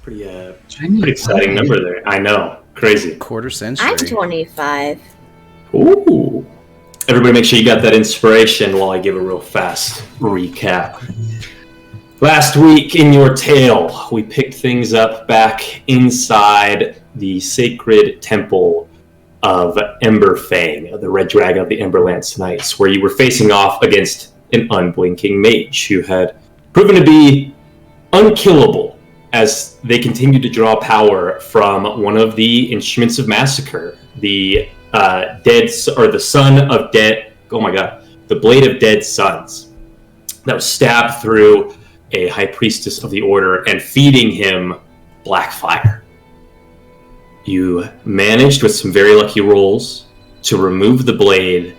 Pretty exciting number there. I know. Crazy. Quarter century. I'm 25. Ooh. Everybody make sure you got that inspiration while I give a real fast recap. Last week in your tale, we picked things up back inside the sacred temple of Emberfang, the red dragon of the Emberlance Knights, where you were facing off against an unblinking mage who had proven to be unkillable as they continued to draw power from one of the instruments of massacre, the the son of dead. Oh my god, the blade of dead sons that was stabbed through a high priestess of the order and feeding him black fire. You managed with some very lucky rolls to remove the blade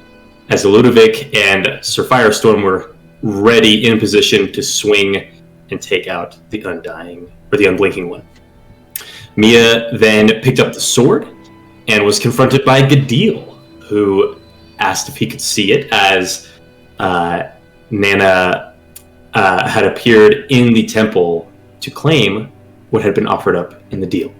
as Ludovic and Sir Firestorm were ready in position to swing and take out the undying, or the unblinking one. Mia then picked up the sword and was confronted by Gadil, who asked if he could see it as Nana had appeared in the temple to claim what had been offered up in the deal.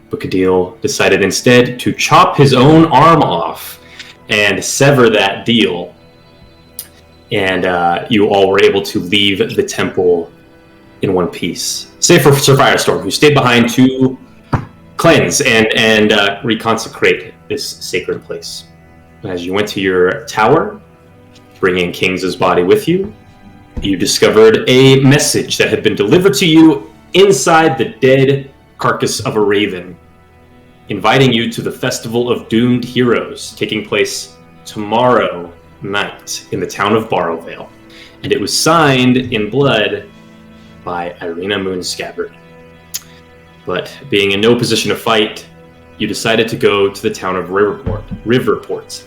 But Gadil decided instead to chop his own arm off and sever that deal, and you all were able to leave the temple in one piece, save for Sir Firestorm, who stayed behind to cleanse and reconsecrate this sacred place. As you went to your tower, bringing King's body with you, you discovered a message that had been delivered to you inside the dead carcass of a raven, inviting you to the Festival of Doomed Heroes, taking place tomorrow night in the town of Barrowvale. And it was signed in blood by Irina Moonscabbard. But being in no position to fight, you decided to go to the town of Riverport,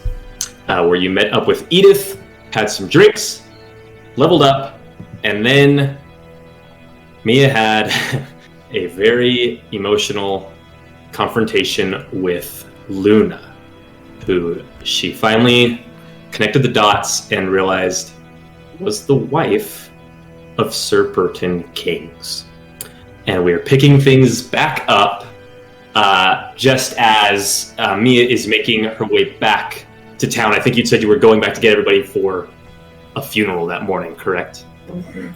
where you met up with Edith, had some drinks, leveled up, and then Mia had a very emotional confrontation with Luna, who she finally connected the dots and realized was the wife of Sir Burton Kings. And we are picking things back up just as Mia is making her way back to town. I think you said you were going back to get everybody for a funeral that morning, correct? Mm-hmm.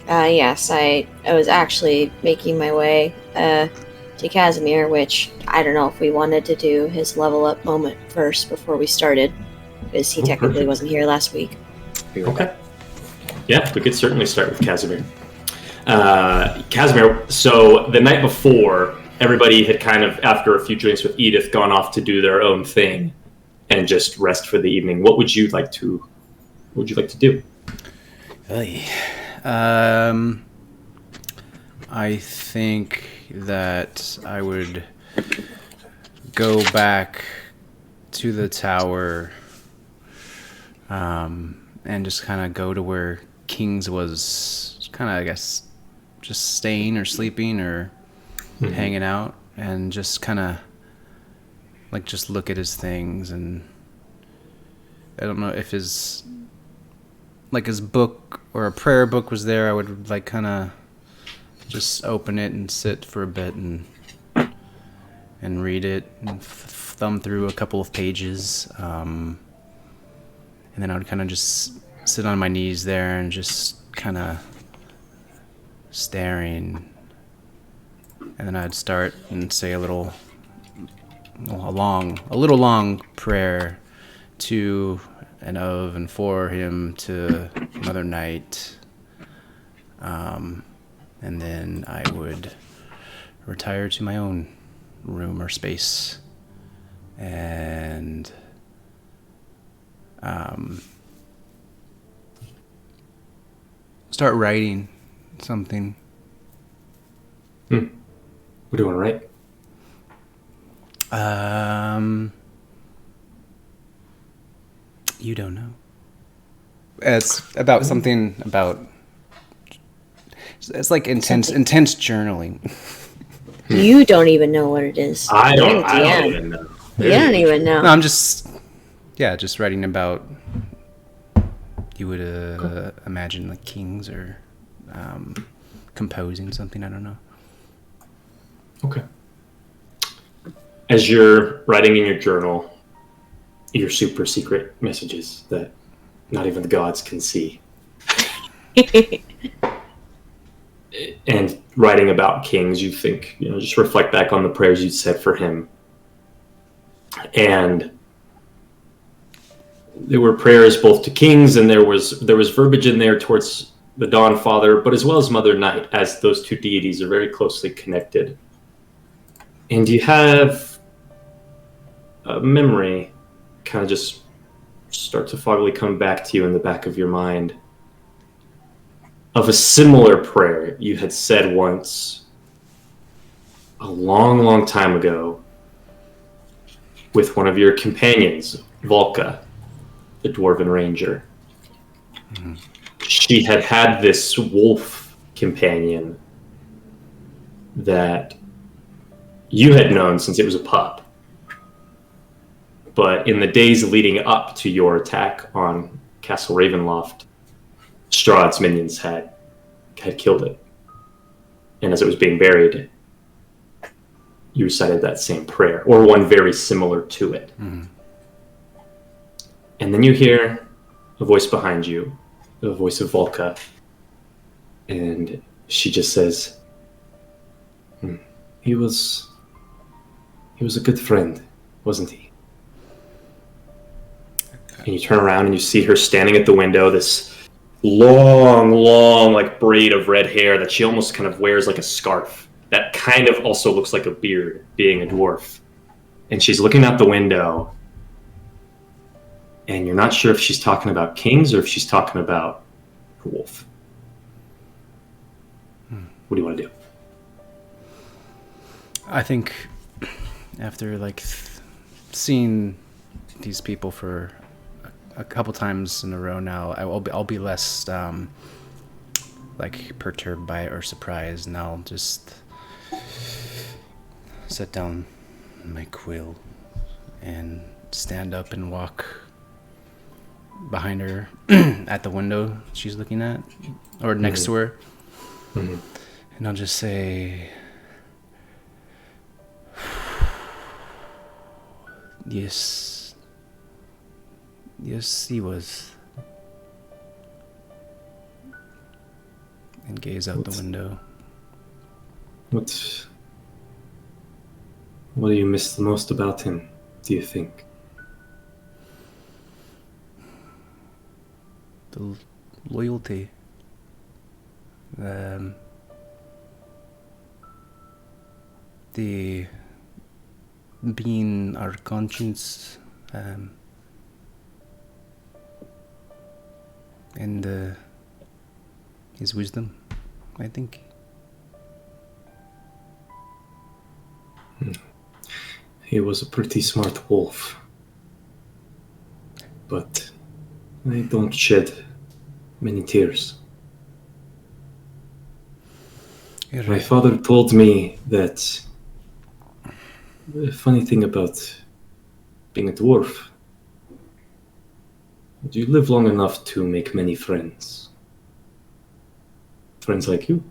Yes, I was actually making my way to Casimir, which I don't know if we wanted to do his level up moment first before we started, because he technically wasn't here last week. Okay. Yeah, we could certainly start with Casimir. Casimir, so the night before, everybody had kind of, after a few drinks with Edith, gone off to do their own thing and just rest for the evening. What would you like to do? I think that I would go back to the tower and just kind of go to where Kings was kind of, I guess, just staying or sleeping or hanging out, and just kind of like just look at his things. And I don't know if his book or a prayer book was there. I would like kind of just open it and sit for a bit and read it and thumb through a couple of pages, and then I would kind of just sit on my knees there and just kind of staring, and then I'd start and say a little long prayer to and of and for him, to Mother Night, and then I would retire to my own room or space and start writing something. What do you want to write? You don't know. It's about something about. It's like intense journaling. You don't even know what it is. I don't even know. You don't even know. No, I'm just writing about. You would imagine like Kings or composing something. I don't know. Okay. As you're writing in your journal, your super secret messages that not even the gods can see, and writing about kings, you think, just reflect back on the prayers you said for him. And there were prayers both to kings, and there was verbiage in there towards the Dawn Father, but as well as Mother Night, as those two deities are very closely connected. And you have a memory kind of just start to foggily come back to you in the back of your mind of a similar prayer you had said once a long, long time ago with one of your companions, Volka, the Dwarven Ranger. Mm-hmm. She had this wolf companion that you had known since it was a pup. But in the days leading up to your attack on Castle Ravenloft, Strahd's minions had killed it. And as it was being buried, you recited that same prayer, or one very similar to it. Mm-hmm. And then you hear a voice behind you, the voice of Volka, and she just says, he was a good friend, wasn't he? And you turn around and you see her standing at the window, this long, like braid of red hair that she almost kind of wears like a scarf. That kind of also looks like a beard, being a dwarf. And she's looking out the window, and you're not sure if she's talking about kings or if she's talking about her wolf. What do you want to do? I think after seeing these people for a couple times in a row now, I'll be less perturbed by it or surprised, and I'll just set down my quill and stand up and walk behind her at the window she's looking at, or next to her. Mm-hmm. And I'll just say, yes, he was. And gaze out the window. What do you miss the most about him, do you think? The loyalty. The being our conscience, and his wisdom, I think. He was a pretty smart wolf, but I don't shed many tears. Right. My father told me that the funny thing about being a dwarf, you live long enough to make many friends. Friends like you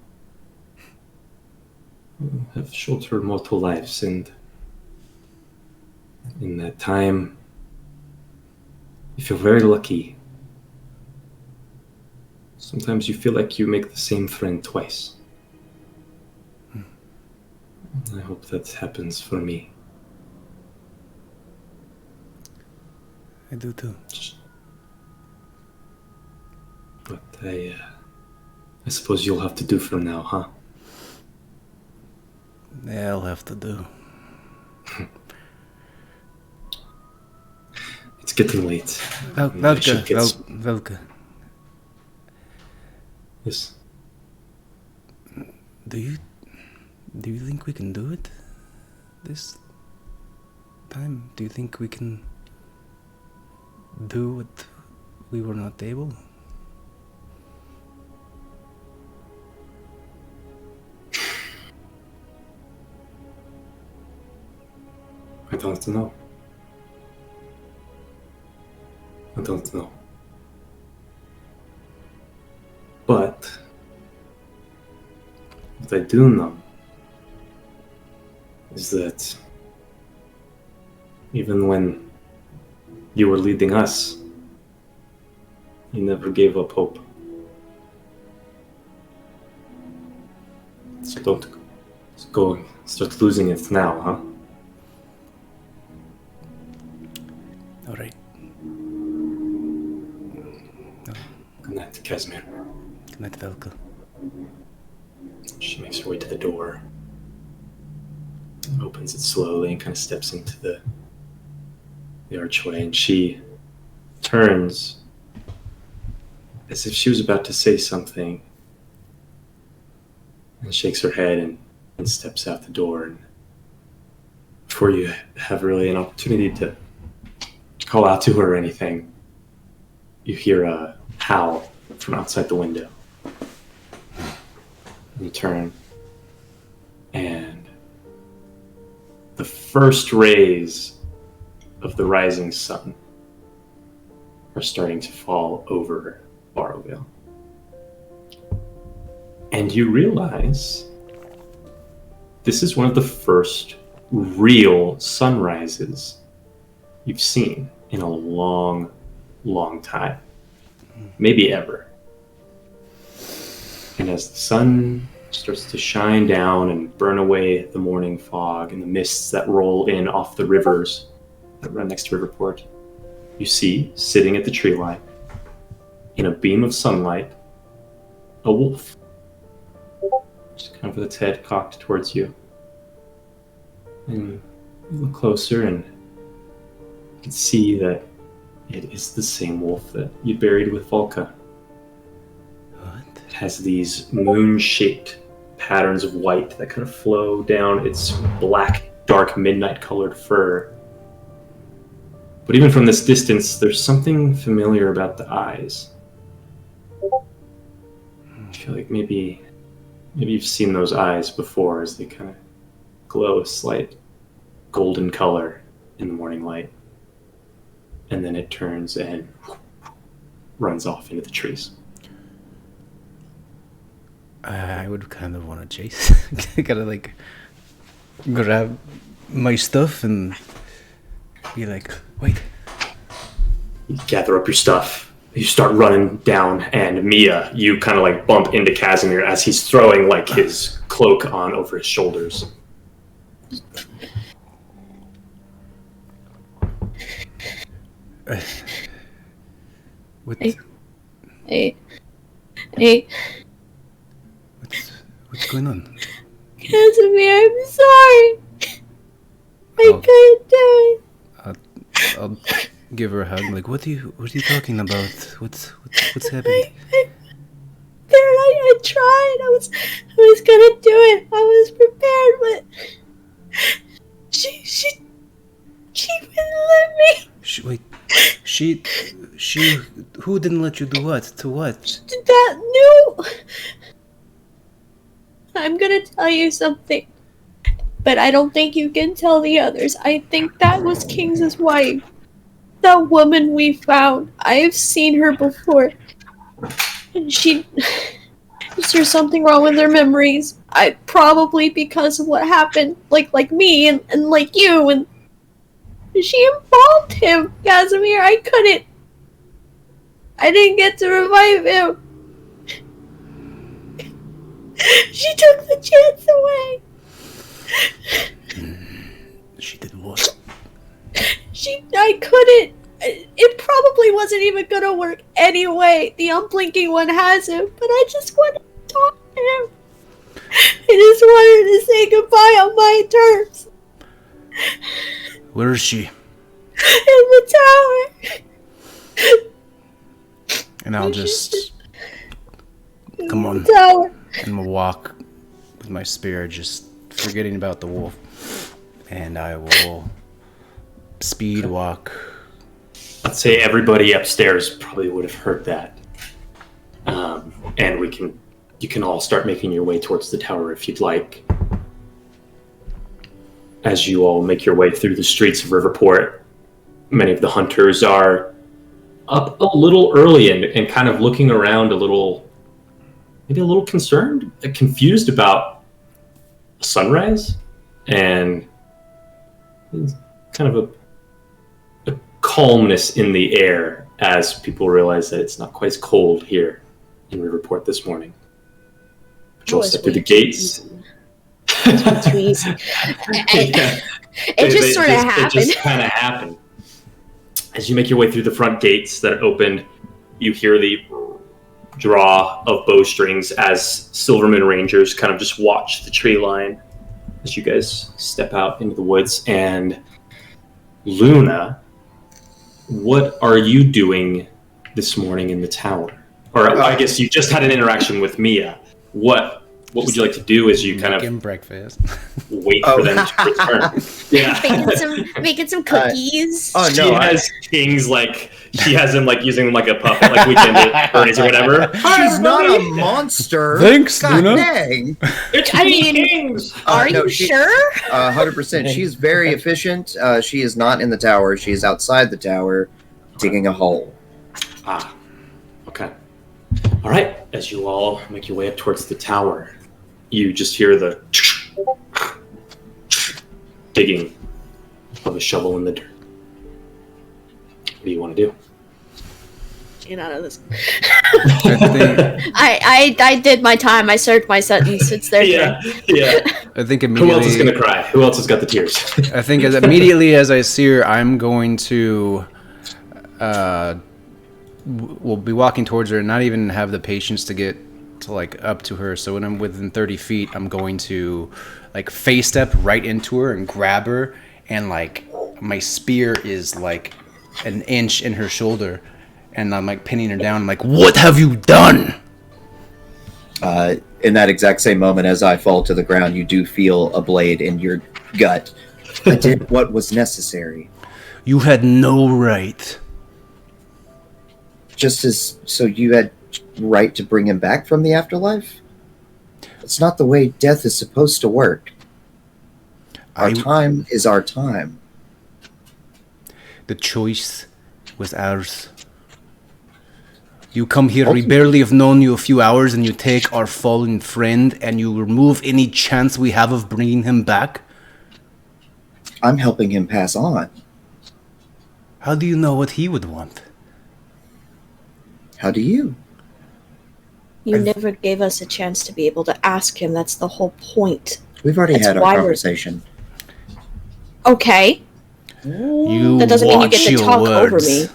have shorter mortal lives, and in that time, you feel very lucky. Sometimes you feel like you make the same friend twice. I hope that happens for me. I do too. But I suppose you'll have to do for now, huh? Yeah, I'll have to do. It's getting late. Velka. Yes. Do you think we can do it this time? Do you think we can do what we were not able? I don't know. But what I do know is that even when you were leading us, you never gave up hope. So don't go and start losing it now, huh? All right. Good night, Casimir. Good night, Velka. She makes her way to the door, opens it slowly, and kind of steps into the archway, and she turns as if she was about to say something, and shakes her head and steps out the door. And before you have really an opportunity to call out to her or anything, you hear a howl from outside the window. You turn, and the first rays of the rising sun are starting to fall over Barrowville. And you realize this is one of the first real sunrises you've seen in a long, long time. Maybe ever. And as the sun starts to shine down and burn away the morning fog and the mists that roll in off the rivers that run next to Riverport, you see, sitting at the tree line, in a beam of sunlight, a wolf. Just kind of with its head cocked towards you. And you look closer and you can see that it is the same wolf that you buried with Volka. It has these moon-shaped patterns of white that kind of flow down its black, dark, midnight-colored fur. But even from this distance, there's something familiar about the eyes. I feel like maybe you've seen those eyes before as they kind of glow a slight golden color in the morning light. And then it turns and runs off into the trees. I would kind of want to chase. Gotta like grab my stuff and be like, wait. You gather up your stuff. You start running down, and Mia, you kind of like bump into Casimir as he's throwing like his cloak on over his shoulders. What? Hey. What's going on? Casimir, I'm sorry. I couldn't do it. I'll give her a hug. Like, what are you talking about? What's happening? I tried. I was gonna do it. I was prepared, but she wouldn't let me. She, who didn't let you do what? To what? That new. I'm gonna tell you something, but I don't think you can tell the others. I think that was King's wife. The woman we found. I've seen her before. And is there something wrong with her memories? Probably because of what happened, like me and like you, and she involved him, Casimir. I didn't get to revive him. She took the chance away. She did what? I couldn't. It probably wasn't even gonna work anyway. The unblinking one has him, but I just wanted to talk to him. I just wanted to say goodbye on my terms. Where is she? In the tower. And I'll just come on Tower. and we'll walk with my spear, just forgetting about the wolf. And I will speed walk. I'd say everybody upstairs probably would have heard that. And you can all start making your way towards the tower if you'd like. As you all make your way through the streets of Riverport, many of the hunters are up a little early and kind of looking around maybe a little concerned, confused about a sunrise. and there's kind of a calmness in the air as people realize that it's not quite as cold here in Riverport this morning. But you'll step through the gates. Too easy. It just sort of happened. It just kind of happened. As you make your way through the front gates that open, you hear the draw of bowstrings as Silverman Rangers kind of just watch the tree line as you guys step out into the woods. And Luna, what are you doing this morning in the tower? Or I guess you just had an interaction with Mia. What would you like to do as you kind of breakfast? Wait for them to return? Yeah. making some cookies. No, she has Kings she has him using them like a puppet, like Weekend at Bernie's or whatever. She's not a monster. Thanks, God Luna. dang. Kings. Are you sure? 100%. She's very efficient. She is not in the tower. She is outside the tower, digging a hole. Ah, okay. All right. As you all make your way up towards the tower, you just hear the digging of a shovel in the dirt. What do you want to do? Get out of this. I did my time. I served my sentence. It's their turn. Yeah. I think immediately. Who else is going to cry? Who else has got the tears? I think immediately as I see her, I'm going to. We'll be walking towards her and not even have the patience to get to up to her. So when I'm within 30 feet, I'm going to face step right into her and grab her, and my spear is an inch in her shoulder, and I'm pinning her down. I'm like, "What have you done?" In that exact same moment, as I fall to the ground, you do feel a blade in your gut. I did what was necessary. You had no right. Just as so you had right to bring him back from the afterlife? It's not the way death is supposed to work. Our time is our time. The choice was ours. You come here, we barely have known you a few hours, and you take our fallen friend and you remove any chance we have of bringing him back? I'm helping him pass on. How do you know what he would want? How do you? You never gave us a chance to be able to ask him. That's the whole point. We've already had our conversation. Okay. That doesn't mean you get to talk over me.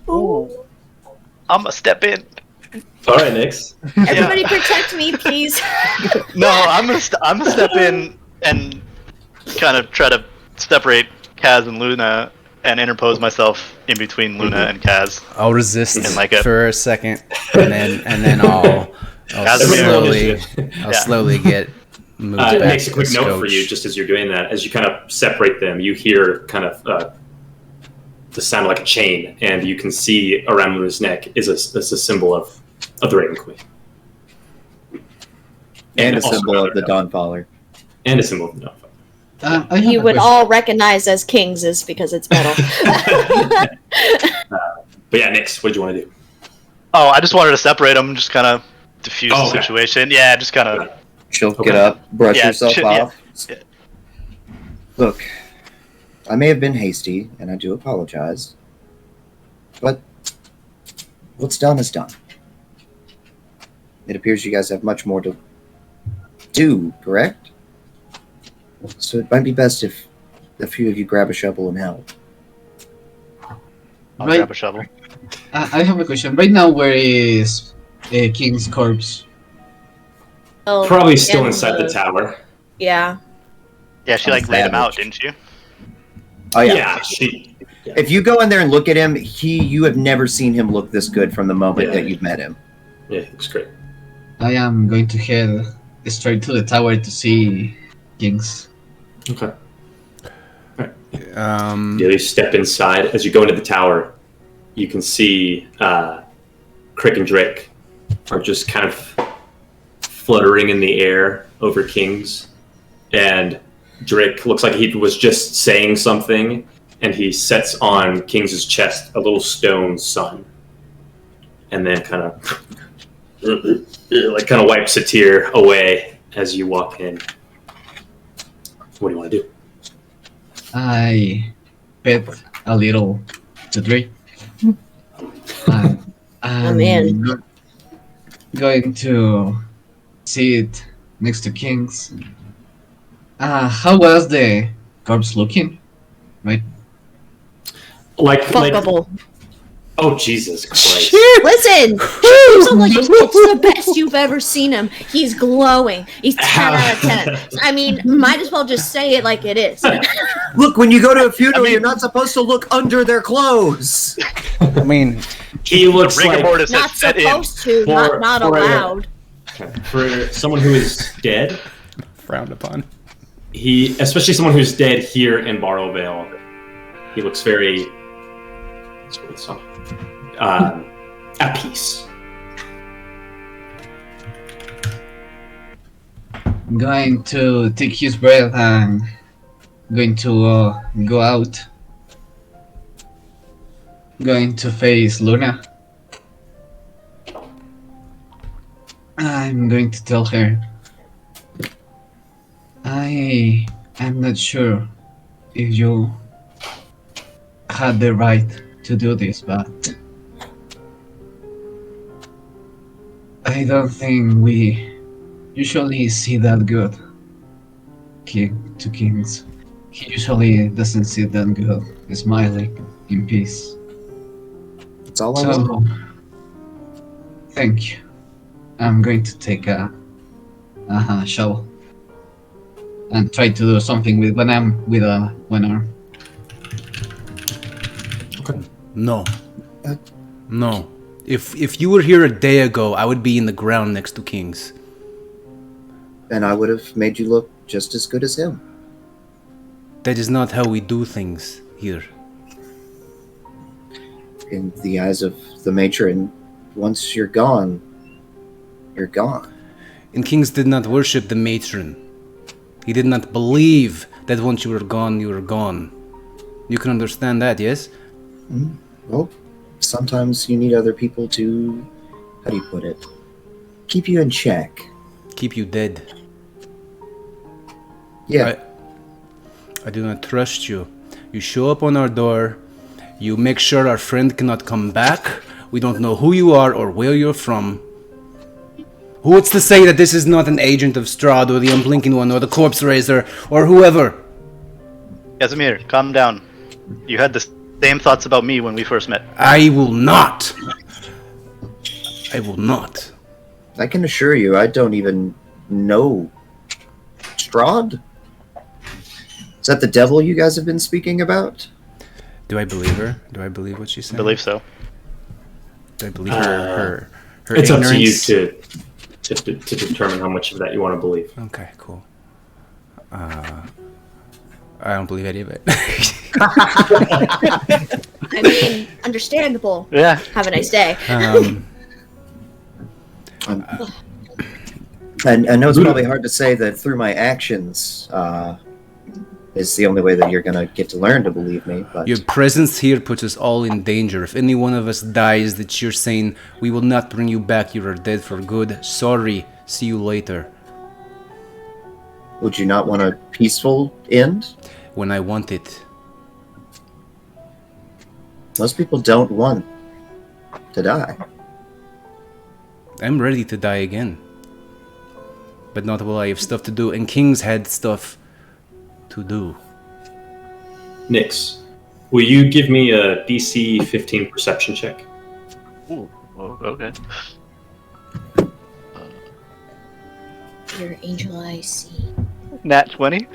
Ooh. I'm gonna step in. All right, Nix. Everybody protect me, please. No, I'm gonna step in and kind of try to separate Kaz and Luna and interpose myself in between Luna and Kaz. I'll resist for a second, and then I'll slowly get moved back. It makes a to quick the note for you, just as you're doing that. As you kind of separate them, you hear kind of the sound like a chain, and you can see around Luna's neck is a symbol of the Raven Queen. And a symbol of the Dawnfaller. And a symbol of the Dawnfaller. You would all recognize as kings is because it's metal. But yeah, Nix, what do you want to do? Oh, I just wanted to separate them, just kind of diffuse the situation. Yeah, just kind of. She'll get up, brush yourself off. Yeah. Look, I may have been hasty, and I do apologize. But what's done is done. It appears you guys have much more to do, correct? So it might be best if a few of you grab a shovel and help. I'll grab a shovel. I have a question. Right now, where is King's corpse? Probably still inside the tower. Yeah. Yeah, she laid him out, didn't she? Oh yeah. If you go in there and look at him, you have never seen him look this good from the moment that you've met him. Yeah, he looks great. I am going to head straight to the tower to see Kings. Okay. All right. You step inside. As you go into the tower, you can see Crick and Drake are just kind of fluttering in the air over Kings. And Drake looks like he was just saying something, and he sets on Kings' chest a little stone sun. And then kind of wipes a tear away as you walk in. What do you want to do? I bet a little to 3. I'm in. going to sit next to Kings. How was the corpse looking? Right? Like, Fuckable. oh Jesus Christ! Listen, James, I'm like, it's the best you've ever seen him. He's glowing. He's 10 out of 10. I mean, might as well just say it like it is. Look, when you go to a funeral, you're not supposed to look under their clothes. I mean, He looks Rigor like mortis Not has set in. supposed to, For- not for a- allowed. for someone who is dead. frowned upon. Especially someone who's dead here in Barrow Vale, he looks very at peace. I'm going to take his breath and going to go out. Going to face Luna. I'm going to tell her. I am not sure if you had the right to do this, but I don't think we usually see that good king to kings. He usually doesn't see that good, smiling in peace. That's all I want. So, thank you. I'm going to take a shovel and try to do something with one arm. No. No. If you were here a day ago, I would be in the ground next to Kings. And I would have made you look just as good as him. That is not how we do things here. In the eyes of the matron, once you're gone, you're gone. And Kings did not worship the matron. He did not believe that once you were gone, you were gone. You can understand that, yes? Well, sometimes you need other people to, how do you put it, keep you in check. Keep you dead. Yeah. I do not trust you. You show up on our door. You make sure our friend cannot come back. We don't know who you are or where you're from. Who's to say that this is not an agent of Strahd or the Unblinking One or the Corpse Raiser or whoever? Casimir, calm down. You had the same thoughts about me when we first met. I will not. I will not. I can assure you, I don't even know Strahd. Is that the devil you guys have been speaking about? Do I believe her? Do I believe what she's saying? I believe so. Do I believe her It's ignorance? up to you to determine how much of that you want to believe. Okay, cool. I don't believe any of it. I mean, understandable. Yeah. Have a nice day. And I know it's probably hard to say that through my actions is the only way that you're going to get to learn to believe me. But Your presence here puts us all in danger. If any one of us dies, that you're saying, we will not bring you back, you are dead for good. Sorry, see you later. would you not want a peaceful end? When I want it. Most people don't want to die. I'm ready to die again. But not while I have stuff to do, and Kings had stuff to do. Nix, will you give me a DC 15 perception check? Ooh, okay. Your angel eyes see. Nat 20.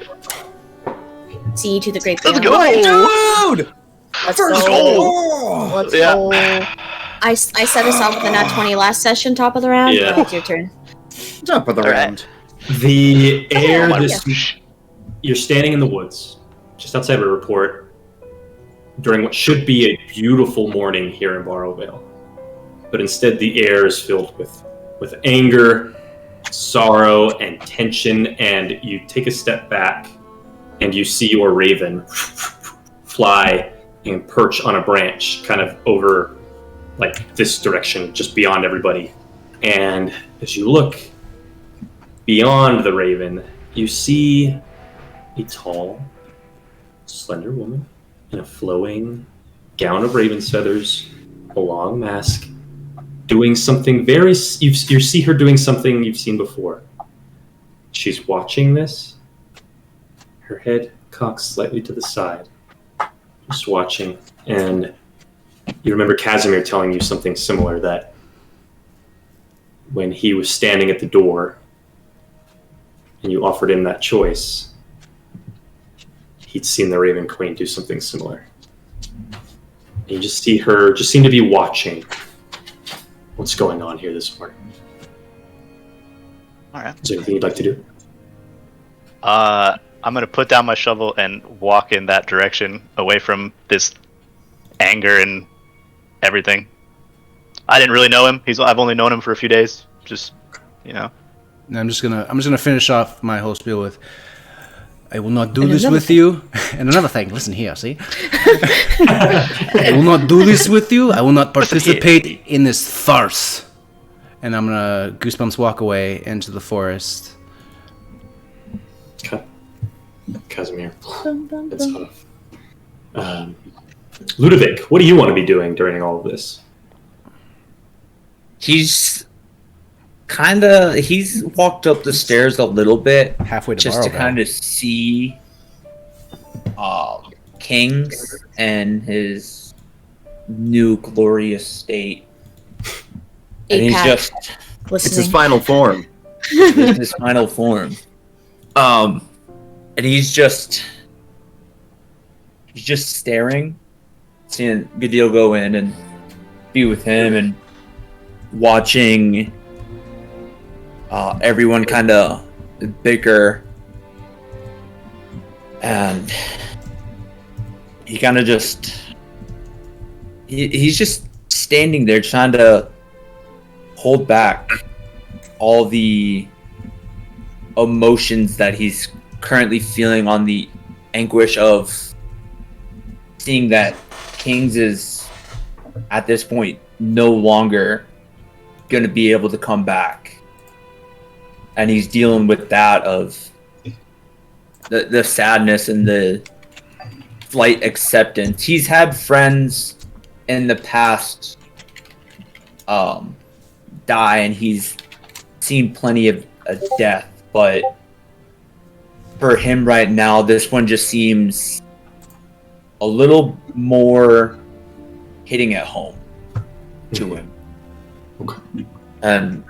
See to the great Let's beyond. go! Dude! Let's First go. goal! Let's Yeah. go. I set us off with a nat 20 last session, top of the round. Yeah. Now it's your turn. Top of the All right. round. The air, my you're standing in the woods, just outside of a report, during what should be a beautiful morning here in Barrow Vale. But instead, the air is filled with anger, sorrow, and tension, and you take a step back, and you see your raven fly and perch on a branch, kind of over, like, this direction, just beyond everybody. And as you look beyond the raven, you see a tall, slender woman in a flowing gown of raven's feathers, a long mask, doing something very... You see her doing something you've seen before. She's watching this. Her head cocks slightly to the side. Just watching. And you remember Casimir telling you something similar, that when he was standing at the door and you offered him that choice, he'd seen the Raven Queen do something similar. And you just see her, just seem to be watching what's going on here this morning. All right. Is there anything you'd like to do? I'm gonna put down my shovel and walk in that direction, away from this anger and everything. I didn't really know him. I've only known him for a few days. Just, you know. And I'm just gonna finish off my whole spiel with, I will not do this with you. And another thing, listen here, see? I will not do this with you. I will not participate in this farce. And I'm gonna Goosebumps walk away into the forest. Okay. Casimir. It's off. Ludovic, what do you want to be doing during all of this? He's walked up the stairs a little bit, Halfway to just to Barrowville. kind of see Kings and his new glorious state. And he's APAC. just It's his Listening. final form. in his final form. And he's just staring, seeing Gadil go in and be with him, and watching everyone kind of bicker, and he kind of he's just standing there trying to hold back all the emotions that he's currently feeling, on the anguish of seeing that Kings is at this point no longer going to be able to come back, and he's dealing with that of the sadness and the slight acceptance. He's had friends in the past die, and he's seen plenty of death, but for him right now, this one just seems a little more hitting at home to him. Okay. And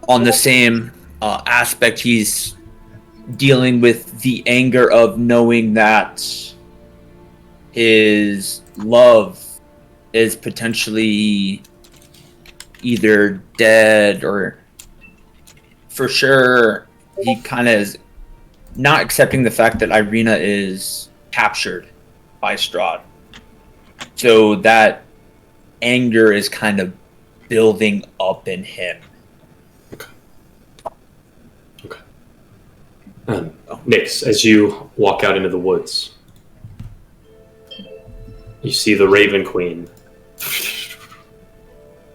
on the same aspect, he's dealing with the anger of knowing that his love is potentially either dead, or for sure he kind of is not accepting the fact that Irina is captured by Strahd. So that anger is kind of building up in him. Okay. Nix, as you walk out into the woods, you see the Raven Queen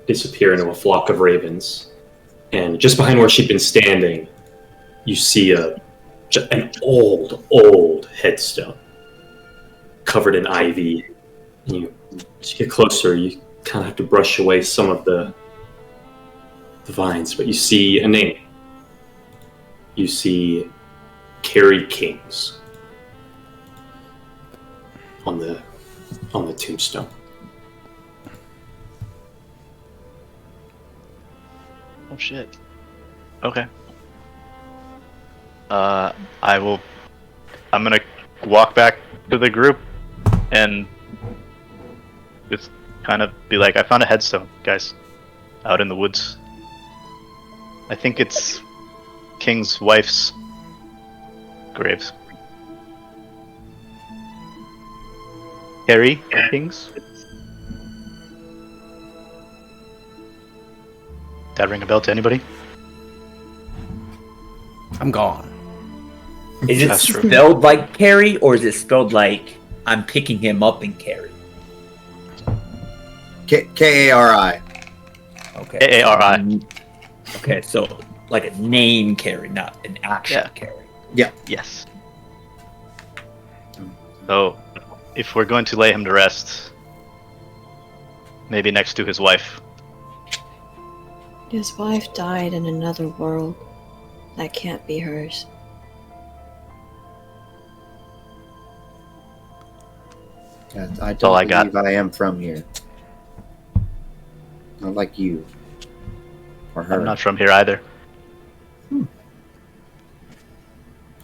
disappear into a flock of ravens, and just behind where she'd been standing, you see an old headstone covered in ivy. And as you get closer, you kind of have to brush away some of the vines, but you see a name. You see Carrie Kings on the tombstone. Oh shit. Okay. I'm gonna walk back to the group and just kind of be like, I found a headstone, guys, out in the woods. I think it's King's wife's graves. Harry King's? That ring a bell to anybody? I'm gone. Is it That's true. spelled like Carrie, or is it spelled like I'm picking him up in Carrie? Kari. Okay. A-A-R-I. Okay, so like a name Carrie, not an action Yeah. Carrie. Yes. So, if we're going to lay him to rest, maybe next to his wife. His wife died in another world. That can't be hers. I all don't I got. believe I am from here. Not like you. Or her. I'm not from here either.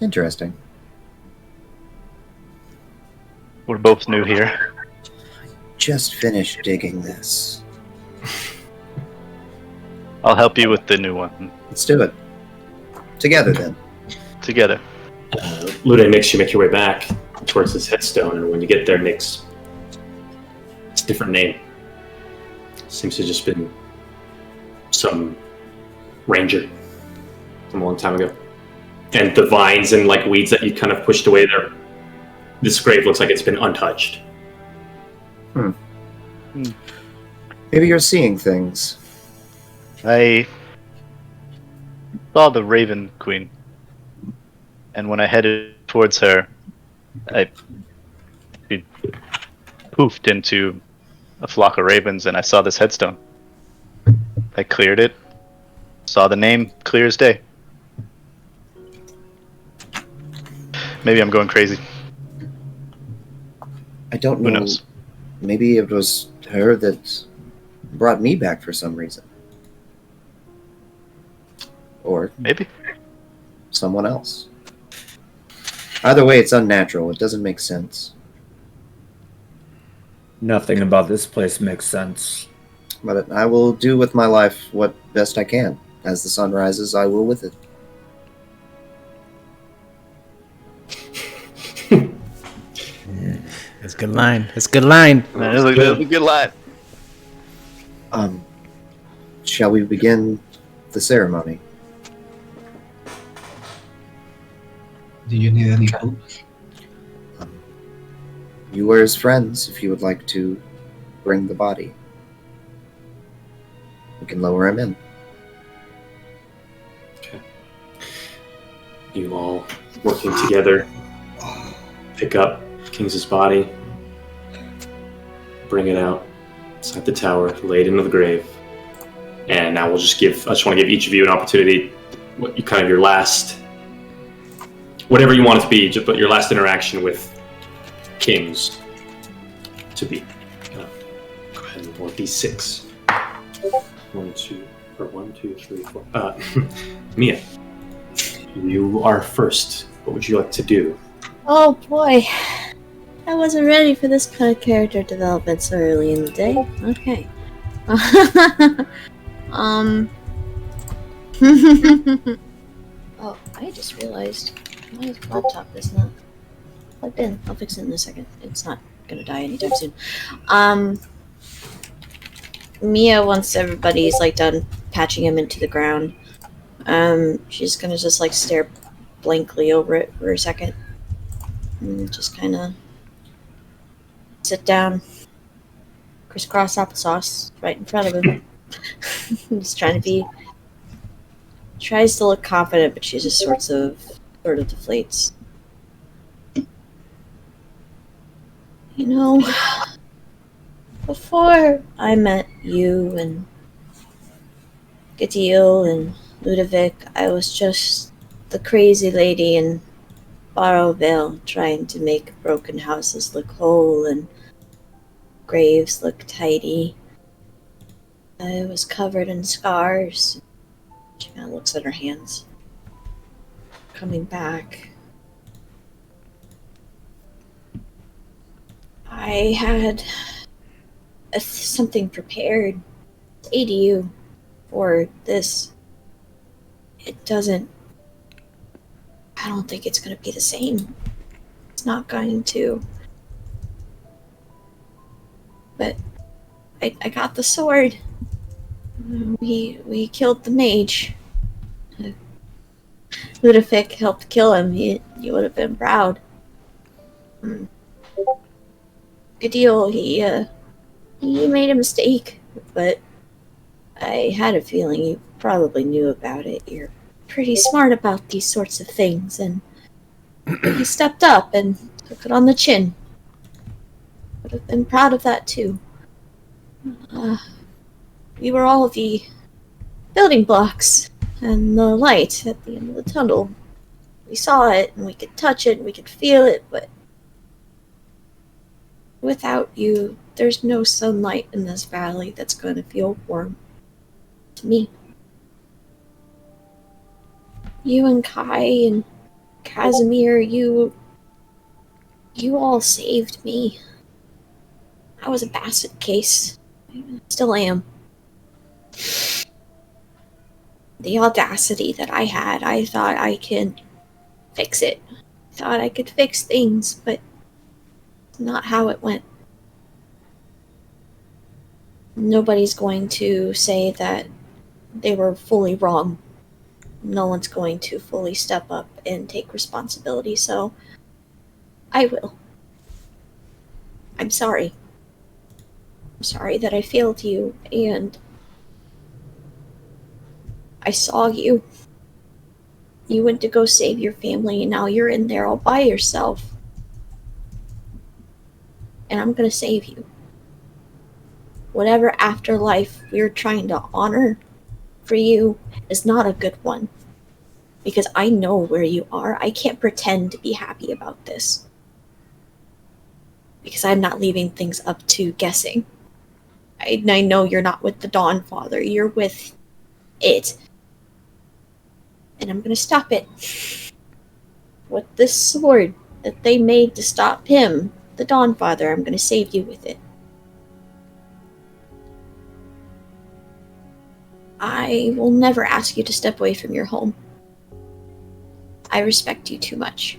Interesting. We're both new here. Just finished digging this. I'll help you with the new one. Let's do it. Together, then. Together. Lude makes you make your way back towards this headstone, and when you get there, it's a different name. Seems to have just been some ranger from a long time ago. And the vines and like weeds that you kind of pushed away there, this grave looks like it's been untouched. Maybe you're seeing things. I saw the Raven Queen, and when I headed towards her, she poofed into a flock of ravens, and I saw this headstone. I cleared it, saw the name clear as day. Maybe I'm going crazy. I don't know. Who knows? Maybe it was her that brought me back for some reason. Or Maybe. someone else. Either way, it's unnatural. It doesn't make sense. Nothing about this place makes sense. But I will do with my life what best I can. As the sun rises, I will with it. That's a good line. That's a good line. That is a good line. Shall we begin the ceremony? Do you need any help? You were his friends if you would like to bring the body. We can lower him in. Okay. You all working together, pick up King's body, bring it out inside the tower, lay it into the grave. And now I just want to give each of you an opportunity, your last, whatever you want it to be, but your last interaction with Kings to be. Go ahead and roll D6. 1, 2, 3, 4. Mia, you are first. What would you like to do? Oh boy. I wasn't ready for this kind of character development so early in the day. Okay. Oh, I just realized my laptop is not plugged in. I'll fix it in a second. It's not gonna die anytime soon. Mia, once everybody's done patching him into the ground, she's gonna just stare blankly over it for a second. And just kind of sit down, crisscross applesauce right in front of him. Just tries to look confident, but she just sort of deflates. You know, before I met you and Gadil and Ludovic, I was just the crazy lady in Barrowvale trying to make broken houses look whole and graves look tidy. I was covered in scars. She kind of looks at her hands. Coming back, I had something prepared to aid you for this. I don't think it's going to be the same. It's not going to. But I got the sword. We killed the mage. Ludovic helped kill him. You would have been proud. Gadil, he made a mistake, but I had a feeling you probably knew about it. You're pretty smart about these sorts of things, and he stepped up and took it on the chin. would have been proud of that too. We were all the building blocks and the light at the end of the tunnel. We saw it and we could touch it and we could feel it, but without you, there's no sunlight in this valley that's going to feel warm to me. You and Kai and Casimir, you all saved me. I was a basket case. I still am. The audacity that I had, I thought I could fix it. I thought I could fix things, but it's not how it went. Nobody's going to say that they were fully wrong. No one's going to fully step up and take responsibility, so I will. I'm sorry. I'm sorry that I failed you, and I saw you. You went to go save your family, and now you're in there all by yourself. And I'm gonna save you. Whatever afterlife we're trying to honor for you is not a good one. Because I know where you are. I can't pretend to be happy about this. Because I'm not leaving things up to guessing. I know you're not with the Dawn Father. You're with it. And I'm gonna stop it. With this sword that they made to stop him, the Dawn Father, I'm gonna save you with it. I will never ask you to step away from your home. I respect you too much.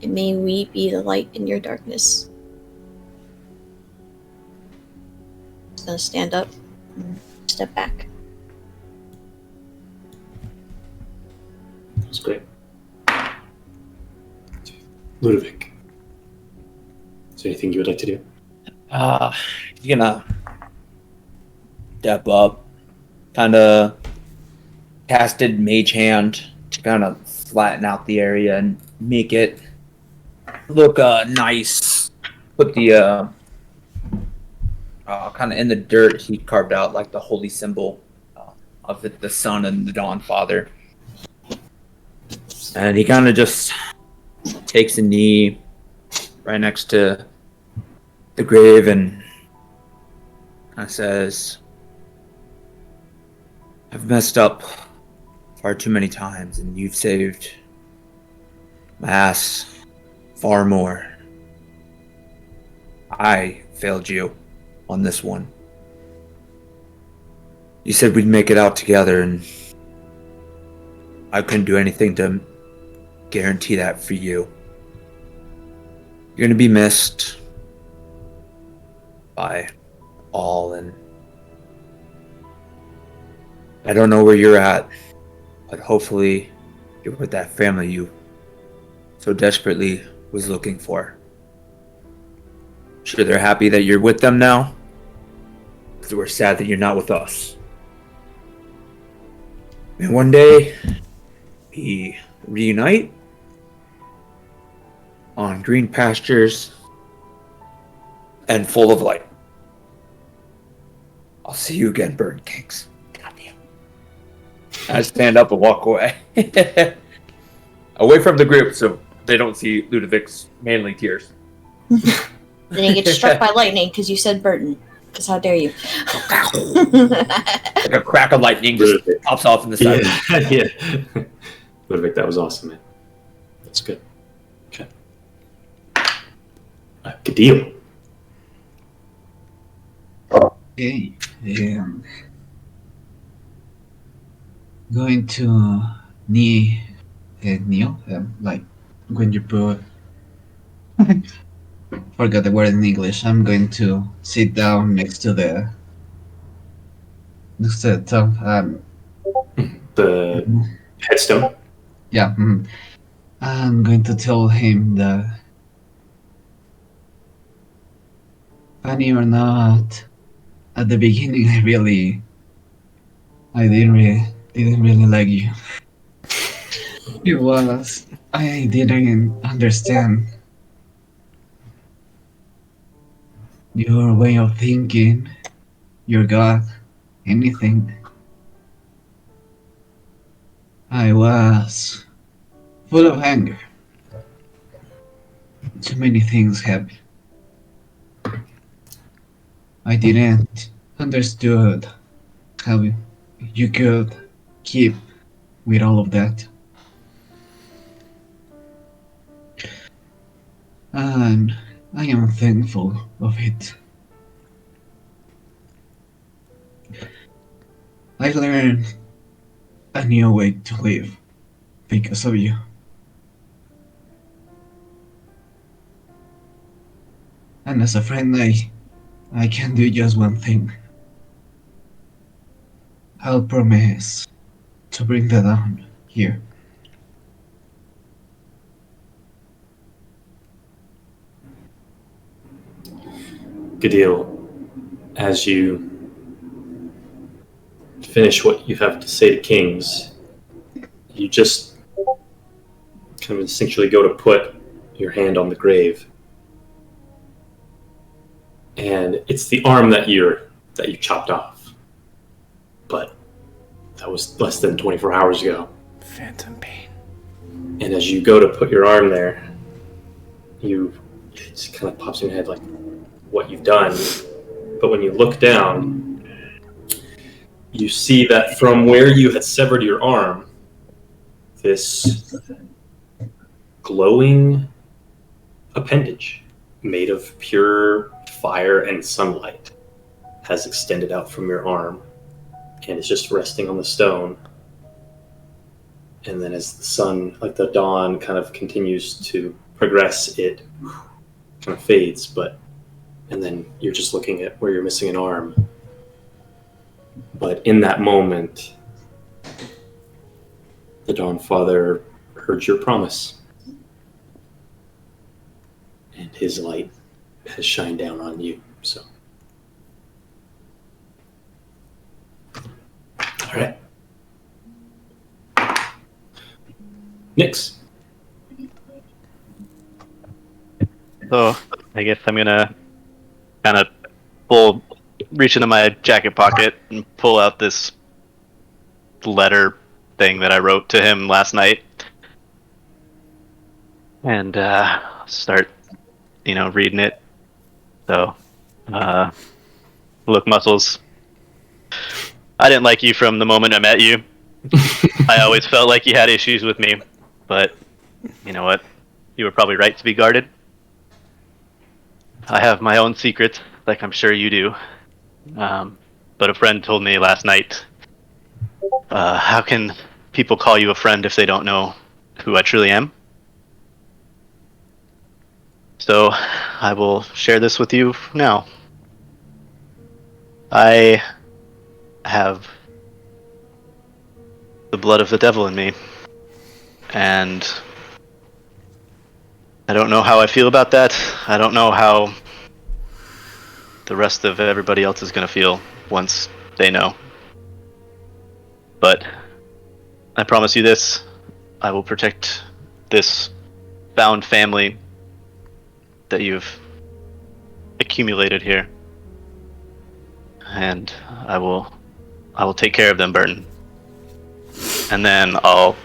And may we be the light in your darkness. I'm gonna stand up and step back. That's great. Ludovic, is there anything you would like to do? He's gonna step up, kind of casted Mage Hand to kind of flatten out the area and make it look nice. Put the kind of in the dirt, he carved out like the holy symbol of the sun and the Dawn Father. And he kind of just takes a knee right next to the grave and kind of says, I've messed up far too many times, and you've saved my ass far more. I failed you on this one. You said we'd make it out together, and I couldn't do anything to guarantee that for you. You're gonna be missed by all, and I don't know where you're at, but hopefully you're with that family you so desperately was looking for. Sure, they're happy that you're with them now, because we're sad that you're not with us. And one day, we reunite on green pastures and full of light. I'll see you again, Bird Kings. Goddamn. I stand up and walk away. Away from the group so they don't see Ludovic's manly tears. Then you get struck by lightning because you said Burton. Because how dare you? Like a crack of lightning just pops off in the side. Yeah. Ludovic, that was awesome, man. That's good. Okay. Good deal. Okay. Going to kneel, like when you put. Forgot the word in English. I'm going to sit down next to the top. The headstone. Yeah. I'm going to tell him that, funny or not, at the beginning I didn't really like you. I didn't understand your way of thinking, your God, anything. I was full of anger. Too many things happened. I didn't understood how you could keep with all of that. And I am thankful of it. I learned a new way to live because of you. And as a friend, I can do just one thing. I'll promise to bring that down here. Gadil, as you finish what you have to say to Kings, you just kind of instinctually go to put your hand on the grave. And it's the arm that you chopped off. But that was less than 24 hours ago. Phantom pain. And as you go to put your arm there, it just kind of pops in your head like what you've done. But when you look down, you see that from where you had severed your arm, this glowing appendage made of pure fire and sunlight has extended out from your arm and is just resting on the stone. And then as the sun, like the dawn, kind of continues to progress, it kind of fades, and then you're just looking at where you're missing an arm. But in that moment, the Dawn Father heard your promise. And his light has shined down on you, so. All right. Nyx. So I guess I'm gonna kind of reach into my jacket pocket and pull out this letter thing that I wrote to him last night, and start, reading it. So, look, Muscles, I didn't like you from the moment I met you. I always felt like you had issues with me, but you know what? You were probably right to be guarded. I have my own secrets, like I'm sure you do. But a friend told me last night, how can people call you a friend if they don't know who I truly am? So I will share this with you now. I have the blood of the devil in me, and I don't know how I feel about that. I don't know how the rest of everybody else is going to feel once they know. But I promise you this, I will protect this found family that you've accumulated here. And I will take care of them, Burton. And then I'll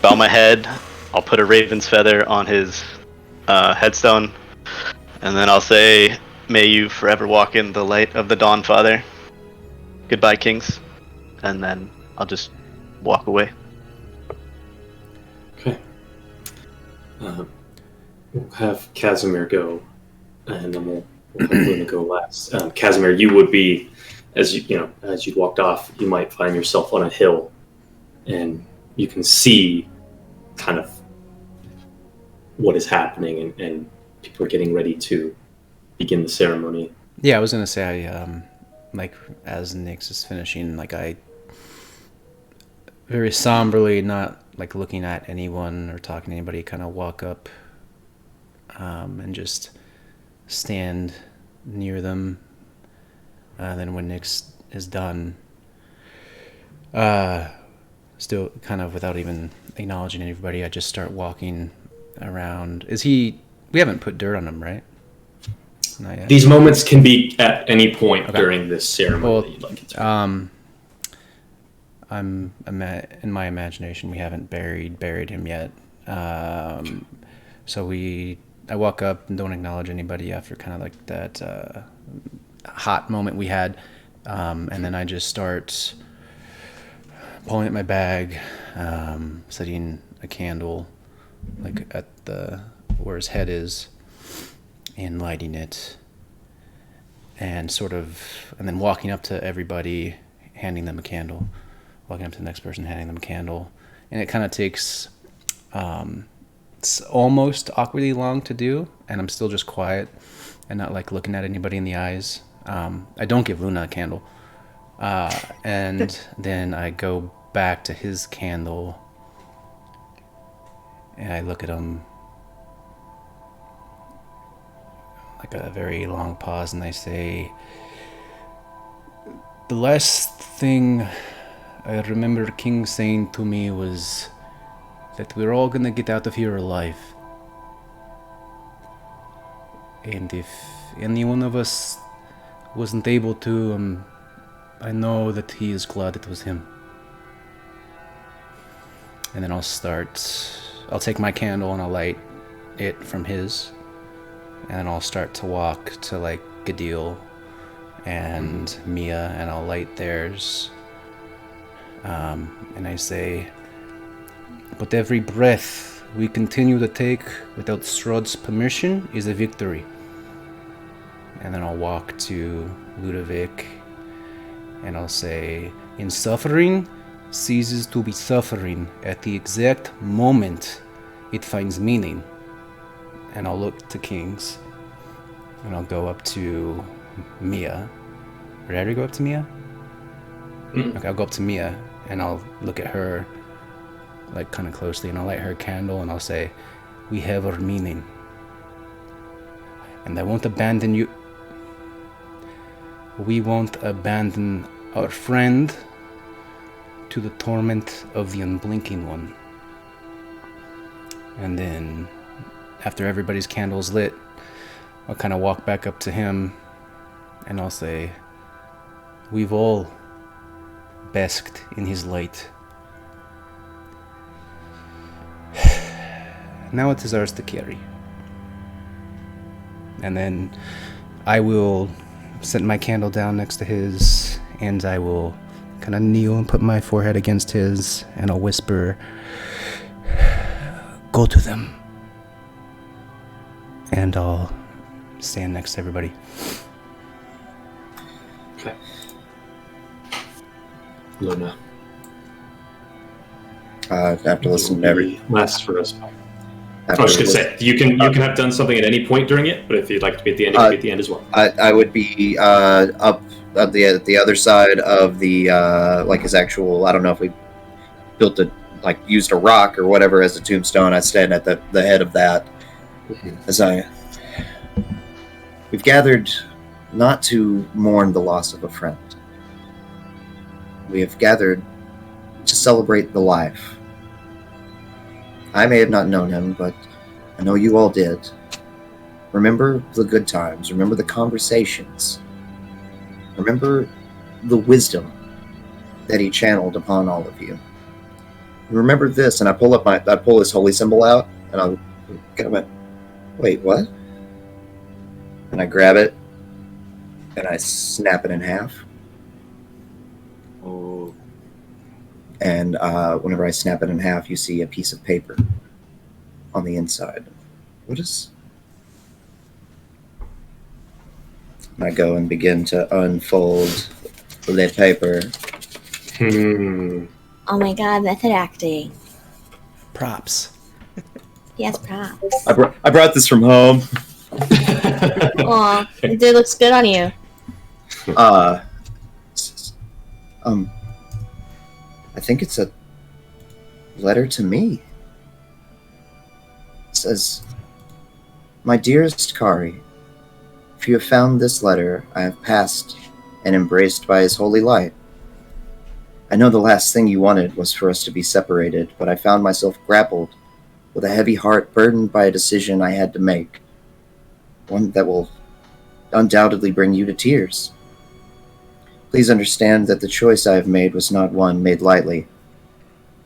bow my head, I'll put a raven's feather on his headstone, and then I'll say, may you forever walk in the light of the Dawn, Father. Goodbye, Kings. And then I'll just walk away. Okay. We'll have Casimir go, and then we'll hopefully go last. Casimir, you would be, as you walked off, you might find yourself on a hill, and you can see kind of what is happening, and people are getting ready to begin the ceremony. Yeah, I was gonna say, as Nyx is finishing, I very somberly, not looking at anyone or talking to anybody, kind of walk up and just stand near them. Then when Nyx is done, still kind of without even acknowledging anybody, I just start walking around. We haven't put dirt on him, right? Not yet. These moments can be at any point Okay. during this ceremony Well, that you'd like it to. I'm in my imagination. We haven't buried him yet. So I walk up and don't acknowledge anybody after kind of like that hot moment we had, and then I just start pulling at my bag, setting a candle like at where his head is, and lighting it, and then walking up to everybody, handing them a candle. Walking up to the next person, handing them a candle, and it kind of takes it's almost awkwardly long to do, and I'm still just quiet and not like looking at anybody in the eyes. I don't give Luna a candle, and then I go back to his candle and I look at him, like a very long pause, and I say, the last thing I remember King saying to me was that we're all gonna get out of here alive. And if any one of us wasn't able to, I know that he is glad it was him. And then I'll take my candle and I'll light it from his, and then I'll start to walk to like Gadil and Mia, and I'll light theirs. And I say, but every breath we continue to take without Strahd's permission is a victory. And then I'll walk to Ludovic and I'll say, in suffering ceases to be suffering at the exact moment it finds meaning. And I'll look to Kings and I'll go up to Mia. Did I already go up to Mia? Mm-hmm. Okay, I'll go up to Mia and I'll look at her like kind of closely, and I'll light her a candle and I'll say, we have our meaning. And I won't abandon you. We won't abandon our friend to the torment of the unblinking one. And then after everybody's candle's lit, I'll kind of walk back up to him and I'll say, we've all basked in his light. Now it is ours to carry. And then I will set my candle down next to his, and I will kind of kneel and put my forehead against his, and I'll whisper, go to them. And I'll stand next to everybody. Okay. Luna. After listening to every last for us. I was just gonna say you can have done something at any point during it, but if you'd like to be at the end, you can be at the end as well. I would be up at the other side of the like his actual. I don't know if we built used a rock or whatever as a tombstone. I stand at the head of that as we've gathered not to mourn the loss of a friend. We have gathered to celebrate the life. I may have not known him, but I know you all did. Remember the good times. Remember the conversations. Remember the wisdom that he channeled upon all of you. Remember this, and I pull his holy symbol out, and I kind of wait, what? And I grab it, and I snap it in half. Oh. And whenever I snap it in half, you see a piece of paper on the inside. What is... I go and begin to unfold the paper. Oh my god, method acting. Props. Yes, props. I brought this from home. Aw, it looks good on you. I think it's a letter to me. It says, my dearest Kari, if you have found this letter, I have passed and embraced by his holy light. I know the last thing you wanted was for us to be separated, but I found myself grappled with a heavy heart burdened by a decision I had to make. One that will undoubtedly bring you to tears. Please understand that the choice I have made was not one made lightly,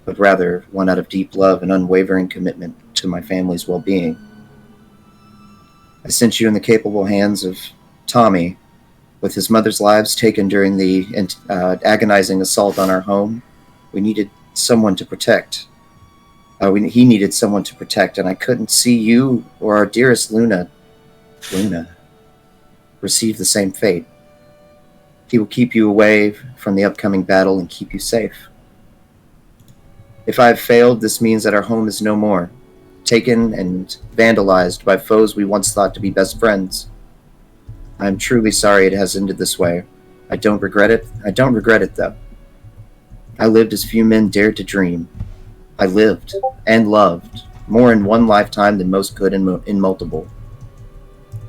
but rather one out of deep love and unwavering commitment to my family's well-being. I sent you in the capable hands of Tommy, with his mother's lives taken during the agonizing assault on our home. We needed someone to protect. He needed someone to protect, and I couldn't see you or our dearest Luna receive the same fate. He will keep you away from the upcoming battle and keep you safe. If I have failed, this means that our home is no more, taken and vandalized by foes we once thought to be best friends. I am truly sorry it has ended this way. I don't regret it. I don't regret it, though. I lived as few men dared to dream. I lived and loved more in one lifetime than most could in multiple.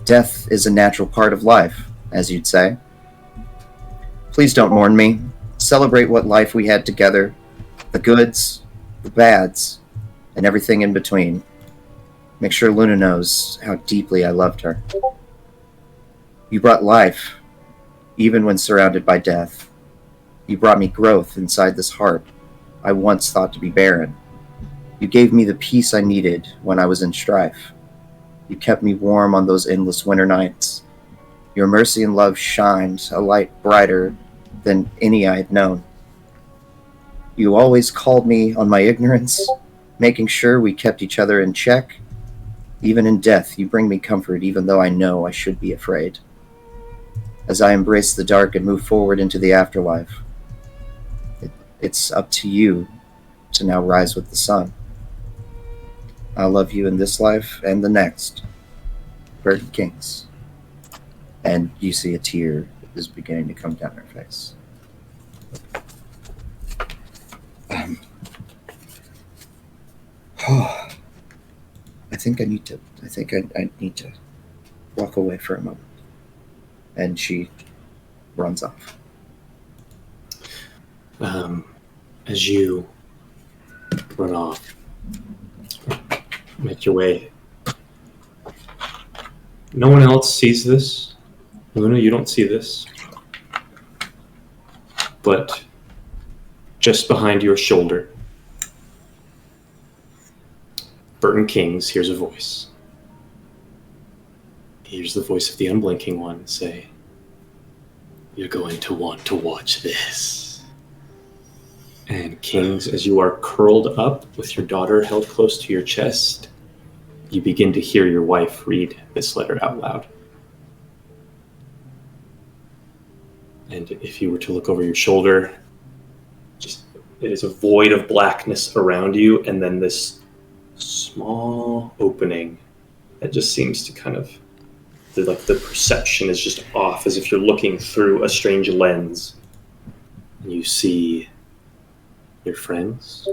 Death is a natural part of life, as you'd say. Please don't mourn me. Celebrate what life we had together, the goods, the bads, and everything in between. Make sure Luna knows how deeply I loved her. You brought life, even when surrounded by death. You brought me growth inside this heart I once thought to be barren. You gave me the peace I needed when I was in strife. You kept me warm on those endless winter nights. Your mercy and love shined a light brighter than any I had known. You always called me on my ignorance, making sure we kept each other in check. Even in death, you bring me comfort, even though I know I should be afraid. As I embrace the dark and move forward into the afterlife, it's up to you to now rise with the sun. I love you in this life and the next. Burton Kings. And you see a tear is beginning to come down her face. I think I need to walk away for a moment. And she runs off. As you run off, make your way. No one else sees this. Luna, you don't see this. But just behind your shoulder, Burton Kings hears a voice. He hears the voice of the unblinking one say, "You're going to want to watch this." And Kings, as you are curled up with your daughter held close to your chest, you begin to hear your wife read this letter out loud. And if you were to look over your shoulder, it is a void of blackness around you, and then this small opening that just seems to kind of, the perception is just off, as if you're looking through a strange lens. And you see your friends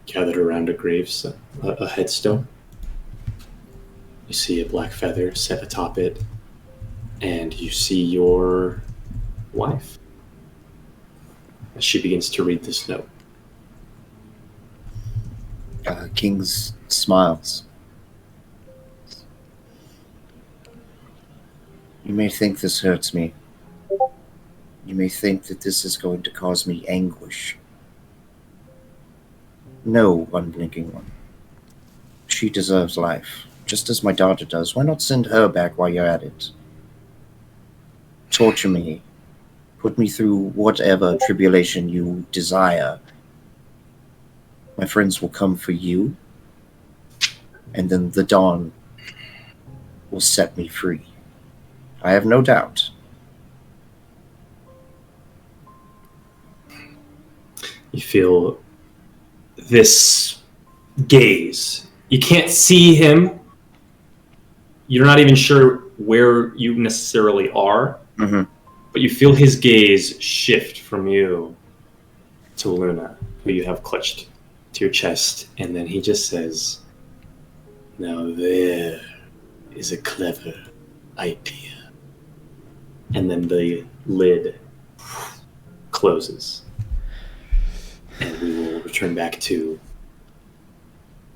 gathered around a headstone. You see a black feather set atop it, and you see your wife as she begins to read this note. Kings smiles. You may think this hurts me. You may think that this is going to cause me anguish. No, unblinking one. She deserves life, just as my daughter does. Why not send her back while you're at it? Torture me. Put me through whatever tribulation you desire. My friends will come for you, and then the dawn will set me free. I have no doubt. You feel this gaze. You can't see him. You're not even sure where you necessarily are, but you feel his gaze shift from you to Luna, who you have clutched to your chest, and then he just says, "Now there is a clever idea." And then the lid closes. And we will return back to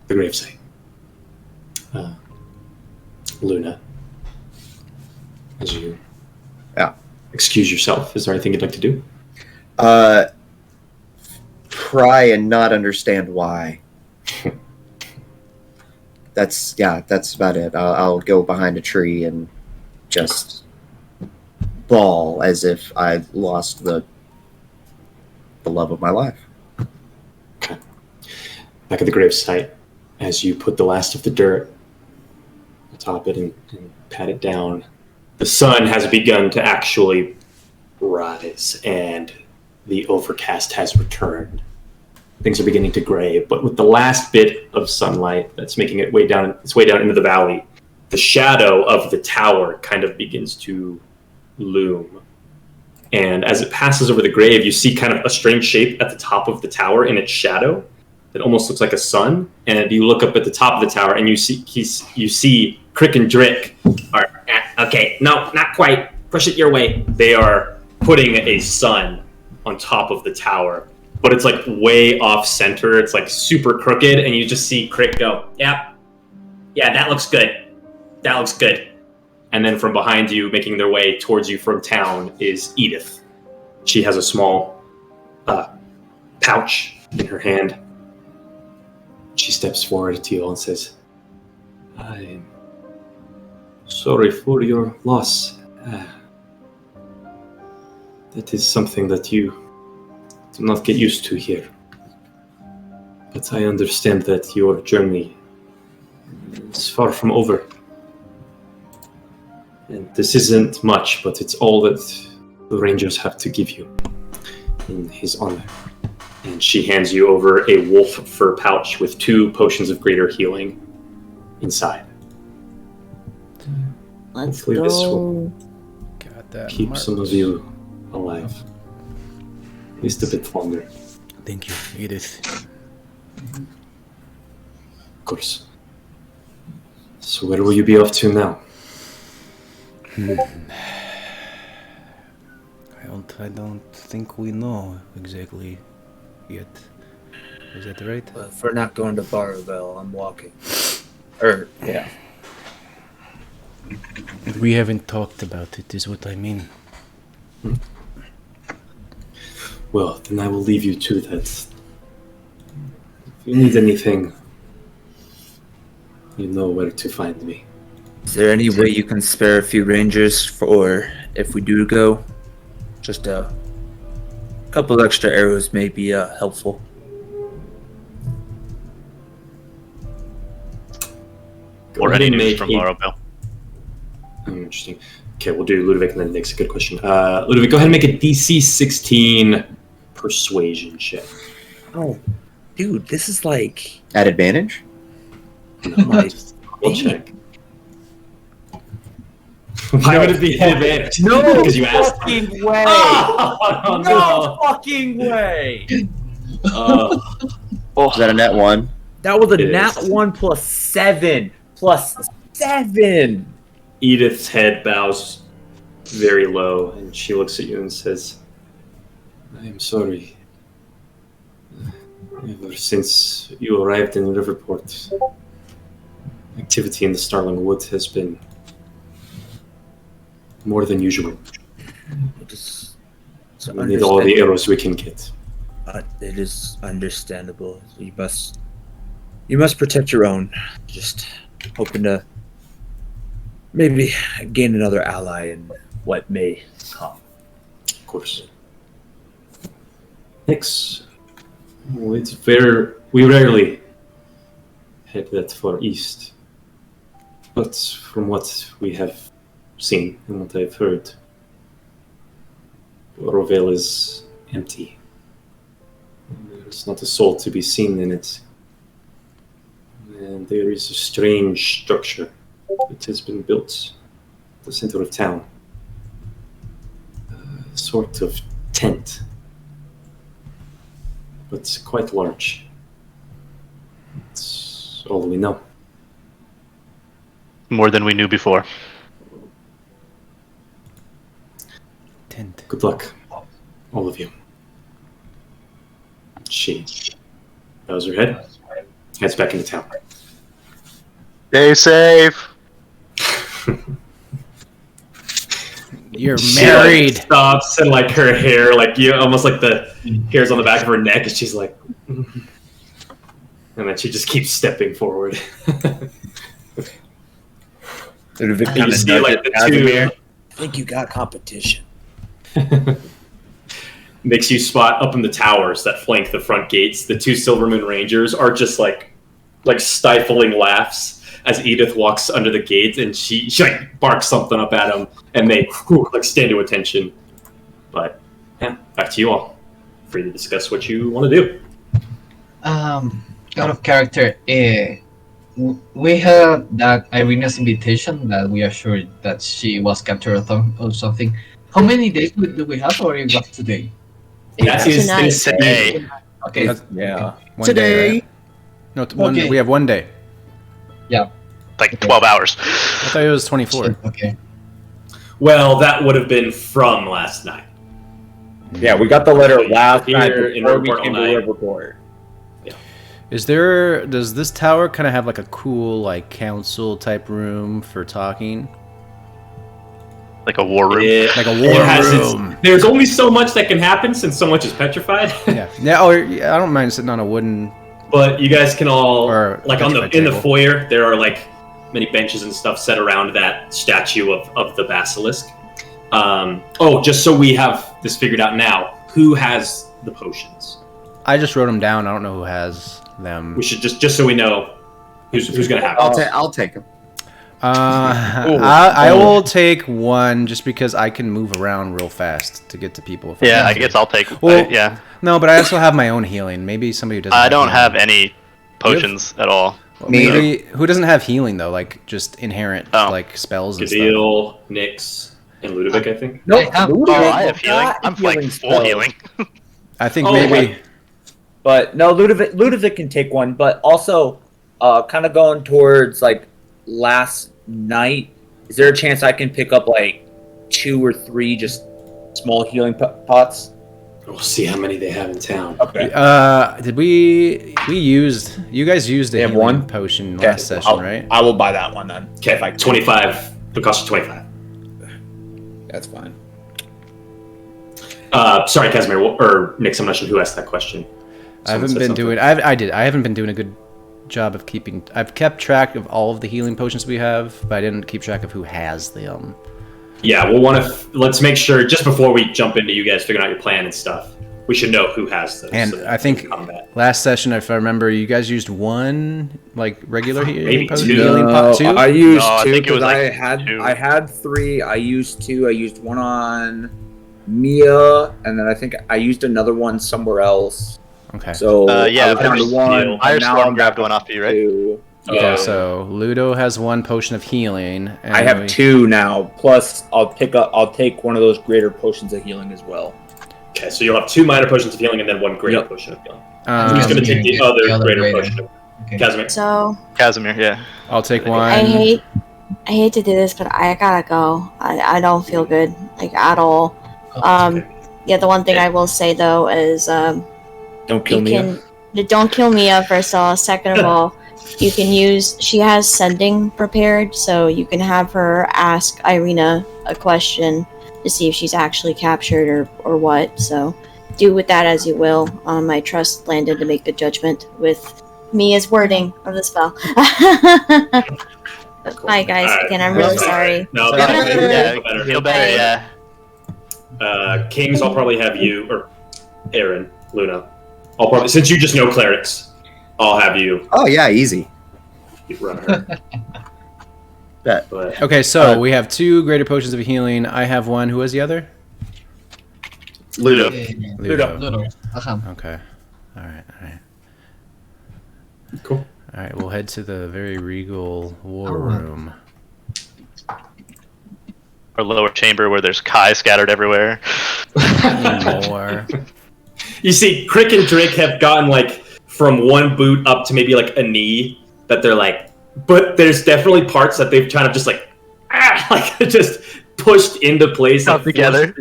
the gravesite. Luna, as you Yeah. excuse yourself. Is there anything you'd like to do? Try and not understand why. That's about it. I'll go behind a tree and just bawl as if I've lost the love of my life. Okay. Back at the gravesite, as you put the last of the dirt atop it and pat it down, the sun has begun to actually rise, and the overcast has returned. Things are beginning to gray, but with the last bit of sunlight that's making its way down into the valley, the shadow of the tower kind of begins to loom. And as it passes over the grave, you see kind of a strange shape at the top of the tower in its shadow that almost looks like a sun. And you look up at the top of the tower, and you see Crick and Drick are okay. No, not quite. Push it your way. They are putting a sun on top of the tower, but it's like way off center. It's like super crooked, and you just see Crick go, "Yep, yeah, that looks good. That looks good." And then from behind you, making their way towards you from town, is Edith. She has a small pouch in her hand. She steps forward to you all and says, "I'm sorry for your loss. That is something that you do not get used to here. But I understand that your journey is far from over. And this isn't much, but it's all that the Rangers have to give you in his honor." And she hands you over a wolf fur pouch with 2 potions of greater healing inside. Let's Hopefully this go. will Got that. keep marked. some of you alive. At least a bit longer, Thank you, Edith. of course. So where will you be off to now? I don't think we know exactly yet. Is that right? If we're not going to Baravel, I'm walking. Yeah. We haven't talked about it, is what I mean. Well, then I will leave you to that. If you need anything, you know where to find me. Is there any way you can spare a few rangers for if we do go? Just a couple extra arrows may be helpful. Go Or ahead any and news make from a- Laurelville. Interesting. Okay, we'll do Ludovic and then Nick's a good question. Ludovic, go ahead and make a DC 16 persuasion check. Oh, dude, this is like At advantage? nice. We'll check. Why would it be an advantage? No because you asked. fucking way! Oh, No fucking way! Is that a net 1? That was a It nat is. 1 plus 7 plus 7. Edith's head bows very low, and she looks at you and says, "I am sorry. Ever since you arrived in Riverport, activity in the Starling Wood has been more than usual. It's We need all the arrows we can get." It is understandable. You must protect your own. Just hoping to maybe gain another ally in what may come. Of course. Next, it's very, we rarely head that far east, but from what we have seen and what I've heard, Rovel is empty. There's not a soul to be seen in it, and there is a strange structure that has been built at the center of town. A sort of tent, but quite large. That's all we know. More than we knew before. Tent. Good luck, all of you. She bows her head, heads back into town. Stay safe. You're She, married. like, stops and like her hair, like almost like the hairs on the back of her neck, and she's like, and then she just keeps stepping forward. Ludovic You see, like, the two. I think you got competition. Makes you spot up in the towers that flank the front gates. The two Silvermoon Rangers are just like stifling laughs as Edith walks under the gate, and she like barks something up at them, and they like stand to attention. But yeah, back to you all. Free to discuss what you want to do. Out of character, we had that Irina's invitation that we are sure that she was captured or something. How many days do we have, or it was today? That is Tonight. Today. Okay. Yeah. One Today. Day, right? No, Okay. we have 1 day. Like 12 hours. I thought it was 24. Okay. Well, that would have been from last night. Yeah, we got the letter last Here night in before we Riverport came to all night. Riverport. Does this tower kind of have like a cool like council type room for talking? Like a war room. Like a It war has room. there's only so much that can happen since so much is petrified. Yeah. Or I don't mind sitting on a wooden. But you guys can all Or like on the petrified in the table. foyer. There are like many benches and stuff set around that statue of the basilisk. Just so we have this figured out now, who has the potions? I just wrote them down. I don't know who has them. We should just so we know who's gonna have it. I'll take him. I will take one just because I can move around real fast to get to people. If Yeah, I need to. guess I'll take. Well, yeah, No, but I also have my own healing. Maybe somebody who doesn't. I don't healing. have any potions at all. Well, Me maybe who doesn't have healing though? Like just inherent like spells and stuff. Gadil, Nyx, and Ludovic, I think. Nope. Oh, I have healing. I'm like full healing. I think Oh, maybe. right. But no, Ludovic can take one. But also, kind of going towards like last night. Is there a chance I can pick up like 2 or 3 just small healing pots? We'll see how many they have in town. Okay. Did we used? You guys used a They have healing one? potion Okay, last session, right? I will buy that one then. Okay, If I can. 25. The cost of 25. That's fine. Sorry, Casimir or Nyx. I'm not sure who asked that question. I haven't Someone said been something. doing. I haven't been doing a good job of keeping. I've kept track of all of the healing potions we have, but I didn't keep track of who has them. Yeah, we'll want to. Let's make sure just before we jump into you guys figuring out your plan and stuff, we should know who has those. And so that I we think can combat. last session, if I remember, you guys used one like regular healing Maybe potion. two. Healing pot two. I used No, I 2 think it was because like I had 2. I had 3. I used 2. I used one on Mia, and then I think I used another one somewhere else. Okay. So Yeah, I was down to Firestorm 1. and now Firestorm I'm grabbed down one off you, right? to 2. Okay, so Ludo has one potion of healing. And I have 2 now. Plus, I'll take one of those greater potions of healing as well. Okay, so you'll have 2 minor potions of healing and then 1 greater Yep. potion of healing. Um, Who's going to take the the other other greater greater. potion? Okay. Casimir. So Casimir, yeah. I'll take one. I hate to do this, but I gotta go. I don't feel good, like at all. Yeah, the one thing I will say though is Don't kill you me. can don't kill Mia first of all. Second of all, you can use she has sending prepared, so you can have her ask Irina a question to see if she's actually captured or what. So do with that as you will. I trust Landon to make good judgment with Mia's wording of the spell. Bye guys. Alright. Again, I'm really sorry. No, Yeah, that's okay. Feel better. Feel better, yeah. Kings, I'll probably have you, or Aaron, Luna. I'll probably, since you just know clerics, I'll have you Oh yeah, easy. run her. Bet. But Okay, so we have 2 greater potions of healing. I have one. Who has the other? Ludo. Ludo. Ludo. Okay. All right. Cool. All right. We'll head to the very regal war Alright. room. Or lower chamber where there's Kai scattered everywhere. More. You see, Crick and Drake have gotten like from one boot up to maybe like a knee that they're like, but there's definitely parts that they've kind of just like, like just pushed into place. Up together.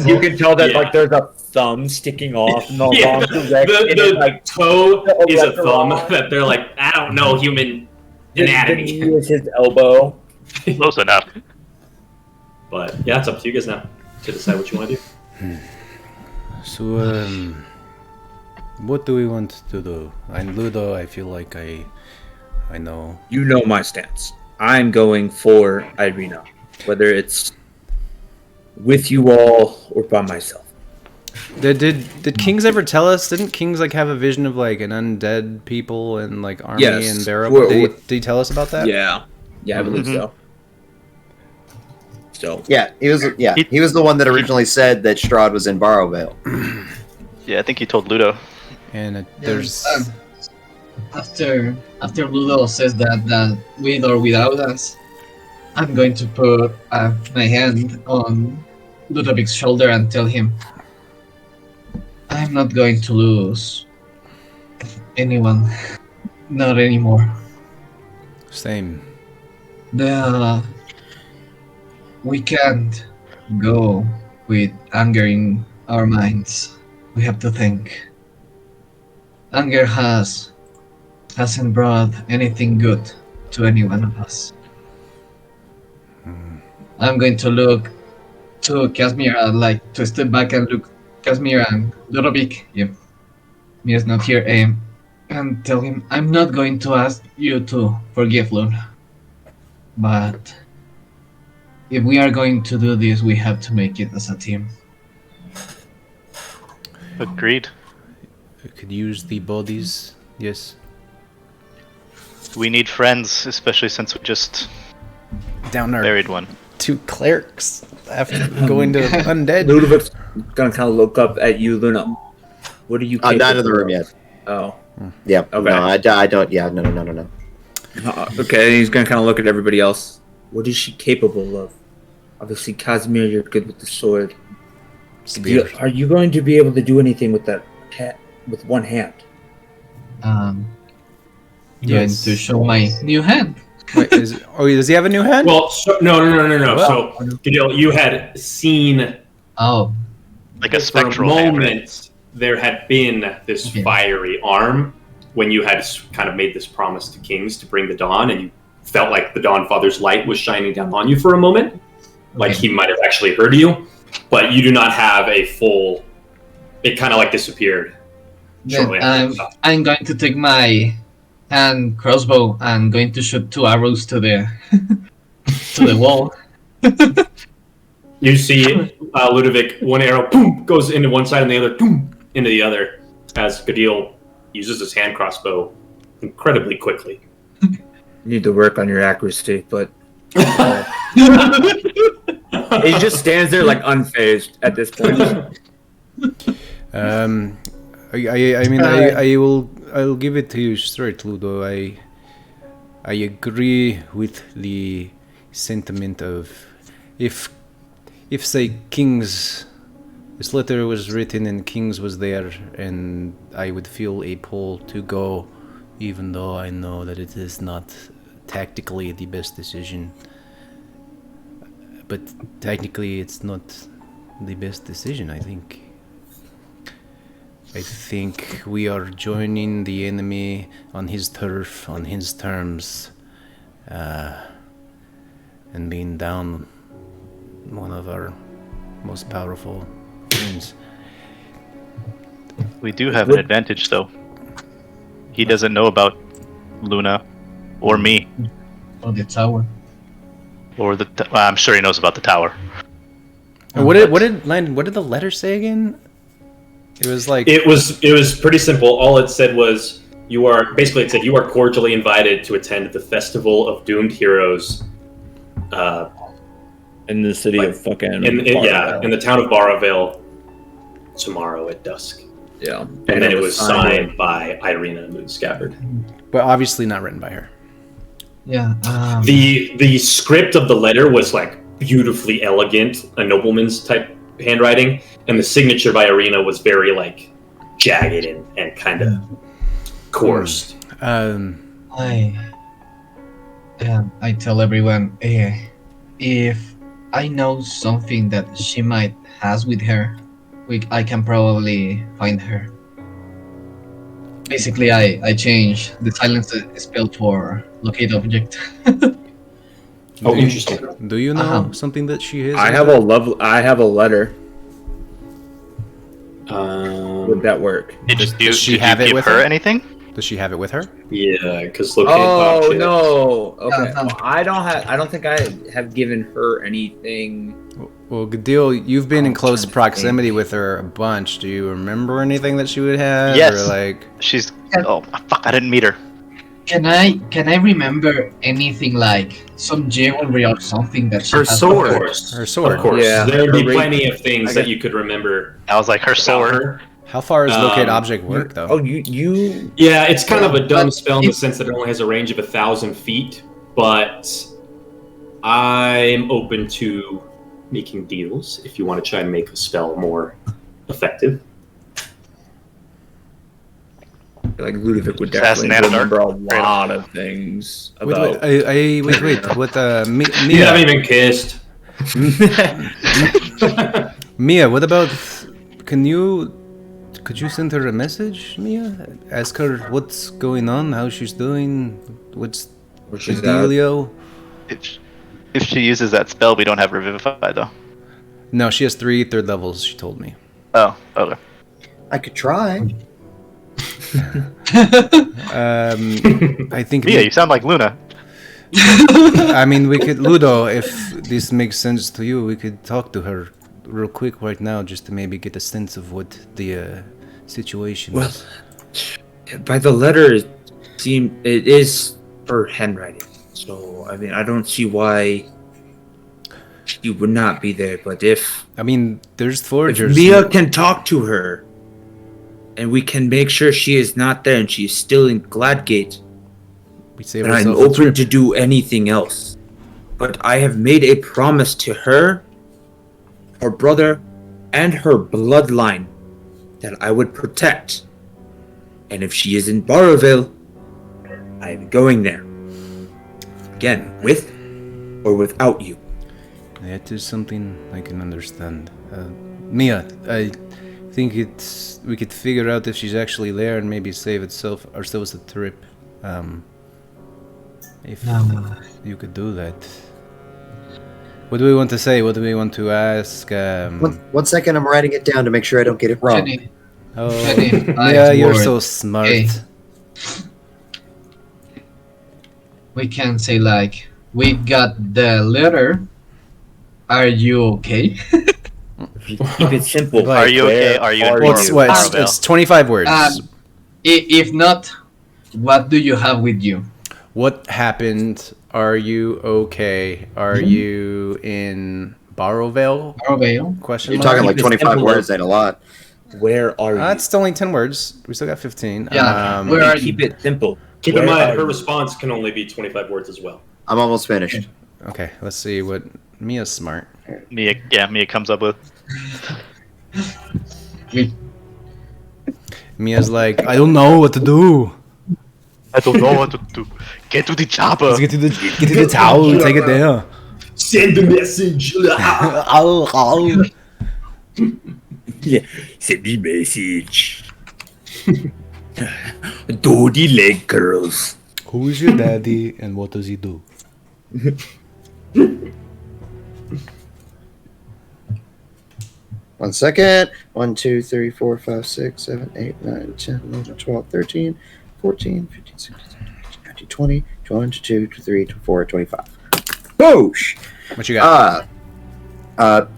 You can tell that Yeah. like there's a thumb sticking off in the Yeah, wrong direction. and the like toe the is a erector thumb rod. that they're like, I don't know human the anatomy. knee is his elbow. Close enough. But yeah, it's up to you guys now to decide what you want to do. So, what do we want to do? And Ludo, I feel like I know. You know my stance. I'm going for Irina, whether it's with you all or by myself. Did Kings ever tell us? Didn't Kings like have a vision of like an undead people and like army and barrow? Did he tell us about that? Yeah, I believe so. So yeah, he was the one that originally said that Strahd was in Barrowvale. Yeah, I think he told Ludo. And there's after Ludo says that with or without us, I'm going to put my hand on Ludovic's shoulder and tell him, I'm not going to lose anyone, not anymore. Same. We can't go with anger in our minds. We have to think. Anger hasn't brought anything good to any one of us. I'm going to look to Casimir, like to step back and look Casimir and Ludovic, if Mir's not here, and tell him I'm not going to ask you to forgive Luna. But if we are going to do this, we have to make it as a team. Agreed. We could use the bodies. Yes. We need friends, especially since we just Down our buried one. 2 clerics after going to undead. Ludovic's gonna kind of look up at you, Luna. What are you? I'm not in the room yet. Oh. Yeah. Okay. No, I don't. Yeah. No. Okay, he's gonna kind of look at everybody else. What is she capable of? Obviously, Casimir, you're good with the sword. Are you going to be able to do anything with that with one hand? Going to show my new hand. Wait, does he have a new hand? Well, no. So, Gadil, you had seen like a for spectral a hand, moment right? there had been this fiery arm when you had kind of made this promise to Kings to bring the dawn, and you felt like the Dawn Father's light was shining down on you for a moment, like he might have actually heard you, but you do not have a full. It kind of like disappeared. Then I'm going to take my hand crossbow and going to shoot 2 arrows to the to the wall. You see Ludovic, one arrow boom, goes into one side and the other boom, into the other, as Gadil uses his hand crossbow incredibly quickly. You need to work on your accuracy, but he just stands there like unfazed at this point. I'll give it to you straight, Ludo. I agree with the sentiment of if say Kings, this letter was written and Kings was there, and I would feel a pull to go, even though I know that it is not tactically the best decision. But technically, it's not the best decision, I think. I think we are joining the enemy on his turf, on his terms, and being down one of our most powerful friends. We do have an advantage, though. He doesn't know about Luna or me. Or the tower. Or I'm sure he knows about the tower. What did the letter say again? It was like it was pretty simple. All it said was it said you are cordially invited to attend the Festival of Doomed Heroes in the city of fucking in the town of Barrowvale tomorrow at dusk. Yeah. And then it was signed by Irina Moonscabbard. But obviously not written by her. Yeah. The script of the letter was like beautifully elegant, a nobleman's type handwriting, and the signature by Irina was very like jagged and kind of coarse. I tell everyone if I know something that she might has with her, I can probably find her. Basically, I change the silence spell for locate object. Oh, interesting. Do you know something that she is? I have a letter. Would that work? Did she you have it give with her her? anything? Does she have it with her? Yeah, because locate Oh objects. no. Okay. No. Well, I don't think I have given her anything. Well, Gadil, you've been in close proximity with her a bunch. Do you remember anything that she would have? Yes. Or like, She's. Oh fuck! I didn't meet her. Can I remember anything like some jewelry or something that she Her has? sword. Of course. her sword? Of course. Yeah. There would be Her plenty of things I that got- you could remember. I was like her about sword. her. How far does locate Um, object work, though? Oh, you. Yeah, it's kind of a dumb But spell in the if- sense that it only has a range of 1,000 feet, but I'm open to making deals if you want to try and make the spell more effective. Like Ludovic would Just definitely ask remember a Nana. lot of things Wait, about. wait, What, You Mia? haven't even kissed. Mia, what about? Could you send her a message, Mia? Ask her what's going on, how she's doing, what's the Which is dealio? If she uses that spell, we don't have Revivify though. No, she has 3 third levels. She told me. Oh, okay. I could try. I think. Mia, you sound like Luna. I mean, we could Ludo. If this makes sense to you, we could talk to her real quick right now, just to maybe get a sense of what the situation Well, is. by the letter, it is her handwriting. So I mean, I don't see why she would not be there. But if I mean, there's forgers. Mia can talk to her, and we can make sure she is not there and she is still in Gladgate, We save then I'm ourselves a open trip. to do anything else. But I have made a promise to her, her brother, and her bloodline that I would protect. And if she is in Barrowville, I am going there. Again, with or without you. That is something I can understand. Mia, I think we could figure out if she's actually there and maybe save ourselves a trip. If you could do that. What do we want to say? What do we want to ask? One second, I'm writing it down to make sure I don't get it wrong. Jenny, Oh, Jenny, yeah, you're word. so smart. Hey. We can say like, we got the letter. Are you okay? Keep it simple. Like, Are you okay? Where Are you in are What's Barrowville? what? Barrowville. It's 25 words. If not, what do you have with you? What happened? Are you okay? Are you in Barrowvale? Barrowvale? Question You're mark. talking like Keep it 25 simple. words, ain't a lot. Where are you? It's only 10 words. We still got 15. Yeah, where are you? Keep it simple. Keep in Where mind, are her you? response can only be 25 words as well. I'm almost finished. Okay, let's see what Mia's smart. Mia comes up with. Mia's like, I don't know what to do. I don't know what to do. Get to the chopper. Let's get to the tower. Take it there. Send the message. Ow, ow. Yeah, send me message. Do the leg curls. Who is your daddy and what does he do? One second. 1, 2, 3, 4, 5, 6, 7, 8, 9, 10, 11, 12, 13, 14, 15, 16, 17, 18, 19, 20, 21, 22, 23, 24, 25. Boosh! What you got?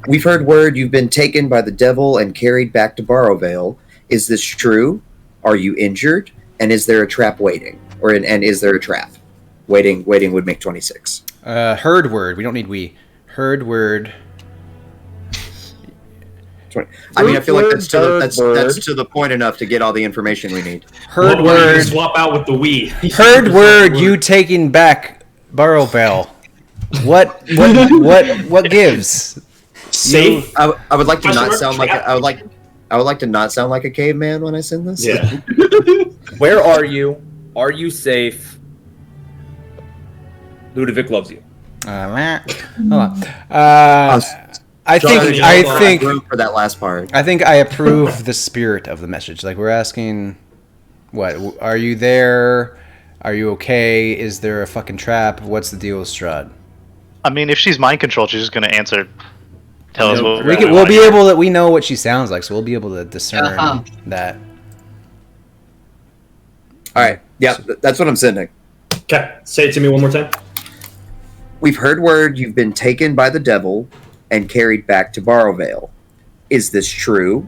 We've heard word you've been taken by the devil and carried back to Barrowvale. Is this true? Are you injured? And is there a trap waiting? And is there a trap? Waiting would make 26. Heard word. We don't need we. Heard word. 20. I mean, I feel like that's Third word. that's to the point enough to get all the information we need. Heard Well, you word. Swap out with the we. Heard word. You taking back Barrowvale. What gives? Safe. I would like to not Question sound mark, like trap. I would like to not sound like a caveman when I send this. Yeah. Where are you? Are you safe? Ludovic loves you. Hold on. I Johnny, think room for that last part. I think I approve the spirit of the message. Like, we're asking, what? Are you there? Are you okay? Is there a fucking trap? What's the deal with Strahd? I mean, if she's mind controlled, she's just gonna answer. Tell us what we'll be able to. We know what she sounds like, so we'll be able to discern that. All right. Yeah, that's what I'm sending. Okay, say it to me one more time. We've heard word you've been taken by the devil and carried back to Barrowvale. Is this true?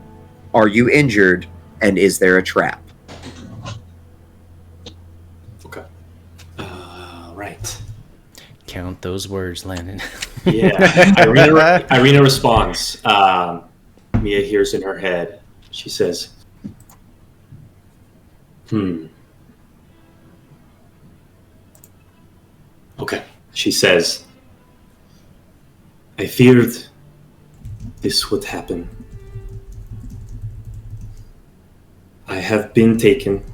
Are you injured? And is there a trap? Okay. Right. Count those words, Landon. Yeah. Irina responds. Mia hears in her head. She says, Okay. She says, I feared this would happen. I have been taken.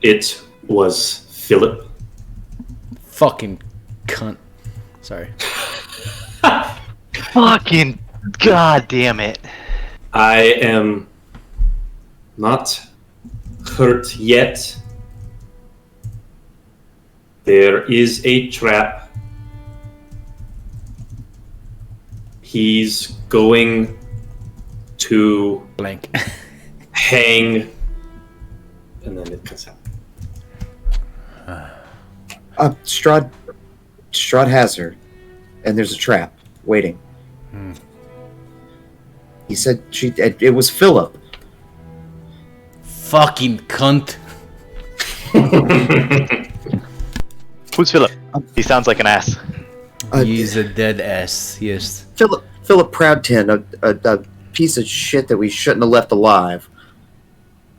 It was Philip. Fucking cunt. Sorry. Fucking god damn it. I am not hurt yet. There is a trap. He's going to blank hang, and then it cuts out. Strahd has her, and there's a trap waiting. He said it was Philip. Fucking cunt. Who's Philip? He sounds like an ass. He's a dead ass. Yes. Philip Proudton, a piece of shit that we shouldn't have left alive.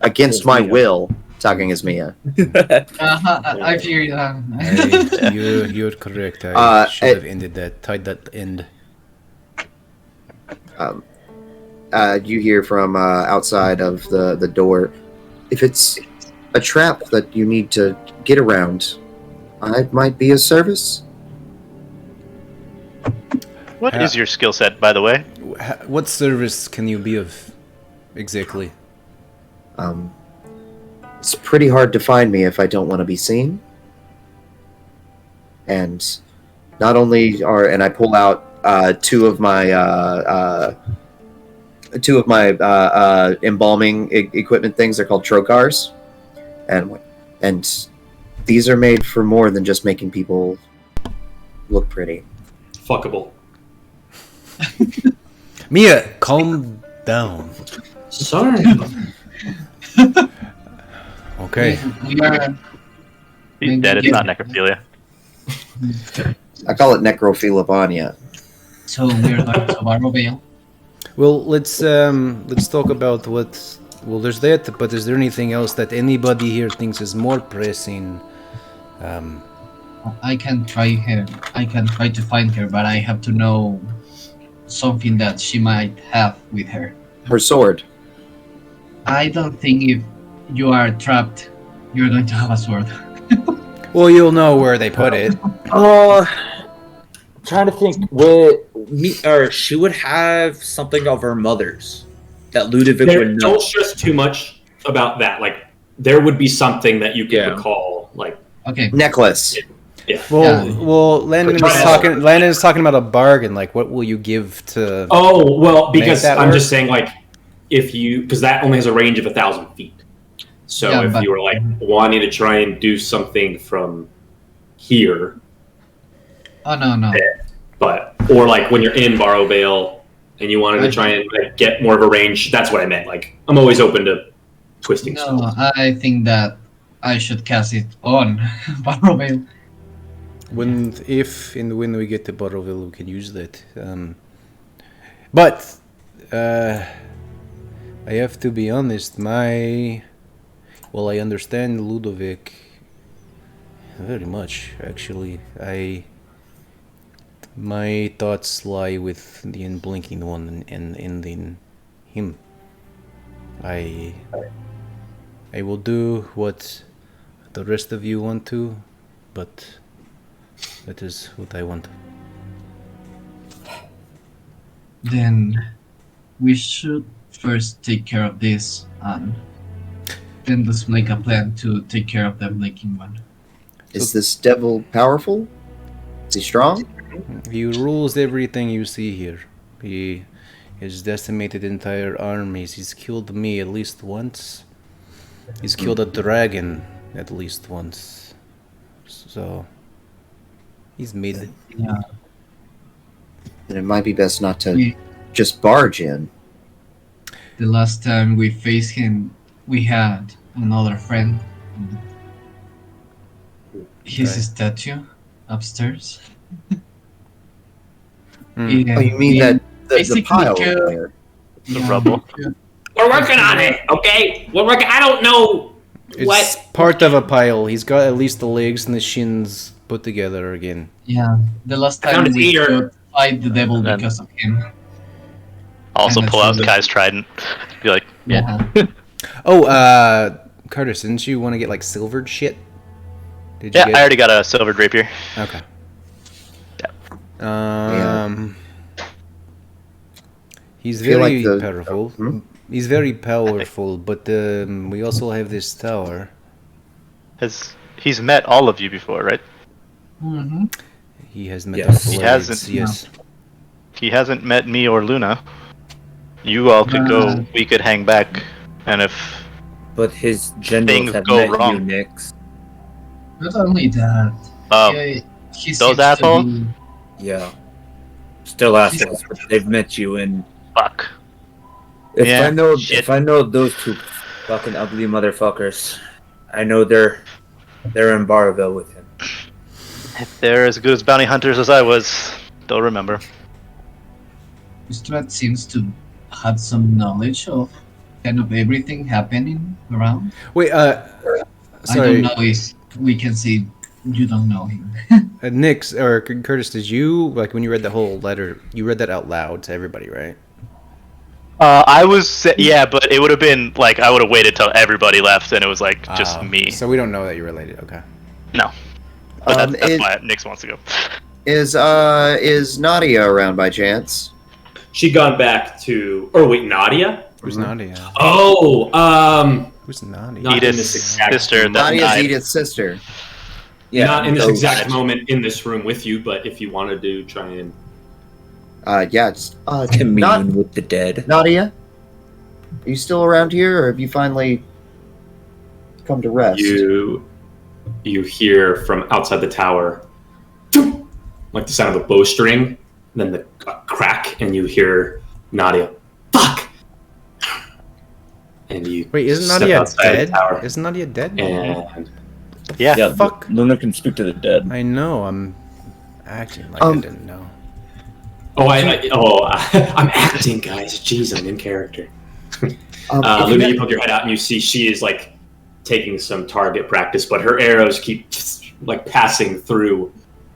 Against my will, talking as Mia. I fear that. You're correct. I should have ended that. Tied that end. You hear from outside of the door. If it's a trap that you need to get around, I might be of service. What is your skill set, by the way? What service can you be of, exactly? It's pretty hard to find me if I don't want to be seen. And not only and I pull out two of my embalming equipment things. They're called trocars, and these are made for more than just making people look pretty. Fuckable. Mia, calm down. Sorry. Okay. He's dead. It's not necrophilia. I call it necrophilopania. So we're going to Barrowvale. Well, let's talk about what. Well, there's that, but is there anything else that anybody here thinks is more pressing? I can try to find her, but I have to know something that she might have with her. Her sword. I don't think if you are trapped, you're going to have a sword. Well, you'll know where they put it. Trying to think. She would have something of her mother's that Ludovic would know. Don't stress too much about that. Like, there would be something that you could recall. Like, okay, necklace. Yeah. Well, Landon is talking about a bargain. Like, what will you give to? Oh, well, because I'm work? just saying, like, because that only has a range of 1,000 feet. So if you were like wanting to try and do something from here. Oh no. Or like when you're in Barrowvale and you wanted to try and like, get more of a range, that's what I meant. Like, I'm always open to twisting stuff. No, I think that I should cast it on Barrowvale. When we get to Barrowville, we can use that. But I have to be honest. I understand Ludovic very much. Actually, my thoughts lie with the unblinking one and ending him. I will do what the rest of you want to, but that is what I want. Then we should first take care of this, and then let's make a plan to take care of the blinking one. Is this devil powerful? Is he strong? He rules everything you see here. He has decimated entire armies. He's killed me at least once. He's killed a dragon at least once. So he's made. Yeah. Then it might be best not to We, just barge in. the last time we faced him, we had another friend. His Okay. statue upstairs. Hmm. Yeah, Oh, you mean we that the basically pile killed- over there? The rubble. We're working on it, okay? We're working. I don't know It's what. part of a pile. He's got at least the legs and the shins put together again. Yeah, the last I found time his we ear. could fight the devil And then- because of him. Also And pull out that's- Kai's trident. Be like, Yeah. Oh, Curtis, didn't you want to get like silvered shit? Did yeah, you I already got a silver rapier. Okay. Yeah. He's I feel very like the- powerful. Hmm? He's very powerful, but we also have this tower. He's met all of you before, right? Mm-hmm. He has met Yes. our He blades, hasn't. Yes. He hasn't met me or Luna. You all could go. We could hang back, and if But his generals Things have go met you, wrong. Nix. Not only that, he those seems to assholes? be- Yeah. Still assholes, but they've met you, and fuck, if Yeah, I know shit. if I know those two fucking ugly motherfuckers, I know they're in Barville with him. if they're as good as bounty hunters as I was, they'll remember. Strahd seems to have some knowledge of kind of everything happening around. Wait, I sorry, don't know if we can say you don't know him. Nix or Curtis, did you like when you read the whole letter? You read that out loud to everybody, right? I was yeah, but it would have been like I would have waited till everybody left, and it was like just Oh, me. So we don't know that you're related. Okay. No, but that's Is, why Nix wants to go. is Nadia around by chance? She gone back to. Oh wait, Nadia. Who's Mhm. Nadia? Oh, Who's Nadia? Not in Edith's this exact sister. moment. That Nadia's died. Edith's sister. Yeah, not in this those- exact moment in this room with you, but if you wanted to try and. Yeah, it's Communion not with the dead. Nadia. Are you still around here, or have you finally come to rest? You hear from outside the tower, like the sound of a bowstring, then the crack, and you hear Nadia. Fuck. And you Wait, isn't step Nadia outside the dead? tower, Isn't Nadia dead? and Yeah. Yeah, Fuck. Luna can speak to the dead. I know. I'm acting like I didn't know. I'm acting, guys. Jeez, I'm in character. If Luna, you you poke your head out and you see she is like taking some target practice, but her arrows keep like passing through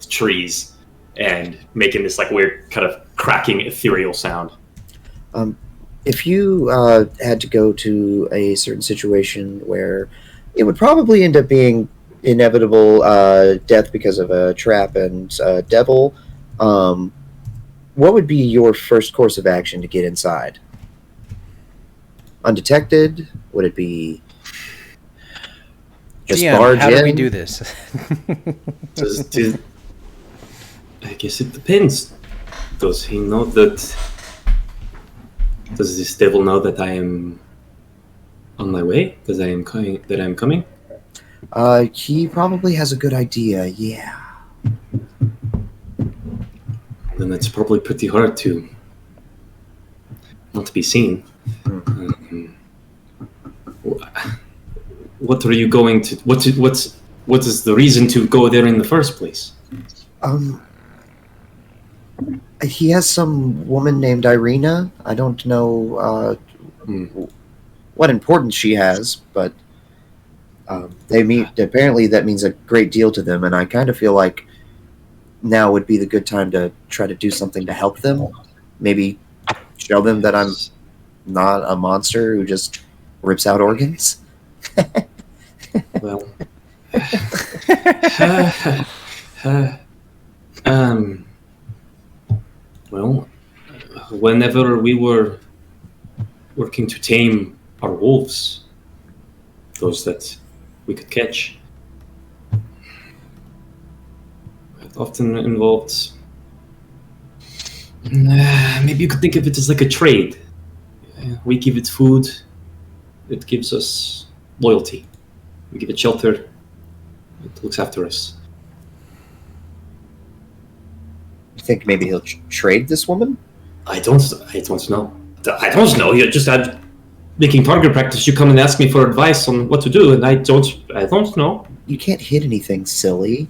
trees and making this like weird kind of cracking ethereal sound. if you had to go to a certain situation where it would probably end up being inevitable death because of a trap and devil, what would be your first course of action to get inside? Undetected? Would it be just DM, barge how in? do we do this? I guess it depends. Does he know that? Does this devil know that I am on my way? That I am coming? That I am coming? He probably has a good idea, yeah. Then it's probably pretty hard to not to be seen. What are you going to? What is the reason to go there in the first place? He has some woman named Irina. I don't know what importance she has, but they meet. Apparently, that means a great deal to them, and I kind of feel like now would be the good time to try to do something to help them. Maybe show them that I'm not a monster who just rips out organs. Well, well, whenever we were working to tame our wolves, those that we could catch, often involved. Maybe you could think of it as like a trade. We give it food, it gives us loyalty. We give it shelter, it looks after us. You think maybe he'll trade this woman? I don't know. I don't know. You just I'm making target practice. You come and ask me for advice on what to do, and I don't know. You can't hit anything, silly.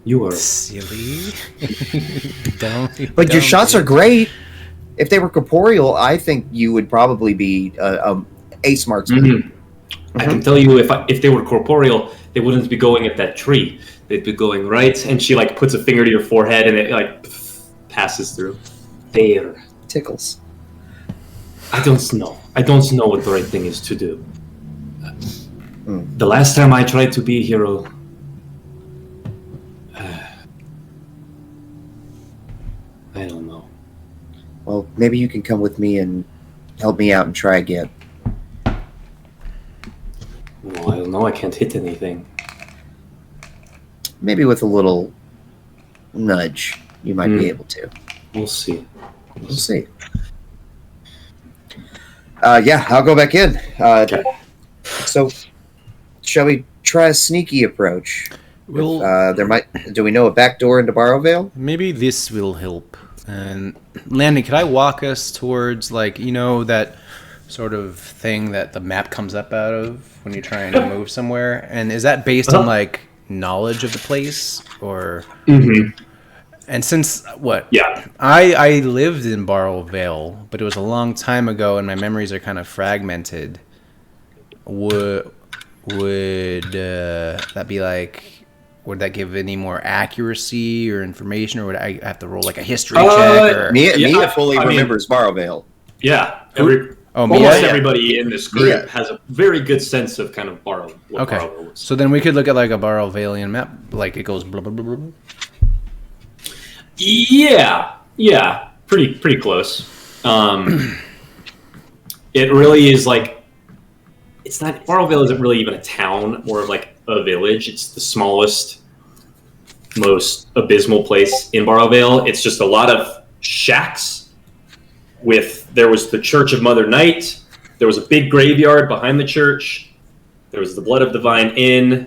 You are silly. But your shots are great. If they were corporeal, I think you would probably be ace marksman. Mm-hmm. I can tell you, if they were corporeal, they wouldn't be going at that tree. They'd be going right, and she like puts a finger to your forehead, and it like passes through. There. Tickles. I don't know. I don't know what the right thing is to do. The last time I tried to be a hero, I don't know. Well, maybe you can come with me and help me out and try again. Well, I don't know. I can't hit anything. Maybe with a little nudge, you might be able to. We'll see. We'll see. Yeah, I'll go back in. Okay. So, shall we try a sneaky approach? Well, do we know a back door into Barrowvale? maybe this will help. And Landon, could I walk us towards, like, you know, that sort of thing that the map comes up out of when you're trying to move somewhere? And is that based on like knowledge of the place, or? Mm-hmm. And since what? Yeah. I lived in Barrowvale, but it was a long time ago, and my memories are kind of fragmented. Would that be like? Would that give any more accuracy or information, or would I have to roll like a history check? Or? Mia fully remembers Barrowvale. Yeah. Mia? Everybody in this group has a very good sense of kind of Barrowvale. Okay. So then we could look at like a Barrowvalian map, like it goes blah blah blah blah. Yeah, pretty close. It really is like, it's not, Barrowvale isn't really even a town, more of like a village. It's the smallest, most abysmal place in Barrowvale. It's just a lot of shacks there was the Church of Mother Night, there was a big graveyard behind the church, there was the Blood of Divine Inn,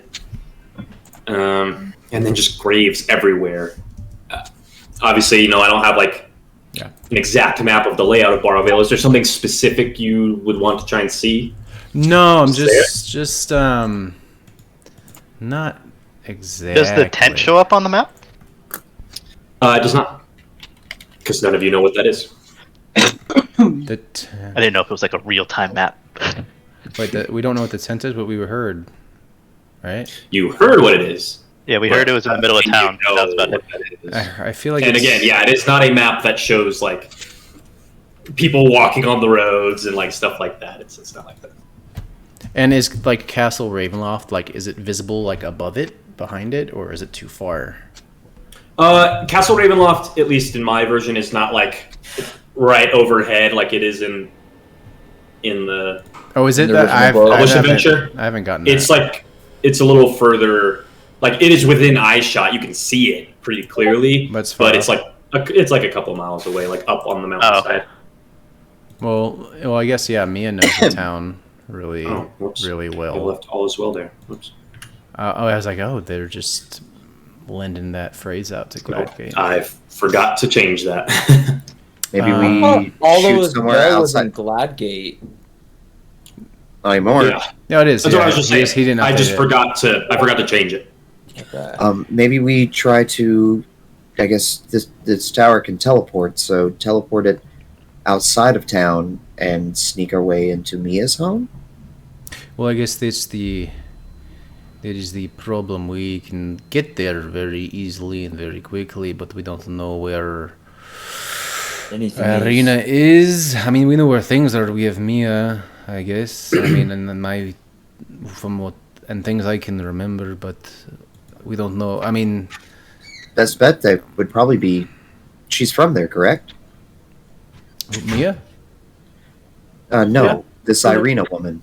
and then just graves everywhere. Obviously, I don't have like an exact map of the layout of Barrowvale. Is there something specific you would want to try and see? No, I'm just not exactly. Does the tent show up on the map? It does not, because none of you know what that is. I didn't know if it was like a real-time map. Wait, we don't know what the tent is, but we heard, right? You heard what it is. Yeah, we heard it was in the middle of town. That was about it. I feel like. And again, it is not a map that shows like people walking on the roads and like stuff like that. It's not like that. And is like Castle Ravenloft, like, is it visible like above it, behind it, or is it too far? Castle Ravenloft, at least in my version, is not like right overhead like it is in the. Oh, is it that Published Adventure? I haven't gotten. It's that. like it's a little further. Like it is within eye shot. You can see it pretty clearly, but it's like a couple miles away, like up on the mountainside. Well, I guess Mia knows the town really well. I left all as well there. Whoops. I was like, they're just lending that phrase out to Gladgate. I forgot to change that. Maybe we shoot somewhere outside Gladgate. Not anymore. No, it is. That's what I was just saying. He didn't. I forgot to change it. Okay. Maybe we try to. I guess this tower can teleport, so teleport it outside of town and sneak our way into Mia's home. Well, I guess that is the problem. We can get there very easily and very quickly, but we don't know where Arena is. I mean, we know where things are. We have Mia, I guess. I mean, and things I can remember, but we don't know. I mean, best bet that would probably be, she's from there, correct? Mia? No, this Irina woman.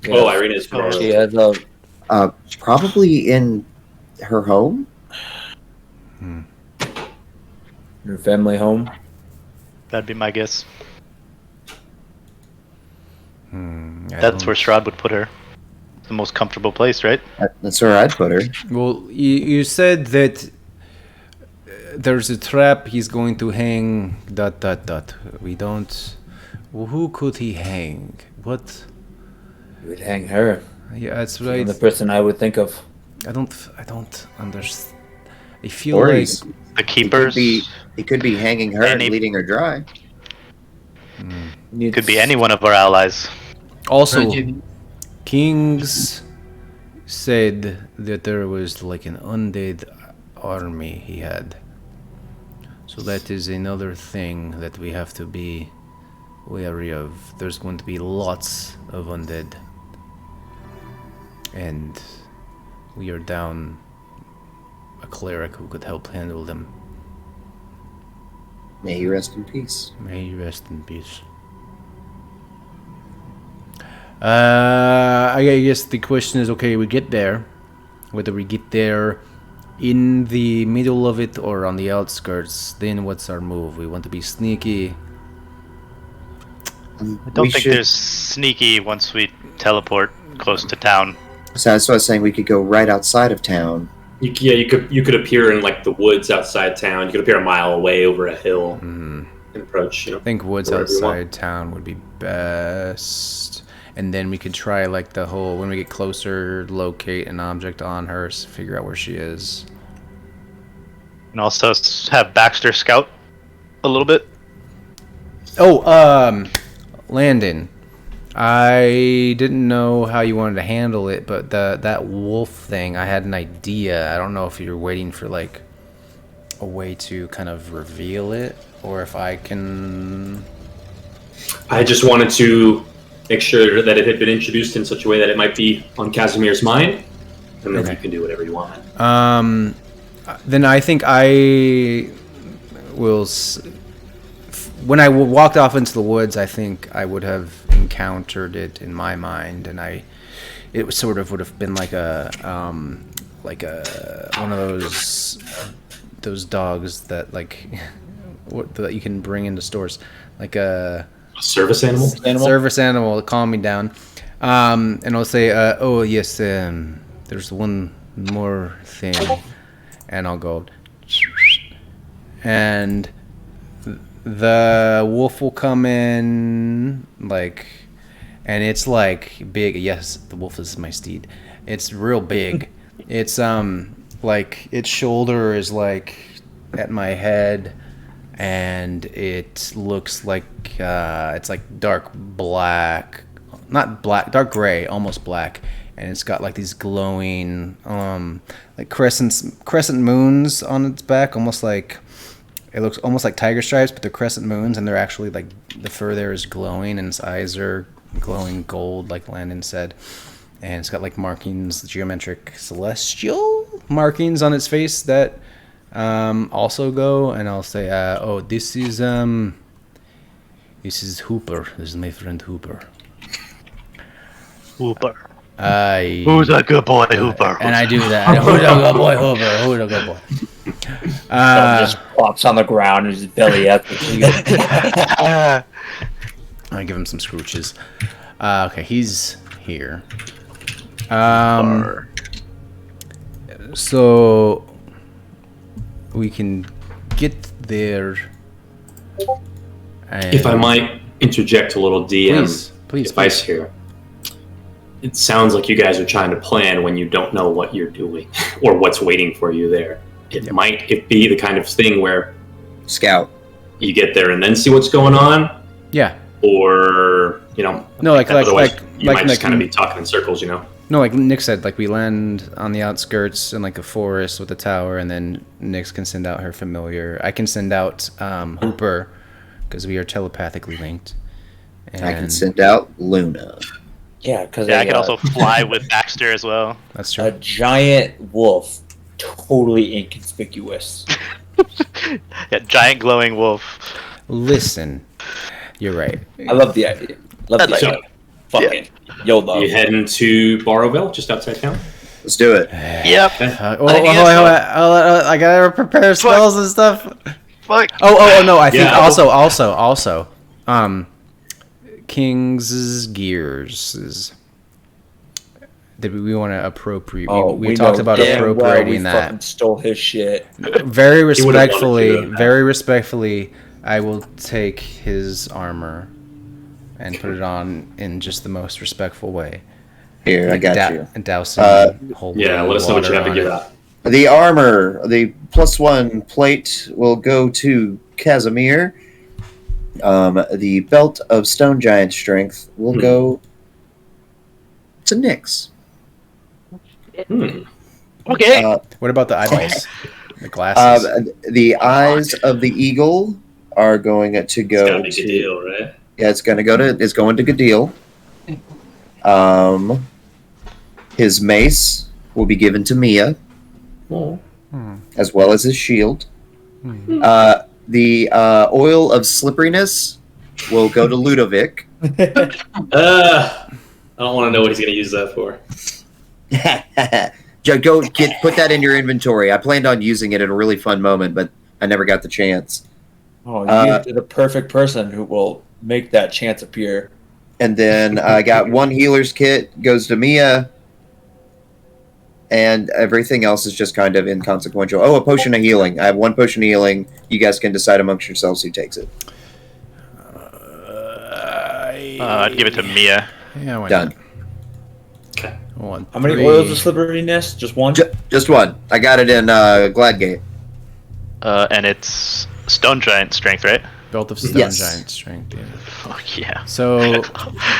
Oh, Irina is from. She has probably in her home? Her family home. That'd be my guess. That's Where Strahd would put her. The most comfortable place, right? That's where I'd put her. Well, you said that there's a trap he's going to hang. ... We don't. Well, who could he hang? What? You would hang her. Yeah, that's She's right. the person I would think of. I don't understand. I feel Or like The keepers. He could be hanging her and leading her dry. Could be any one of our allies. also Kings said that there was like an undead army he had. So that is another thing that we have to be wary of. There's going to be lots of undead. And we are down a cleric who could help handle them. May you rest in peace. May you rest in peace. I guess the question is, okay, we get there. Whether we get there in the middle of it or on the outskirts, then what's our move? We want to be sneaky. I don't think there's sneaky once we teleport close to town. So that's what I was saying. We could go right outside of town. You could appear in like the woods outside town. You could appear a mile away over a hill and approach. I think woods outside town would be best. And then we could try like the whole, when we get closer, locate an object on her, figure out where she is. And also have Baxter scout a little bit. Oh, Landon. I didn't know how you wanted to handle it, but that wolf thing, I had an idea. I don't know if you're waiting for like a way to kind of reveal it, or if I can... I just wanted to make sure that it had been introduced in such a way that it might be on Casimir's mind, and then you can do whatever you want. Then I think I will... When I walked off into the woods, I think I would have encountered it in my mind, and it sort of would have been like a one of those dogs that like that you can bring into stores, like a service animal. Service animal to calm me down, and I'll say, "Oh yes, there's one more thing," and I'll go, and the wolf will come in, like, and it's like big. Yes, the wolf is my steed. It's real big. It's like its shoulder is like at my head, and it looks like it's like dark black, not black, dark gray, almost black, and it's got like these glowing like crescent moons on its back, almost like. It looks almost like tiger stripes, but they're crescent moons, and they're actually like the fur there is glowing, and its eyes are glowing gold, like Landon said. And it's got like markings, geometric celestial markings on its face that also go. And I'll say, "Oh, this is Hooper. This is my friend Hooper." Hooper. Who's a good boy, Hooper? And I do that. Who's a good boy, Hooper? Who's a good boy? Just plops on the ground and his belly up. I give him some scrooches. Okay, he's here. So we can get there. If I might interject a little DM please. advice here. It sounds like you guys are trying to plan when you don't know what you're doing or what's waiting for you there. It might be the kind of thing where scout, you get there and then see what's going on. Yeah. Or no, like you might just kind of be talking in circles, No, like Nick said, like we land on the outskirts in like a forest with a tower, and then Nick can send out her familiar. I can send out Hooper because we are telepathically linked. And I can send out Luna. Yeah, because I can also fly with Baxter as well. That's true. A giant wolf, totally inconspicuous. Yeah, giant glowing wolf. Listen, you're right. I love the idea. Love the idea. Fucking YOLO. You heading to Barrowville, just outside town? Let's do it. Yep. I gotta prepare spells and stuff. Fuck. Oh no! I think Yeah. also, King's Gears is. Did we want to appropriate? We talked about appropriating that. Fucking stole his shit. Very He would've wanted to respectfully, do that. very respectfully, I will take his armor and put it on in just the most respectful way. Here, I got you. And dousing holy Yeah, let us know what you water have to on give it. that. The armor, the +1 plate will go to Casimir. The belt of stone giant strength will go to Nyx. Okay. What about the eyeballs? The glasses. The eyes of the eagle are going to It's go gotta be a to good deal, right? Yeah, it's going to Gadil. His mace will be given to Mia, Oh. as well as his shield. The oil of slipperiness will go to Ludovic. I don't want to know what he's going to use that for. Joe, put that in your inventory. I planned on using it at a really fun moment, but I never got the chance. Oh, you're the perfect person who will make that chance appear. And then I got one healer's kit, goes to Mia, and everything else is just kind of inconsequential. Oh, a potion of healing. I have one potion of healing. You guys can decide amongst yourselves who takes it. I'd give it to Mia. Yeah, why Done. not? One, How many three. oils of slipperiness? Just one? Just one. I got it in Gladgate. And it's stone giant strength, right? Belt of stone Yes. giant strength. Yeah. Fuck yeah. So,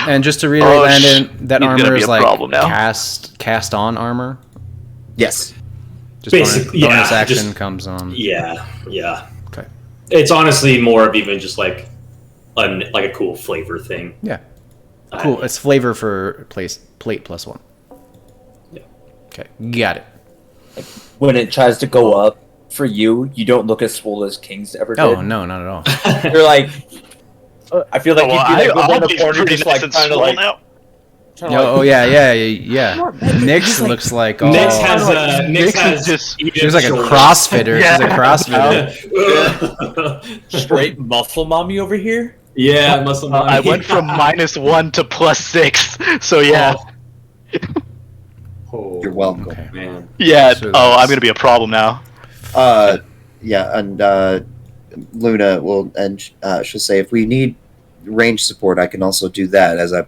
and just to reiterate, Landon, that he's gonna armor be is a like problem now. cast on armor. Yes. Just Basically, bonus yeah, action just- comes on. Yeah. Okay. It's honestly more of even just like a cool flavor thing. Yeah. Cool. It's flavor for plate +1. Yeah. Okay. Got it. When it tries to go up for you, you don't look as swole as Kings ever did. Oh no, not at all. You're like, I feel like Well, you'd be like I'll in the be corner, pretty just nice like and kind of swole like. now. Oh yeah. Nyx looks like all. Nyx has just even She was like a shoulders. crossfitter. Yeah. She's a crossfitter. Straight muscle mommy over here. Yeah, muscle. I went from -1 to +6, so yeah. Oh, You're welcome. Okay. man. Yeah. So Oh, that's- I'm gonna be a problem now. Yeah, and Luna will, and she'll say, if we need range support, I can also do that. As I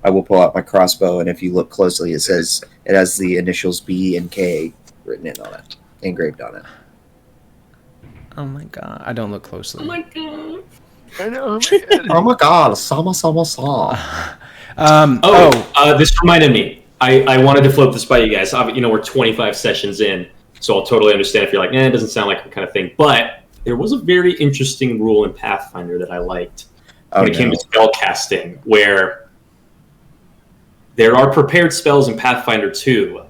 will pull out my crossbow, and if you look closely, it has the initials B and K written in on it, engraved on it. Oh my god! I don't look closely. Oh my god, sama. This reminded me. I wanted to float this by you guys. We're 25 sessions in, so I'll totally understand if you're like, it doesn't sound like the kind of thing. But there was a very interesting rule in Pathfinder that I liked when it came to spell casting, where there are prepared spells in Pathfinder 2,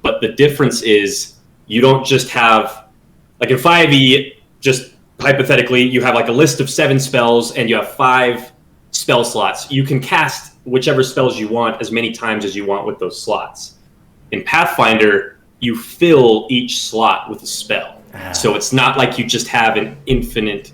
but the difference is you don't just have, like in 5e, just hypothetically, you have like a list of 7 spells and you have 5 spell slots. You can cast whichever spells you want as many times as you want with those slots. In Pathfinder, you fill each slot with a spell. So it's not like you just have an infinite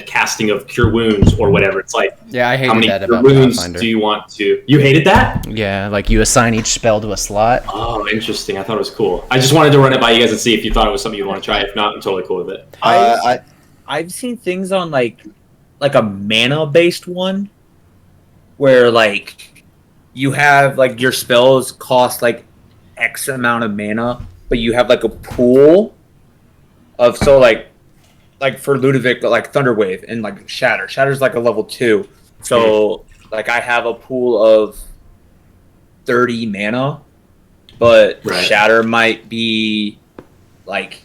casting of cure wounds or whatever. It's like, Yeah, I how many hated that cure about wounds Pathfinder. do you want to... You hated that? Yeah, like you assign each spell to a slot. Oh, interesting. I thought it was cool. I just wanted to run it by you guys and see if you thought it was something you'd want to try. If not, I'm totally cool with it. I've seen things on like a mana based one where like you have like your spells cost like X amount of mana, but you have like a pool of like for Ludovic, like Thunderwave and like Shatter. Shatter's like a level 2. So like I have a pool of 30 mana, but Right. Shatter might be like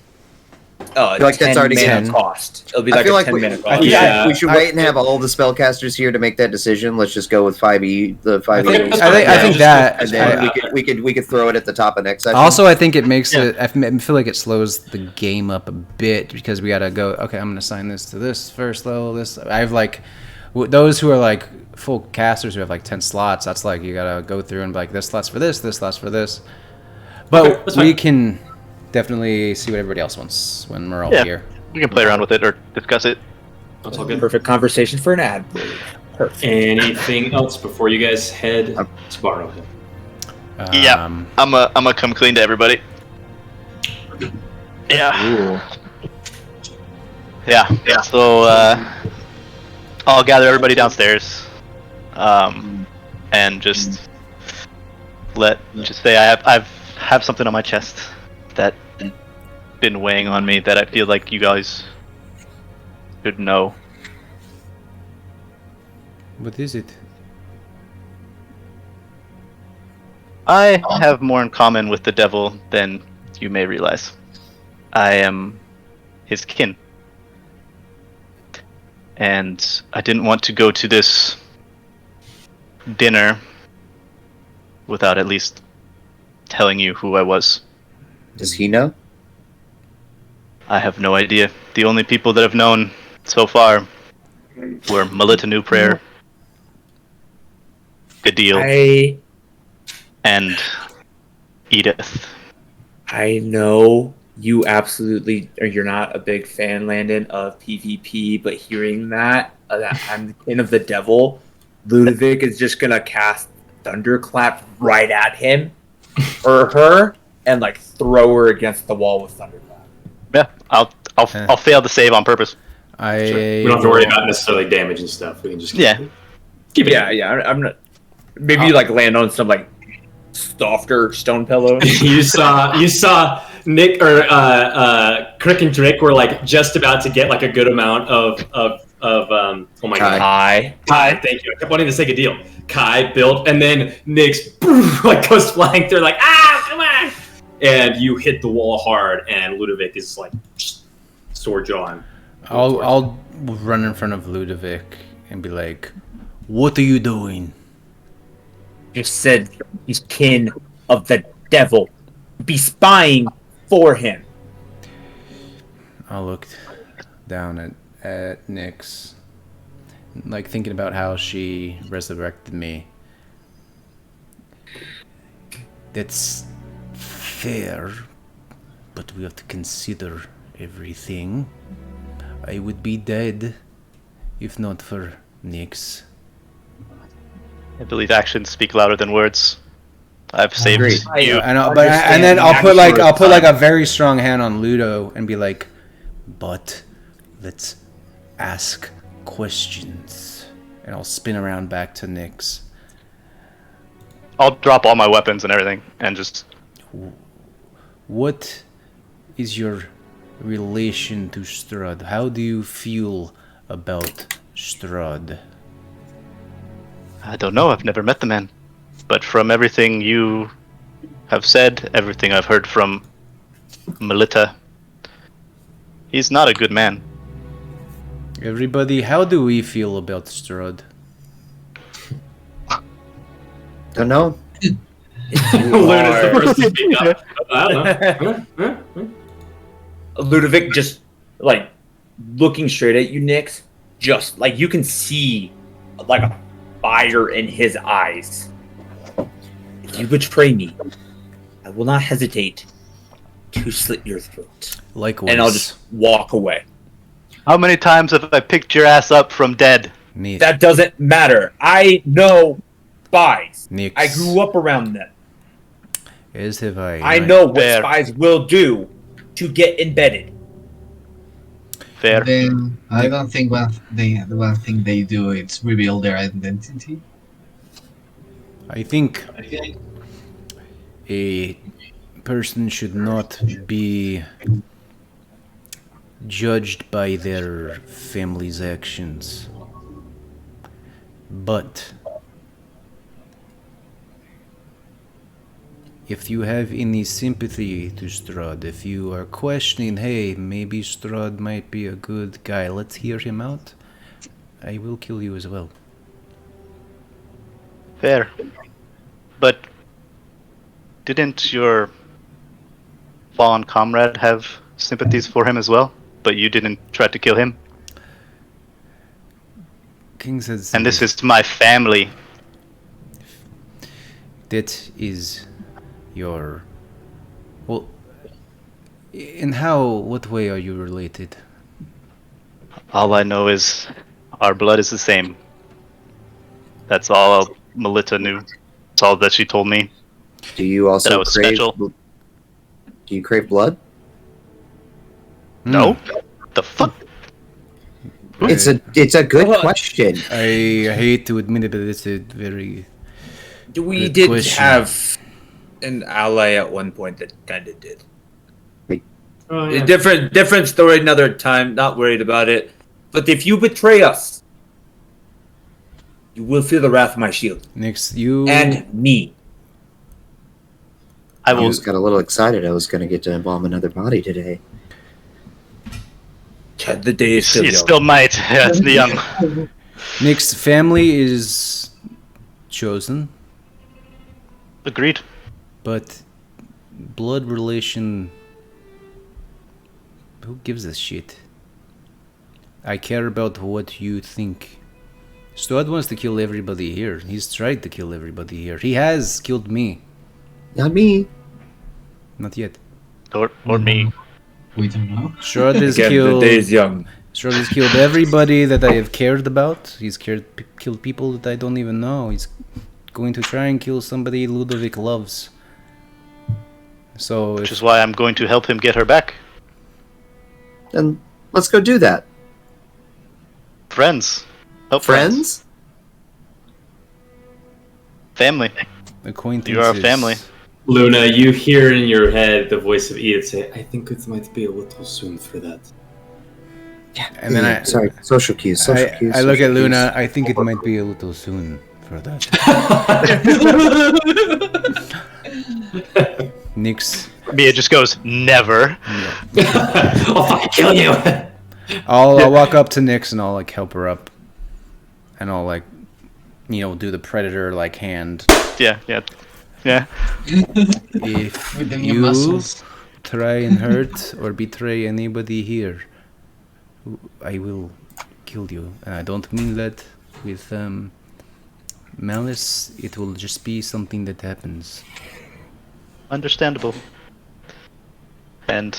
I feel like that's 10 already mana 10. cost. It'll be I like feel a like 10 mana I cost. feel Yeah. like we should wait and have all the spellcasters here to make that decision. Let's just go with 5e, the 5e. I think that. and then we could throw it at the top of next session. Also, I think it makes it. I feel like it slows the game up a bit because we gotta go. Okay, I'm gonna assign this to this first level. This I have like those who are like full casters who have like 10 slots. That's like you gotta go through and be like this slot's for this slot's for this. But that's we fine. can definitely see what everybody else wants when we're all Yeah. here. We can play around with it or discuss it. That's all good. Perfect conversation for an ad. Perfect. Anything else before you guys head to Barrowhill? Yeah. I'm a come clean to everybody. Yeah. Yeah. So I'll gather everybody downstairs, and just say I have something on my chest that been weighing on me that I feel like you guys should know. What is it? I have more in common with the devil than you may realize. I am his kin. And I didn't want to go to this dinner without at least telling you who I was. Does he know? I have no idea. The only people that have known so far were Melita New Prayer, Gadil, and Edith. I know you absolutely, or you're not a big fan, Landon, of PvP, but hearing that I'm the kin of the devil, Ludovic is just gonna cast Thunderclap right at him or her and like throw her against the wall with Thunderclap. Yeah, I'll fail the save on purpose. Sure. We don't have to worry about necessarily damage and stuff. We can just keep it. Yeah. I'm not. Maybe like land on some like softer stone pillow. you saw Nick or Crick and Drake were like just about to get like a good amount of oh my god, Kai. Thank you. I kept wanting to say a deal. Kai built, and then Nick's like goes flying through like come on, and you hit the wall hard, and Ludovic is like sword jawing. I'll run in front of Ludovic and be like, "What are you doing?" Just said he's kin of the devil. Be spying for him. I looked down at Nyx, like thinking about how she resurrected me. That's fair, but we have to consider everything. I would be dead if not for Nyx. I believe actions speak louder than words. I've saved you. I know, but and then I'll put like a very strong hand on Ludo and be like, "But let's ask questions." And I'll spin around back to Nyx. I'll drop all my weapons and everything and just... What is your relation to Strahd? How do you feel about Strahd? I don't know. I've never met the man. But from everything you have said, everything I've heard from Melita, he's not a good man. Everybody, how do we feel about Strahd? Don't know. Ludo's the first to speak up. I don't know. Ludovic just like looking straight at you, Nyx. Just like you can see like a fire in his eyes. If you betray me, I will not hesitate to slit your throat. Likewise. And I'll just walk away. How many times have I picked your ass up from dead? Nyx. That doesn't matter. I know spies. Nyx. I grew up around them. As have I. I know what spies will do to get embedded. Fair. Then I don't think the one thing they do is reveal their identity. I think a person should not be judged by their family's actions. But if you have any sympathy to Strahd, if you are questioning, hey, maybe Strahd might be a good guy, let's hear him out, I will kill you as well. Fair. But didn't your fallen comrade have sympathies for him as well? But you didn't try to kill him? King says... And this is my family. That is your Well, in what way are you related? All I know is our blood is the same. That's all Melita knew. That's all that she told me. Do you That I also was crave? special. Do you crave blood? No? The fuck? It's a good question. I hate to admit it, but it's a very We good did question. have an ally at one point that kind of did. Oh, A different story another time. Not worried about it. But if you betray us, you will feel the wrath of my shield Next, you and me. I I will. almost got a little excited. I was going to get to embalm another body today. The day is still You young. still might. Yeah, it's the young. Nick's family is chosen, Agreed. but blood relation. Who gives a shit? I care about what you think. Strahd wants to kill everybody here. He's tried to kill everybody here. He has killed me. Not me. Not yet. Or me. We don't know. Strahd has Again, the day is killed. young. Strahd has killed everybody that I have cared about. He's killed people that I don't even know. He's going to try and kill somebody Ludovic loves. So Which if is why I'm going to help him get her back. Then let's go do that. Friends. Help Friends? Family. acquaintances, You are a family. Luna, you hear in your head the voice of Edith say, "I think it might be a little soon for that." And then Sorry, social cues. Social cues. I look social at Luna. cues. I think it might be a little soon for that. Nix. Mia just goes, never. I'll fucking kill you. I'll walk up to Nix and I'll like help her up, and I'll like, do the predator like hand. Yeah. If With the new you muscles. try and hurt or betray anybody here, I will kill you. And I don't mean that with malice. It will just be something that happens. Understandable. And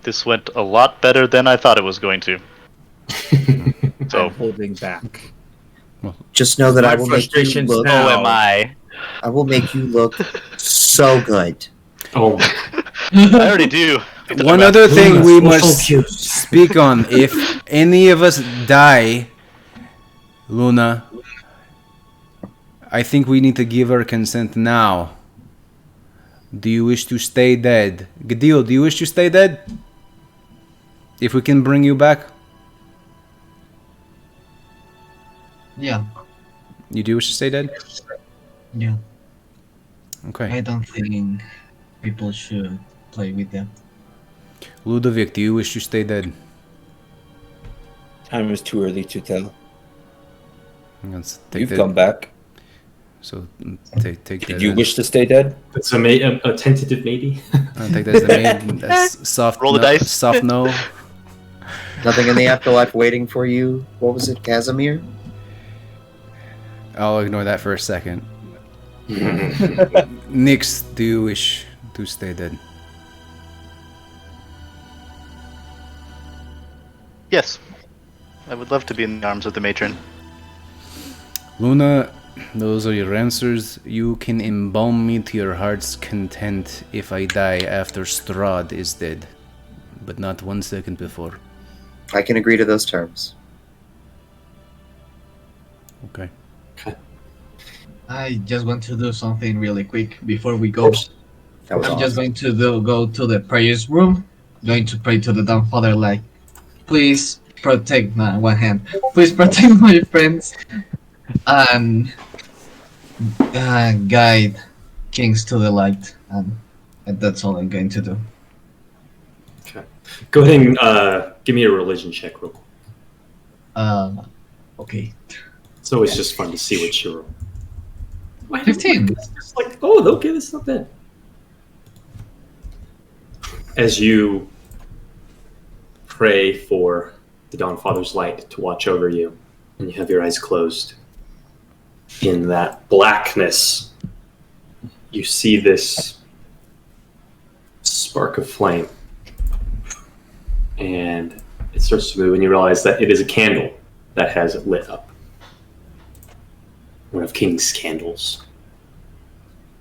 this went a lot better than I thought it was going to. So, I'm holding back. Just know that My I will make you frustrations look. now. oh am I. I will make you look so good. Oh, I already do. One other thing we Social must cues. speak on: if any of us die, Luna, I think we need to give our consent now. Do you wish to stay dead? Gadil, do you wish to stay dead? If we can bring you back? Yeah. You do wish to stay dead? Yeah. Okay. I don't think people should play with them. Ludovic, do you wish to stay dead? Time is too early to tell. Let's take You've that. come back. So take that. Did you wish to stay dead? It's a tentative maybe. I'll take that as the main. That's soft. Roll the dice. Soft no. Nothing in the afterlife waiting for you. What was it, Casimir? I'll ignore that for a second. Nix, do you wish to stay dead? Yes. I would love to be in the arms of the matron. Luna, those are your answers. You can embalm me to your heart's content if I die after Strahd is dead, but not 1 second before. I can agree to those terms. Okay. I just want to do something really quick before we go. That was I'm awesome. just going to go to the prayers room, going to pray to the Dawn Father, like, please protect one hand. Please protect my friends and guide kings to the light. And that's all I'm going to do. Okay. Go ahead and give me a religion check real quick. Okay. It's always just fun to see what you roll. 15. It's just like, oh, okay, that's not bad. As you pray for the Dawn Father's light to watch over you, and you have your eyes closed, in that blackness, you see this spark of flame. And it starts to move, and you realize that it is a candle that has lit up. One of King's candles.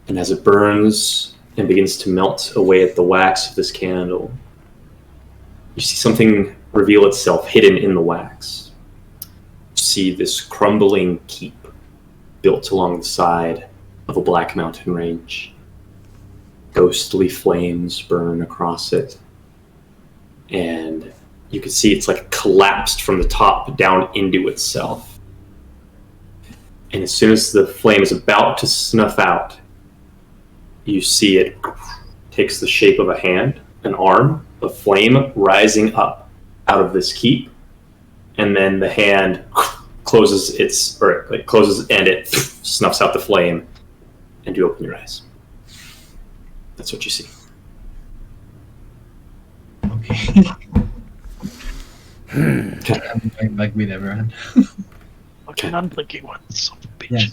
And as it burns and begins to melt away at the wax of this candle, you see something reveal itself hidden in the wax. You see this crumbling keep built along the side of a black mountain range. Ghostly flames burn across it. And you can see it's like collapsed from the top down into itself. And as soon as the flame is about to snuff out, you see it takes the shape of a hand, an arm, a flame rising up out of this keep, and then the hand closes and it snuffs out the flame, and you open your eyes. That's what you see. Okay. Okay. I'm going like we never had. Fucking unblinking one, son of a bitch. Yeah.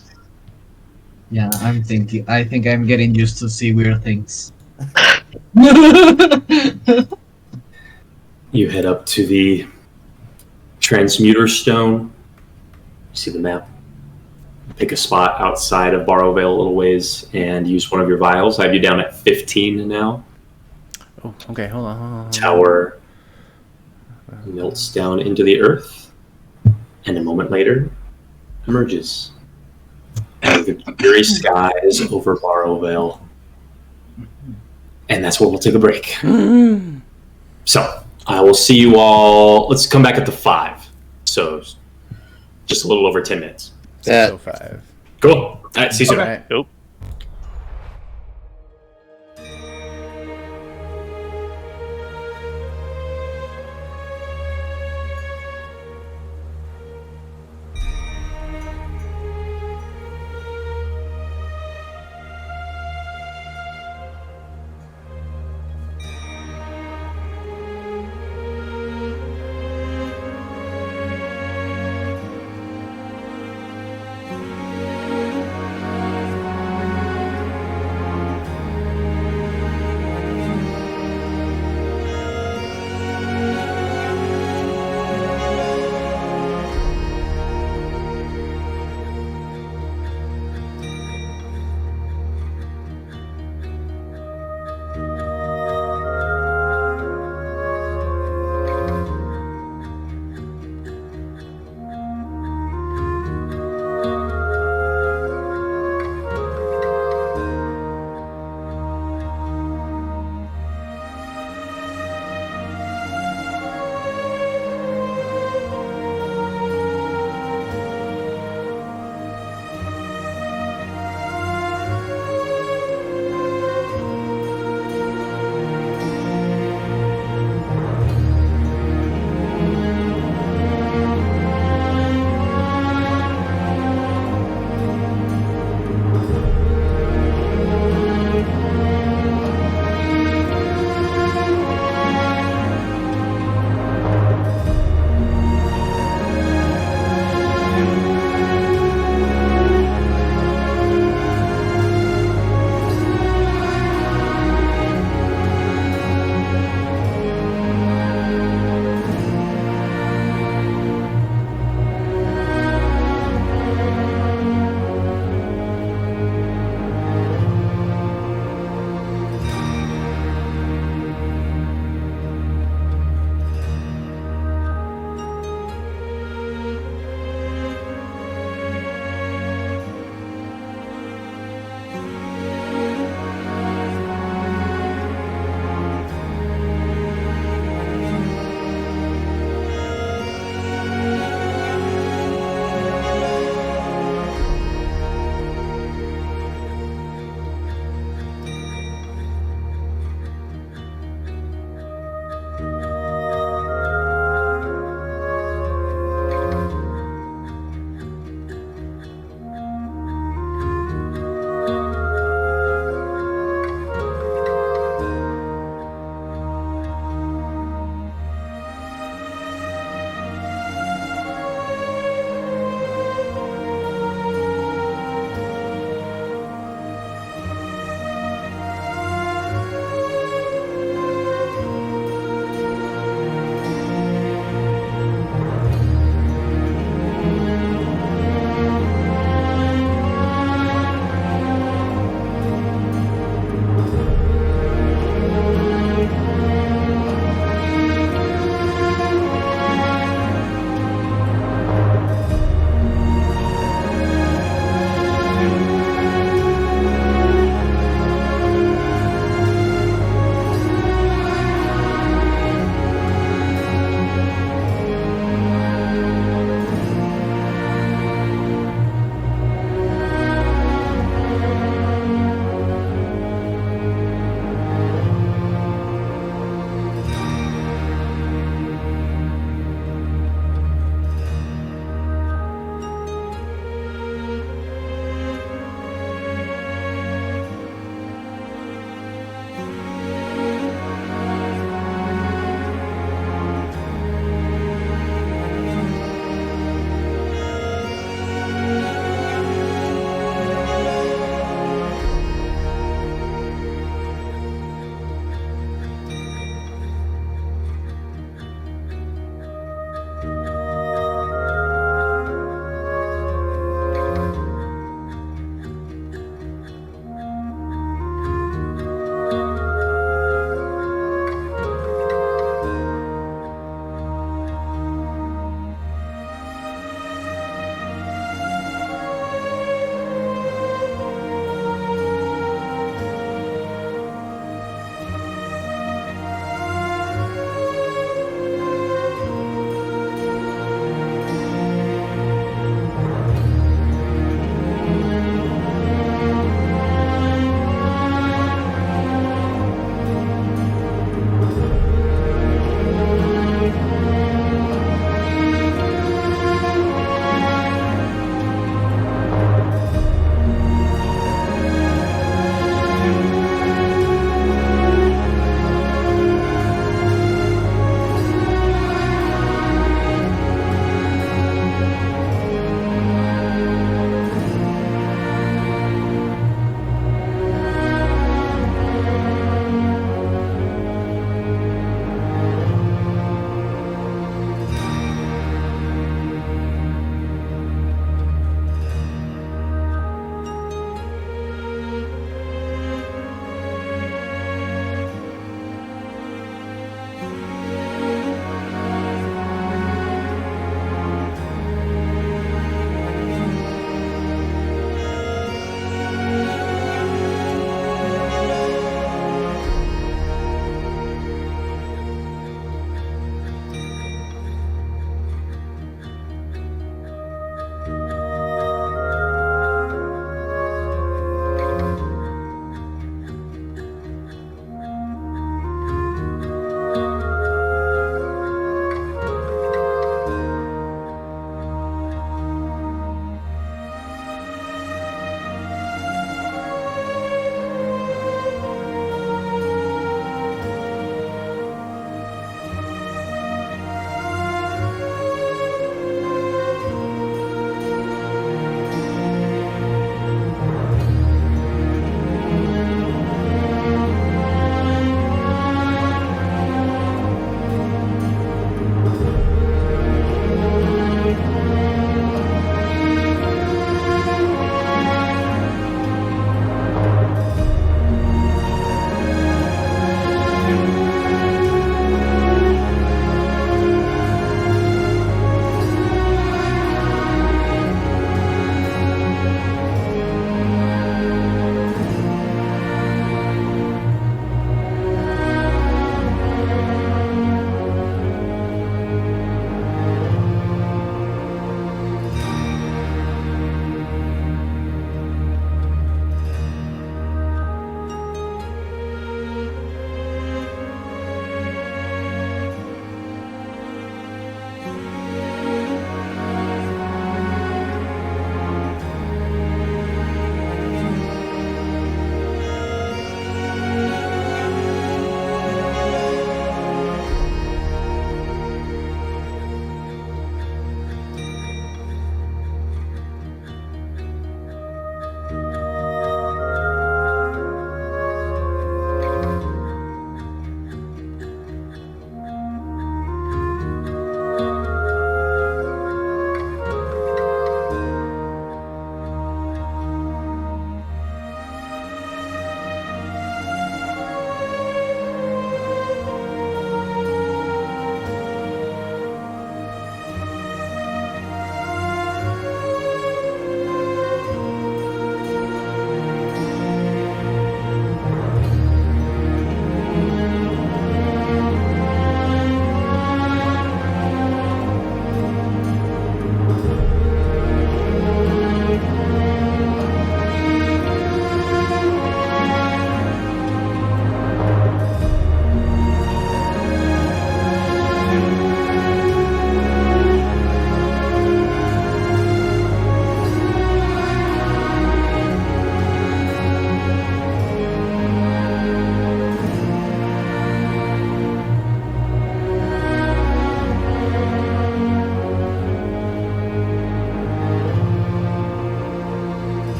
Yeah, I think I'm getting used to see weird things. You head up to the transmuter stone. You see the map. Pick a spot outside of Barrowvale a little ways and use one of your vials. I have you down at 15 now. Oh, okay, hold on. Tower melts down into the earth, and a moment later emerges out of the dreary skies over Barrowvale. And that's where we'll take a break. So I will see you all. Let's come back at the 5. So just a little over 10 minutes. 6:05. Cool. All right, see you soon. All right. Nope.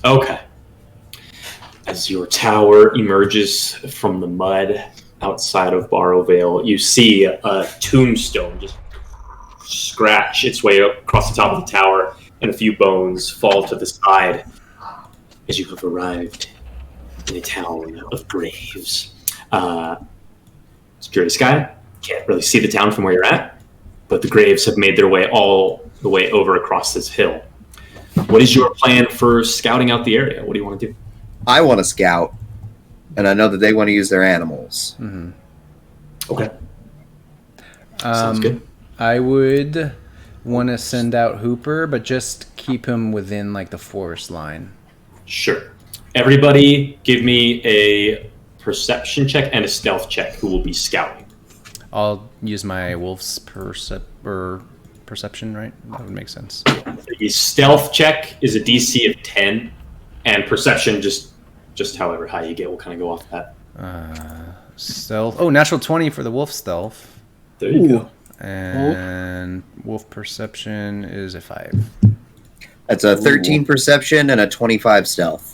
Okay. As your tower emerges from the mud outside of Barrowvale, you see a tombstone just scratch its way across the top of the tower, and a few bones fall to the side as you have arrived in a town of graves. It's dreary sky. Can't really see the town from where you're at, but the graves have made their way all the way over across this hill. What is your plan for scouting out the area? What do you want to do? I want to scout, and I know that they want to use their animals. Mm-hmm. Okay. Sounds good. I would want to send out Hooper, but just keep him within like the forest line. Sure. Everybody give me a perception check and a stealth check who will be scouting. I'll use my wolf's perception, right? That would make sense. The stealth check is a DC of 10, and perception, just however high you get, will kind of go off that. Stealth. Oh, natural 20 for the wolf stealth. There you go. And wolf perception is a 5. That's a 13 perception and a 25 stealth.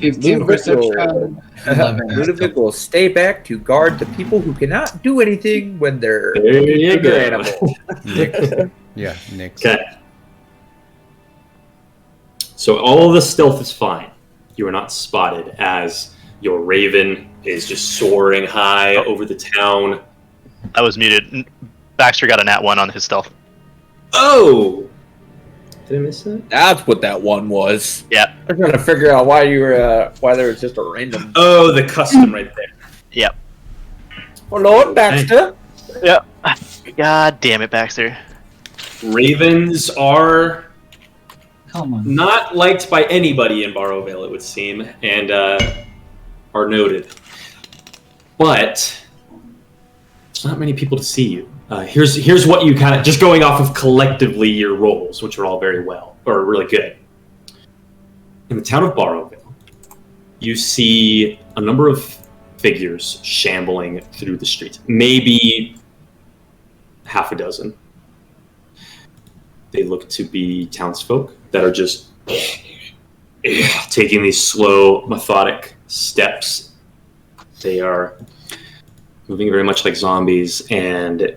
15 perception. 11 Ludovic will stay back to guard the people who cannot do anything when they're There you bigger go. animals. Nick. Yeah, Nick. Okay. So all of the stealth is fine. You are not spotted as your raven is just soaring high over the town. I was muted. Baxter got a nat 1 on his stealth. Oh! Did I miss that? That's what that one was. Yeah. I'm trying to figure out why you were why there was just a random. Oh, the custom right there. Yep. Hello, Baxter. Yep. God damn it, Baxter. Ravens are Come on. not liked by anybody in Barrowvale, it would seem, and are noted. But there's not many people to see you. Here's what you kind of, just going off of collectively your roles, which are all very well, or really good. In the town of Barrowvale, you see a number of figures shambling through the streets. Maybe half a dozen. They look to be townsfolk that are just taking these slow, methodic steps. They are moving very much like zombies, and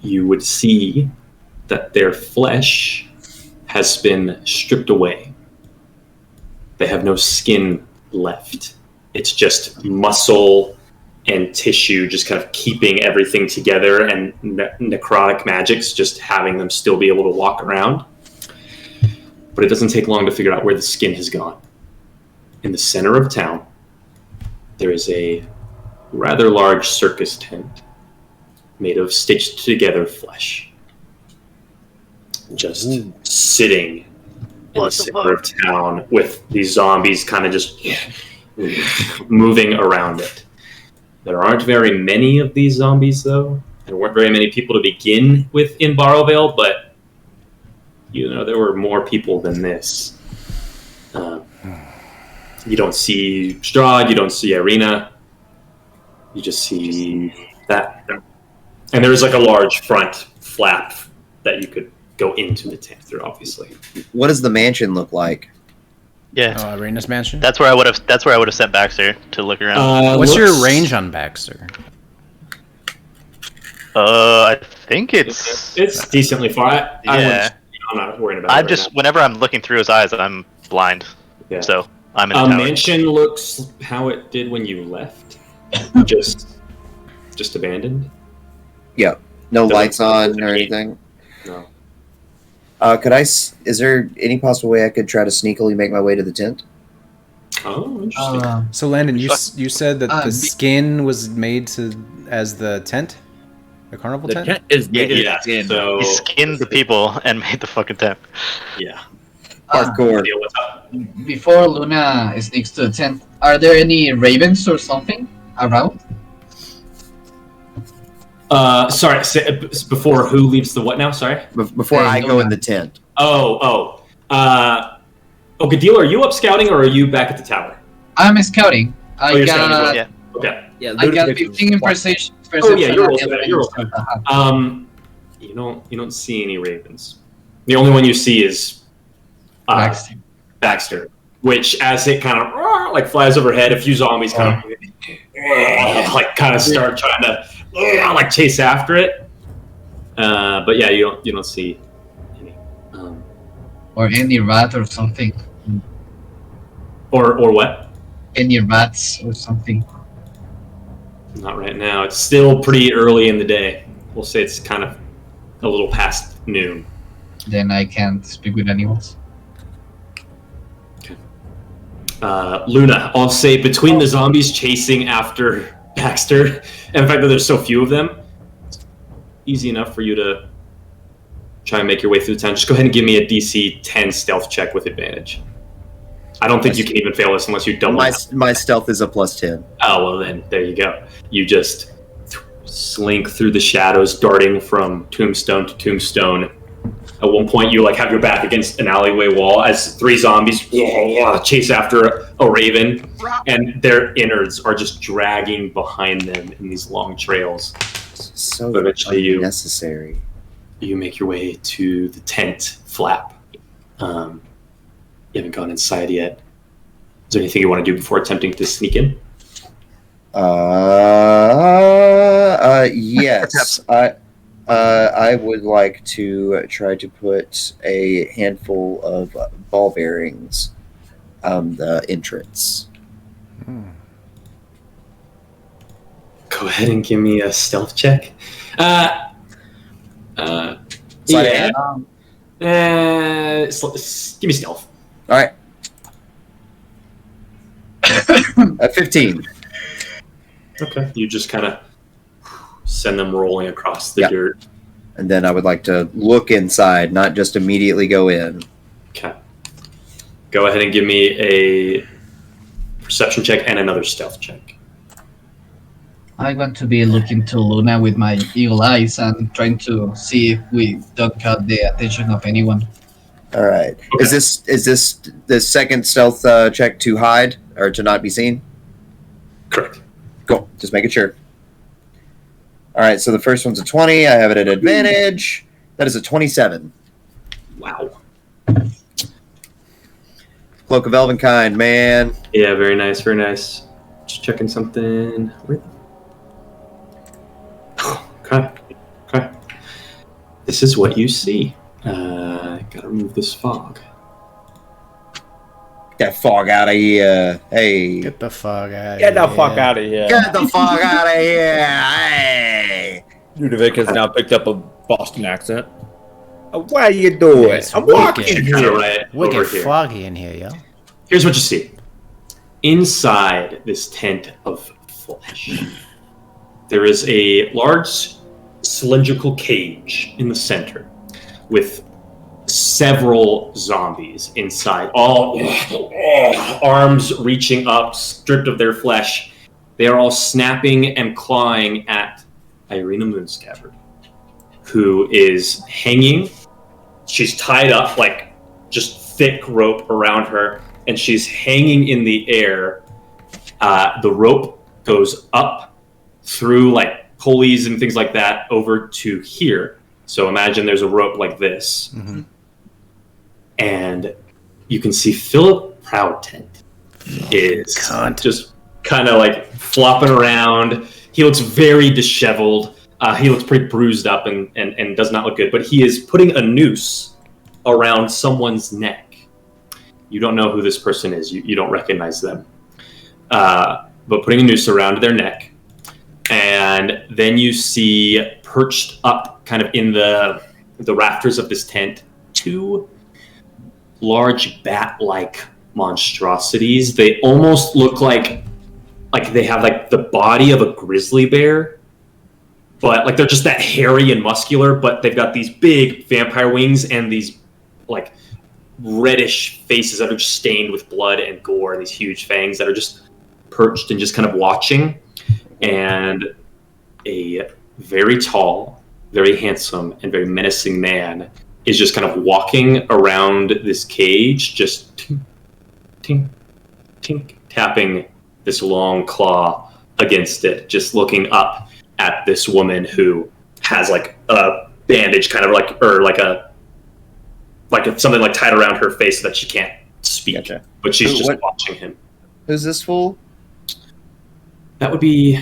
you would see that their flesh has been stripped away. They have no skin left. It's just muscle and tissue just kind of keeping everything together, and necrotic magics just having them still be able to walk around. But it doesn't take long to figure out where the skin has gone. In the center of town, there is a rather large circus tent made of stitched together flesh, just sitting in the center of town with these zombies kind of just moving around it. There aren't very many of these zombies, though. There weren't very many people to begin with in Barrowvale, but there were more people than this. You don't see Strahd, you don't see Irina. You just see that. And there's like a large front flap that you could go into the tent through, obviously. What does the mansion look like? Yeah. Irina's mansion? That's where I would have sent Baxter to look around. What's your range on Baxter? I think it's decently far. Yeah. I'm not worried about it. Whenever I'm looking through his eyes, I'm blind. Yeah. So I'm in the tower. Mansion looks how it did when you left. just abandoned. Yeah. No Doesn't- lights on doesn't or need- anything? No. Is there any possible way I could try to sneakily make my way to the tent? Oh, interesting. So Landon, you said that the skin was made as the tent? The carnival The tent? tent is made Yeah, of skin. so He skinned the people and made the fucking tent. yeah. Hardcore. Deal with that. Before Luna sneaks to the tent, are there any ravens or something around? Sorry. Before who leaves the what now? Sorry. Before I go in the tent. Gadil, are you up scouting or are you back at the tower? I'm scouting. You're scouting as well? Yeah. Okay. Yeah, I got Ludovic 15 in was- perception. Oh yeah, you're also and- you're also. You don't see any ravens. The only one you see is Baxter. Which, as it kind of like flies overhead, a few zombies kind of start trying to like chase after it. But yeah, you don't see any. Or any rat or something. Or what? Any rats or something. Not right now. It's still pretty early in the day. We'll say it's kind of a little past noon. Then I can't speak with animals. Luna, I'll say between the zombies chasing after Baxter, and the fact that there's so few of them, it's easy enough for you to try and make your way through the town. Just go ahead and give me a DC 10 stealth check with advantage. I don't think you can even fail this unless you double. My stealth is a +10. Oh, well then, there you go. You just slink through the shadows, darting from tombstone to tombstone. At one point, you have your back against an alleyway wall as 3 zombies chase after a raven, and their innards are just dragging behind them in these long trails. So eventually unnecessary. You make your way to the tent flap. You haven't gone inside yet. Is there anything you want to do before attempting to sneak in? Yes. I would like to try to put a handful of ball bearings on the entrance. Go ahead and give me a stealth check. Give me stealth. All right. 15. Okay. You just kind of send them rolling across the dirt. And then I would like to look inside, not just immediately go in. Okay. Go ahead and give me a perception check and another stealth check. I'm going to be looking to Luna with my eagle eyes and trying to see if we don't cut the attention of anyone. All right. Okay. Is this the second stealth check to hide or to not be seen? Correct. Cool. Just making sure. All right. So the first one's a 20. I have it at advantage. That is a 27. Wow. Cloak of Elvenkind, man. Yeah. Very nice. Very nice. Just checking something. Okay. This is what you see. Gotta remove this fog. Get that fog out of here. Hey. Get the fog out of here. Get the fuck out of here. Get the fog out of here. Hey. Ludovic has now picked up a Boston accent. What are you doing? It's I'm walking here. Wicked foggy in here, yo. Here's what you see. Inside this tent of flesh, there is a large cylindrical cage in the center with several zombies inside, all arms reaching up, stripped of their flesh. They are all snapping and clawing at Irina Moonscabbard, who is hanging. She's tied up, just thick rope around her, and she's hanging in the air. The rope goes up through pulleys and things like that over to here. So imagine there's a rope like this. Mm-hmm. And you can see Philip Proudtent is just kind of flopping around. He looks very disheveled. He looks pretty bruised up and does not look good. But he is putting a noose around someone's neck. You don't know who this person is. You don't recognize them. But putting a noose around their neck. And then you see perched up kind of in the rafters of this tent, 2 large bat-like monstrosities. They almost look like they have the body of a grizzly bear, but they're just that hairy and muscular, but they've got these big vampire wings and these reddish faces that are just stained with blood and gore, and these huge fangs that are just perched and just kind of watching. And a very tall, very handsome, and very menacing man is just kind of walking around this cage, just tink, tink, tink, tapping this long claw against it, just looking up at this woman who has a bandage, kind of a like something like tied around her face so that she can't speak. Gotcha. But she's just watching him. Who's this fool? That would be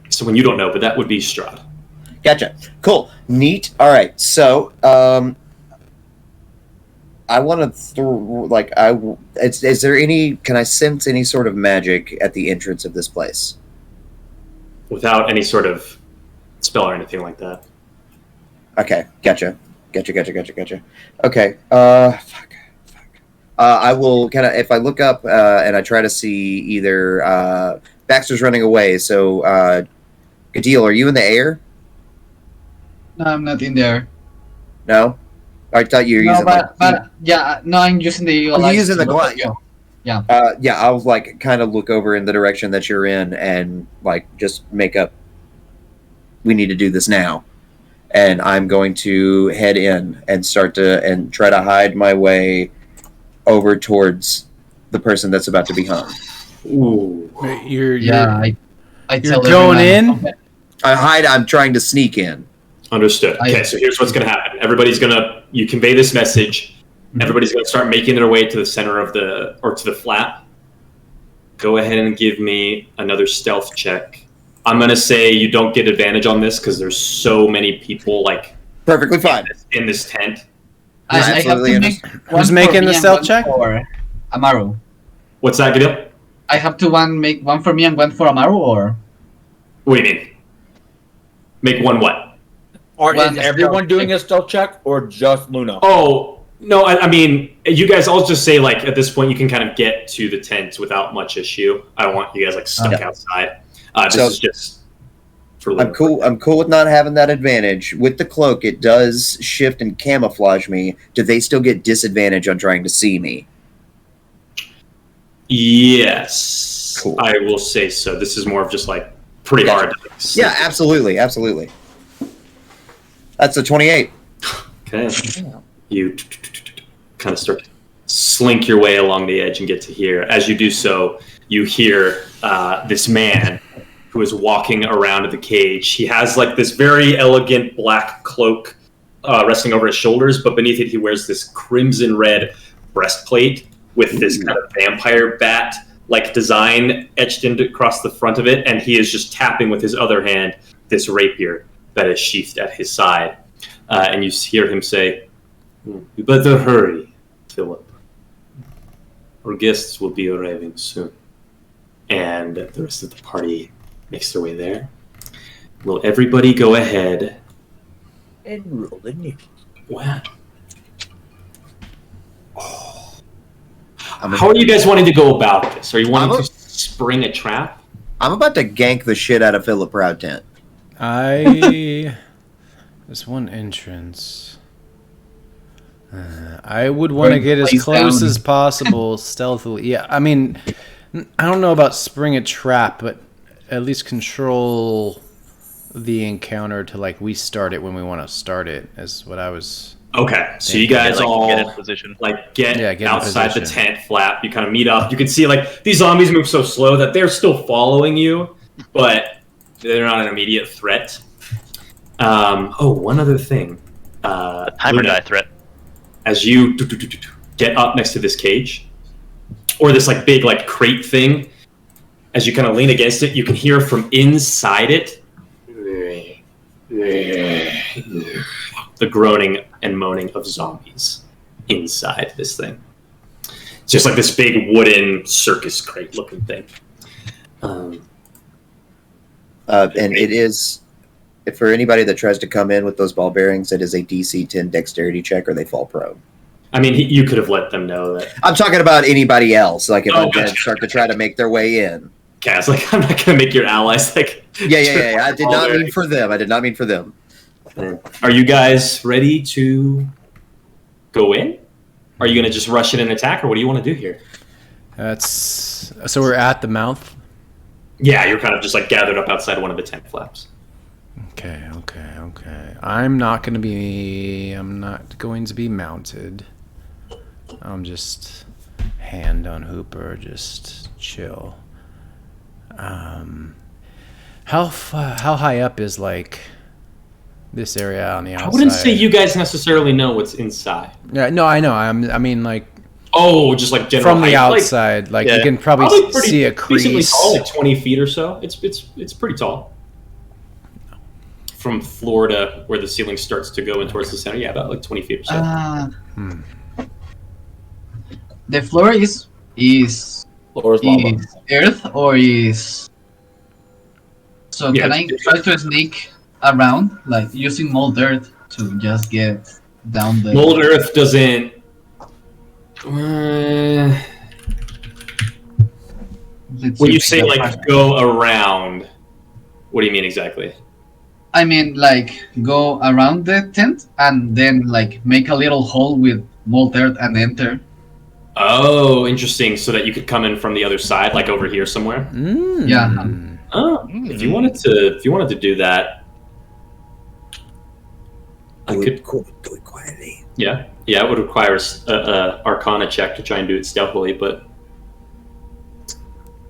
someone you don't know, but that would be Strahd. Gotcha. Cool. Neat. All right. So, I want to is there any? Can I sense any sort of magic at the entrance of this place? Without any sort of spell or anything like that. Okay. Gotcha. Okay. Fuck. I will kind of, if I look up and I try to see either Baxter's running away. So, Gadil, are you in the air? No, I'm not in there. No. I thought you were using. I'm using the. You're using the glass. Yeah. I'll like kind of look over in the direction that you're in and like just make up. We need to do this now, and I'm going to head in and try to hide my way over towards the person that's about to be hung. Ooh. You're tell going everyone. in? I'm trying to sneak in. Understood. Okay, so here's what's going to happen. You convey this message. Everybody's going to start making their way to the center of to the flat. Go ahead and give me another stealth check. I'm going to say you don't get advantage on this because there's so many people perfectly fine in this tent. I have to make Who's making the stealth check? For Amaru. What's that, Gadil? I have to make one for me and one for Amaru, or? What do you mean? Make one what? Or is everyone doing a stealth check, or just Luna? Oh, no, I mean, you guys, I'll just say, at this point, you can kind of get to the tent without much issue. I don't want you guys, stuck outside. This is just for Luna. I'm cool with not having that advantage. With the cloak, it does shift and camouflage me. Do they still get disadvantage on trying to see me? Yes. Cool. I will say so. This is more of just, pretty hard to Yeah, absolutely. That's a 28. Okay. You kind of start to slink your way along the edge and get to here. As you do so, you hear this man who is walking around the cage. He has this very elegant black cloak resting over his shoulders, but beneath it he wears this crimson red breastplate with this kind of vampire bat design etched across the front of it, and he is just tapping with his other hand this rapier that is sheathed at his side. And you hear him say, "You better hurry, Philip. Our guests will be arriving soon." And the rest of the party makes their way there. Will everybody go ahead and roll the initiative? Wow. How are you guys wanting to go about this? Are you wanting to spring a trap? I'm about to gank the shit out of Philip Proud Tent. There's one entrance. I would want to get as close as possible stealthily. Yeah, I mean, I don't know about spring a trap, but at least control the encounter to we start it when we want to start it is what I was. Okay, so you guys all get in position. Get outside the tent flap. You kind of meet up. You can see these zombies move so slow that they're still following you, but they're not an immediate threat. One other thing. Timer die threat. As you get up next to this cage, or this big crate thing, as you kind of lean against it, you can hear from inside it the groaning and moaning of zombies inside this thing. It's just this big wooden circus crate looking thing. And it is, for anybody that tries to come in with those ball bearings, it is a DC 10 dexterity check or they fall prone. I mean, you could have let them know that. I'm talking about anybody else. If I'm going to start to try to make their way in. Okay, I was I'm not going to make your allies Yeah. I did not mean for them. Are you guys ready to go in? Are you going to just rush in and attack, or what do you want to do here? So we're at the mouth? Yeah, you're kind of just gathered up outside one of the tent flaps. Okay. I'm not going to be mounted. I'm just hand on Hooper, just chill. How high up is this area on the outside. I wouldn't say you guys necessarily know what's inside. Yeah, no, I know. I mean, like Oh, just like general from the height. outside, like yeah. you can probably pretty see a decently crease. tall, like 20 feet or so. It's pretty tall. From floor to where the ceiling starts to go in towards the center, yeah, about like 20 feet or so. The floor is Floor is lava. earth or is. So Yeah, can I try to sneak around, like using mold dirt to just get down the Mold earth doesn't. Let's When see you if say I like can- go around, what do you mean exactly? I mean, like go around the tent and then like make a little hole with mold dirt and enter. Oh, interesting. So that you could come in from the other side, like over here somewhere. Yeah. Oh, if you wanted to do that, I could. Do it quietly. Yeah, it would require a Arcana check to try and do it stealthily, but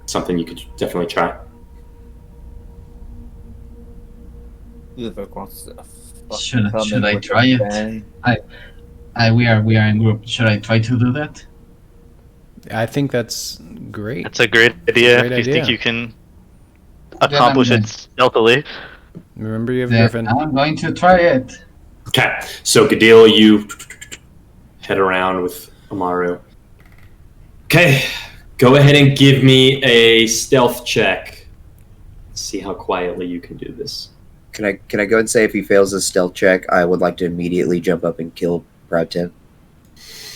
something you could definitely try. Should I try it? We are in group. Should I try to do that? I think that's great. That's a great idea. Great if you think idea. you can accomplish I'm it stealthily. Remember, you have Then Griffin. I'm going to try it. Okay, so Gadil, you head around with Amaru. Okay, go ahead and give me a stealth check. Let's see how quietly you can do this. Can I go ahead and say if he fails his stealth check, I would like to immediately jump up and kill Proud 10?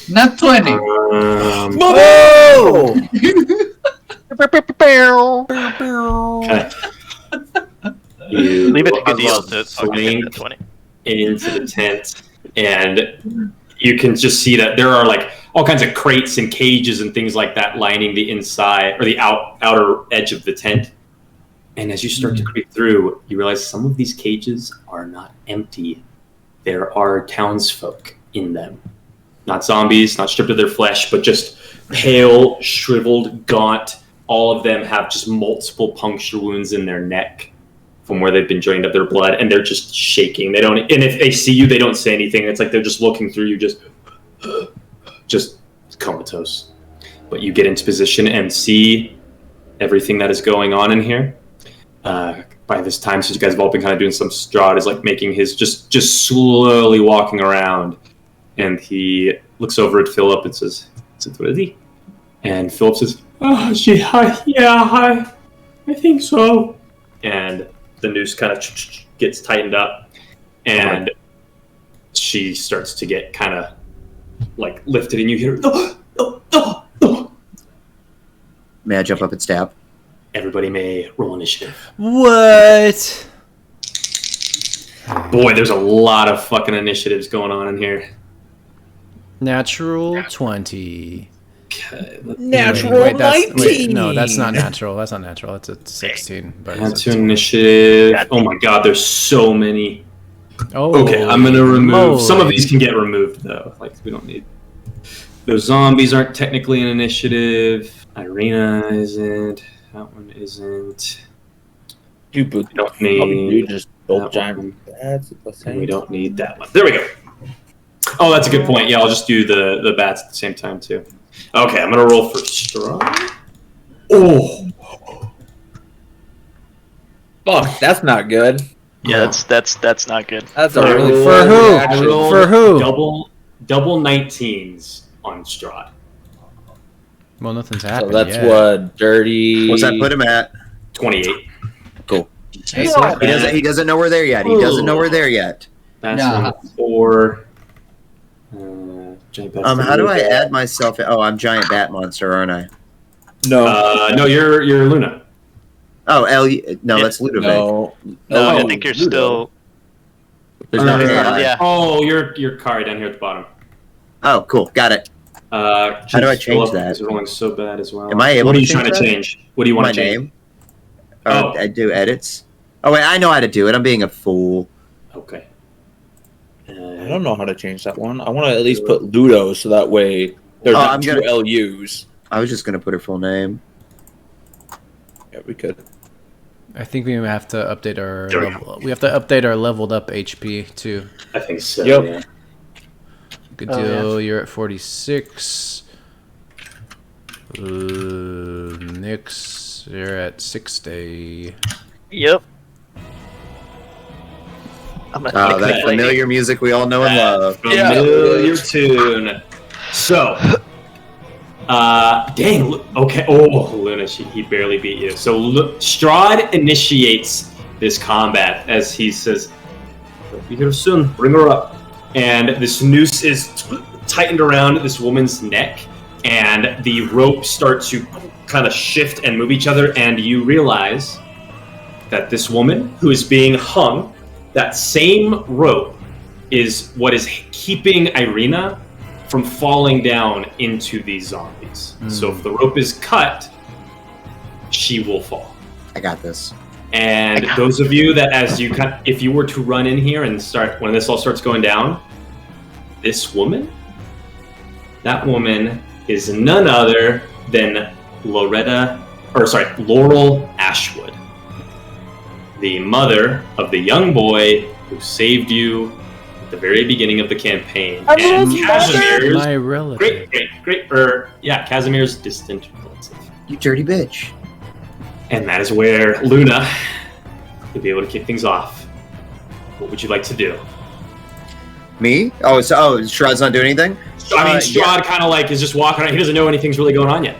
Not 20. Oh! Okay. You Leave it to Gadil to slink get 20. into the tent, and you can just see that there are like all kinds of crates and cages and things like that lining the inside or the outer edge of the tent. And as you start to creep through, you realize some of these cages are not empty. There are townsfolk in them. Not zombies, not stripped of their flesh, but just pale, shriveled, gaunt. All of them have just multiple puncture wounds in their neck from where they've been drained of their blood, and they're just shaking. They don't, and if they see you, they don't say anything. It's like they're just looking through you, just comatose. But you get into position and see everything that is going on in here. By this time, since you guys have all been kind of doing some, Strahd is like making his just slowly walking around, and he looks over at Philip and says, "Is it ready?" And Philip says, "Oh, hi, I think so." And the noose kind of gets tightened up, and she starts to get kind of like lifted, and you hear, "No." May I jump up and stab? Everybody may roll initiative. What? Boy, there's a lot of fucking initiatives going on in here. Natural 20. Natural Wait, 19. no, that's not natural. That's not natural. That's a 16. But Add it's to a initiative. Oh my god, there's so many. Oh, Okay, I'm gonna remove. Some of moly. these can get removed though. Like we don't need. Those zombies aren't technically an initiative. Irina isn't. That one isn't. You don't need just that both one. giant bats at the And same we don't need that one. There we go. Oh, that's a good point. Yeah, I'll just do the bats at the same time too. Okay, I'm gonna roll for Strahd. Oh, Fuck, that's not good. Yeah, that's not good. That's a For really who? bad I reaction. rolled For who? Double 19s on Strahd. Well, nothing's So happened that's yet. what dirty. What's that put him at? 28. Cool. That's Yeah. not bad. He doesn't know we're there yet. He doesn't know we're there yet. That's Yeah. 4. Giant bats How do I to add myself? Oh, I'm giant bat monster, aren't I? No. No, you're Luna. Oh, no, Yeah. that's Ludovic. No. No, I Oh, think you're Ludo. still. There's no AI. Yeah. Oh, you're Kari down here at the bottom. Oh, cool. Got it. How do I change that? Is rolling so bad as well. Am I able What to are you change trying to that? change? What do you want My to change? name? Oh. I do edits. Oh, wait, I know how to do it. I'm being a fool. Okay. I don't know how to change that one. I want to at least put Ludo so that way there's Oh, not I'm two gonna- LUs. I was just going to put her full name. Yeah, we could. I think we have to update our There we level. We have to update our leveled up HP too. I think so. Yep. Yeah. Good Oh, deal. You're at 46. Nix, you're at 60. Yep. I'm gonna Oh, take that that. familiar music we all know and love. Familiar tune. So, dang. Okay. Oh, Luna, he barely beat you. So Strahd initiates this combat as he says, "She'll be here soon. Bring her up." And this noose is tightened around this woman's neck, and the rope starts to kind of shift and move each other. And you realize that this woman who is being hung, that same rope is what is keeping Irina from falling down into these zombies. So if the rope is cut, she will fall. I got this. And those of you that, if you were to run in here and start, when this all starts going down, this woman, that woman is none other than Laurel Ashwood, the mother of the young boy who saved you at the very beginning of the campaign. And Casimir's My relative. Casimir's distant relative. You dirty bitch. And that is where Luna will be able to kick things off. What would you like to do? Me? Strahd's not doing anything? Strahd kind of like is just walking around. He doesn't know anything's really going on yet.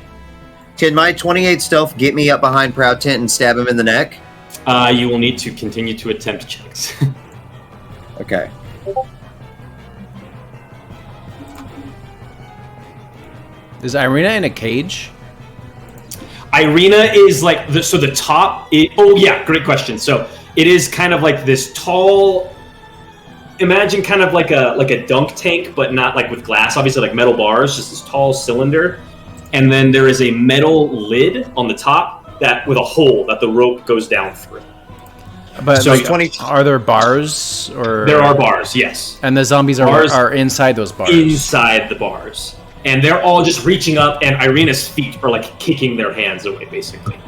Can my 28 stealth get me up behind Proud Tent and stab him in the neck? You will need to continue to attempt checks. Okay. Is Irina in a cage? Irina is like the top. Great question. So it is kind of like this tall. Imagine kind of like a dunk tank, but not like with glass. Obviously, like metal bars. Just this tall cylinder, and then there is a metal lid on the top that with a hole that the rope goes down through. But So like, 20 are there bars or? There are bars, yes, And the zombies Bars are inside those bars. inside the bars, and they're all just reaching up, and Irina's feet are like kicking their hands away, basically.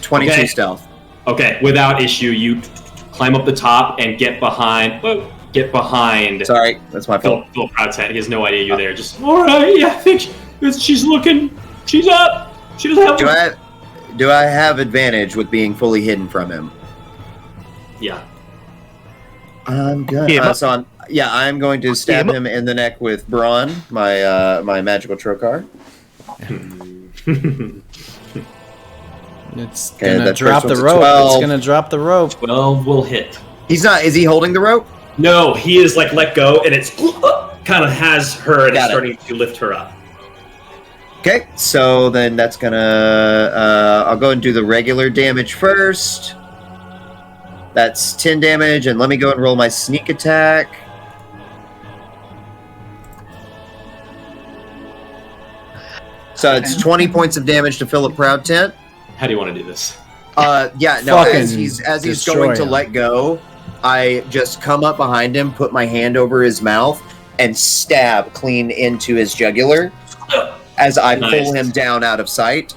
22 Okay. stealth. Okay, without issue, you climb up the top and get behind. Sorry, that's my fault. Phil Proudset. He has no idea you're there. Just all right. Yeah, I think she's looking. She's up. She doesn't have. Do I have advantage with being fully hidden from him? Yeah. I'm good. I'm going to stab him in the neck with Brawn, my magical trocar. It's Okay, gonna that drop first the one's a rope. 12. It's gonna drop the rope. 12 will hit. He's not. Is he holding the rope? No, he is like let go, and it's kind of has her and Got it's it. starting to lift her up. Okay, so then that's gonna. I'll go and do the regular damage first. That's 10 damage, and let me go and roll my sneak attack. So it's 20 points of damage to Philip Proudtent. How do you want to do this? Fucking As he's destroy going to him. let go, I just come up behind him, put my hand over his mouth, and stab clean into his jugular as I Nice. pull him down out of sight.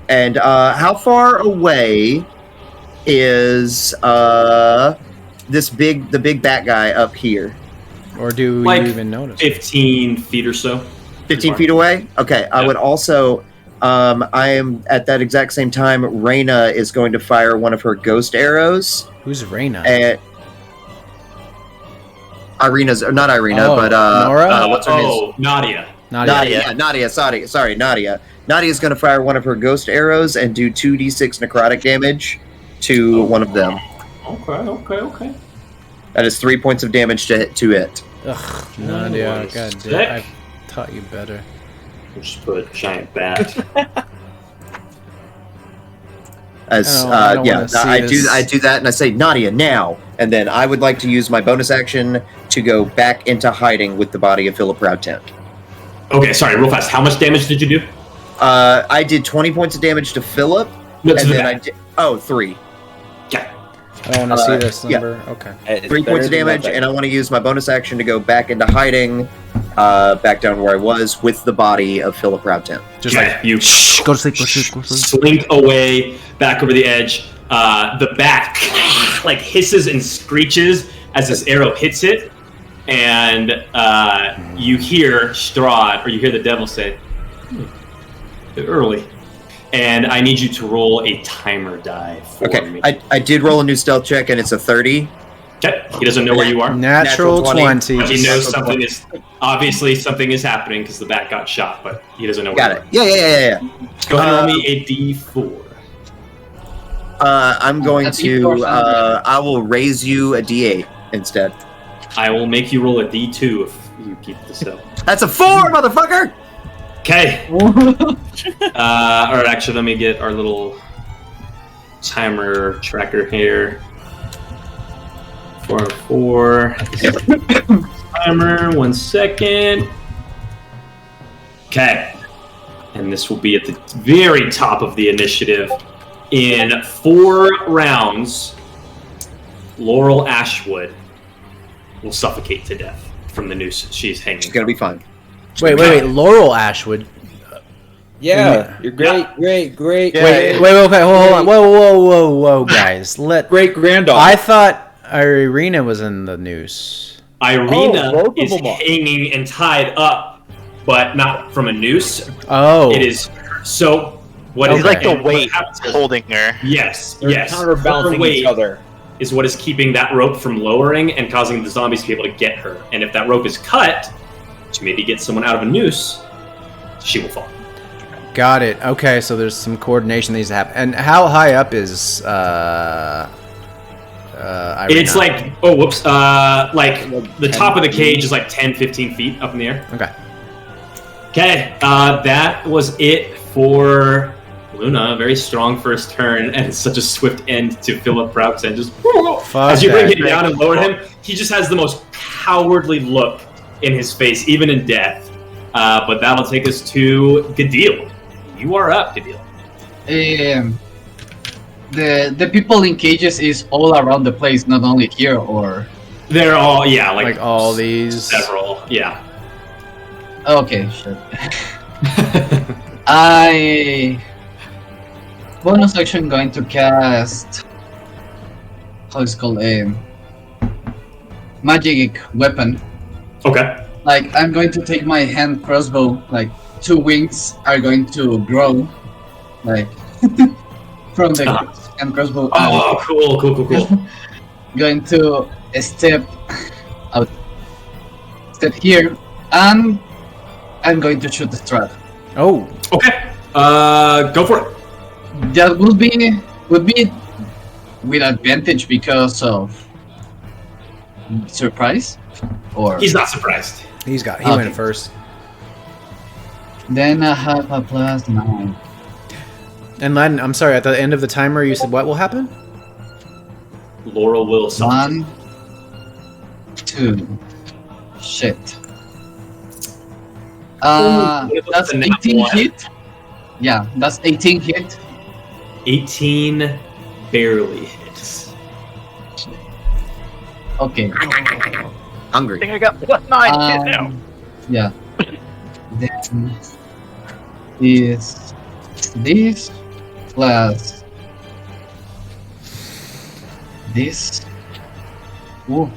And how far away is the big bat guy up here? Or do Like, you even notice? 15 feet or so. 15 feet away? Okay, I Yeah. would also. I am at that exact same time. Reyna is going to fire one of her ghost arrows. Who's Reyna? At Irina's, or not Irina, Oh, but Nora? what's her name? Nadia. Nadia. Nadia. Sorry, Nadia. Nadia's going to fire one of her ghost arrows and do 2d6 necrotic damage to one of them. Okay. That is 3 points of damage to it. Ugh, Nadia. Nice. God Sick. damn. I've taught you better. We'll just put a giant bat. As I don't wanna see I this. do that and I say Nadia now, and then I would like to use my bonus action to go back into hiding with the body of Philip Proudtent. Okay, sorry, real fast. How much damage did you do? I did 20 points of damage to Philip, No, to and the then bat. 3. Okay. I don't want to see this yeah. number. Okay. It's 3 better points of than damage, nothing. and I want to use my bonus action to go back into hiding, back down where I was with the body of Philip Proudtent. Just Okay, like, you shh, go to sleep, go to sleep, go to sleep. slink away. back over the edge. The bat like hisses and screeches as this arrow hits it, and you hear Strahd, or you hear the devil say, early. And I need you to roll a timer die for me. I did roll a new stealth check, and it's a 30. Okay, he doesn't know where you are. Natural 20. But he knows something is obviously something is happening because the bat got shot, but he doesn't know where Got it. Yeah. Go ahead and roll me a d4. I'm going to. I will raise you a D8 instead. I will make you roll a d2 if you keep the stealth. That's a 4, motherfucker. Okay. Or actually, let me get our little timer tracker here. 4. Timer, 1 second. Okay. And this will be at the very top of the initiative. In 4 rounds, Laurel Ashwood will suffocate to death from the noose she's hanging. She's gonna be fine. Wait. Laurel Ashwood. Yeah, you're great. Wait, okay, hold on. Whoa, guys. Great granddaughter. I thought Irina was in the noose. Irina is hanging and tied up, but not from a noose. Oh. It is. So, what It's is like the and weight what happens- holding her. Yes, They're yes. counterbalancing Her weight each other. is what is keeping that rope from lowering and causing the zombies to be able to get her. And if that rope is cut to maybe get someone out of a noose, she will fall. Got it. Okay, so there's some coordination that needs to happen. And how high up is Irina? It's like, like the top of the cage is like 10, 15 feet up in the air. Okay. Okay, that was it for Luna. Very strong first turn, and such a swift end to Philip Prout's and just as you bring him down and lower him, he just has the most cowardly look in his face, even in death. But that'll take us to Gadil. You are up, Gadil. The people in cages is all around the place, not only here, or They're all like all these. several, yeah. okay, sure. I bonus action going to cast how is it called a magic weapon. Okay. Like I'm going to take my hand crossbow. Like 2 wings are going to grow, like from the hand crossbow. Oh, cool. Going to step out, step here, and I'm going to shoot the Strahd. Oh. Okay. Go for it. That would be with advantage because of surprise, or He's not surprised. He Okay. went first. then I have a +9. And Len, I'm sorry, at the end of the timer you said what will happen? Laurel will summon. 1, 2, shit. What if That's it's a nat 18 one? hit. Yeah, that's 18 hit. 18 barely hits. Okay. I Hungry. think I got +9 hit now. Yeah. Then is this plus this. Ooh.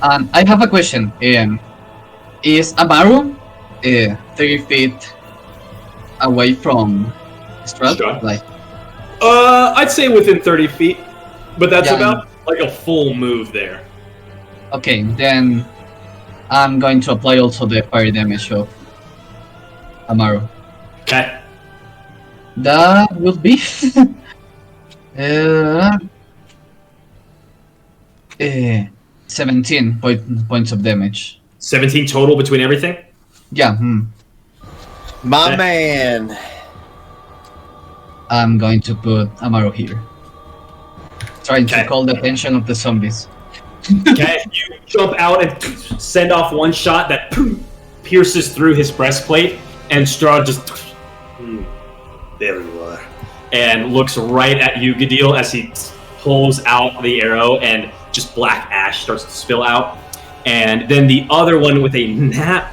And I have a question. Is Amaru 3 feet away from Strahd? Strahd? Like, I'd say within 30 feet, but that's Yeah. about like a full move there. okay, then I'm going to apply also the fire damage of Amaru. Okay. That would be 17 points of damage. 17 total between everything? Yeah, My man. I'm going to put Amaru here. Trying Okay. to call the attention of the zombies. Okay, you jump out and send off one shot that pierces through his breastplate, and Strahd just there you are, and looks right at you, Gadil, as he pulls out the arrow, and just black ash starts to spill out. And then the other one with a nat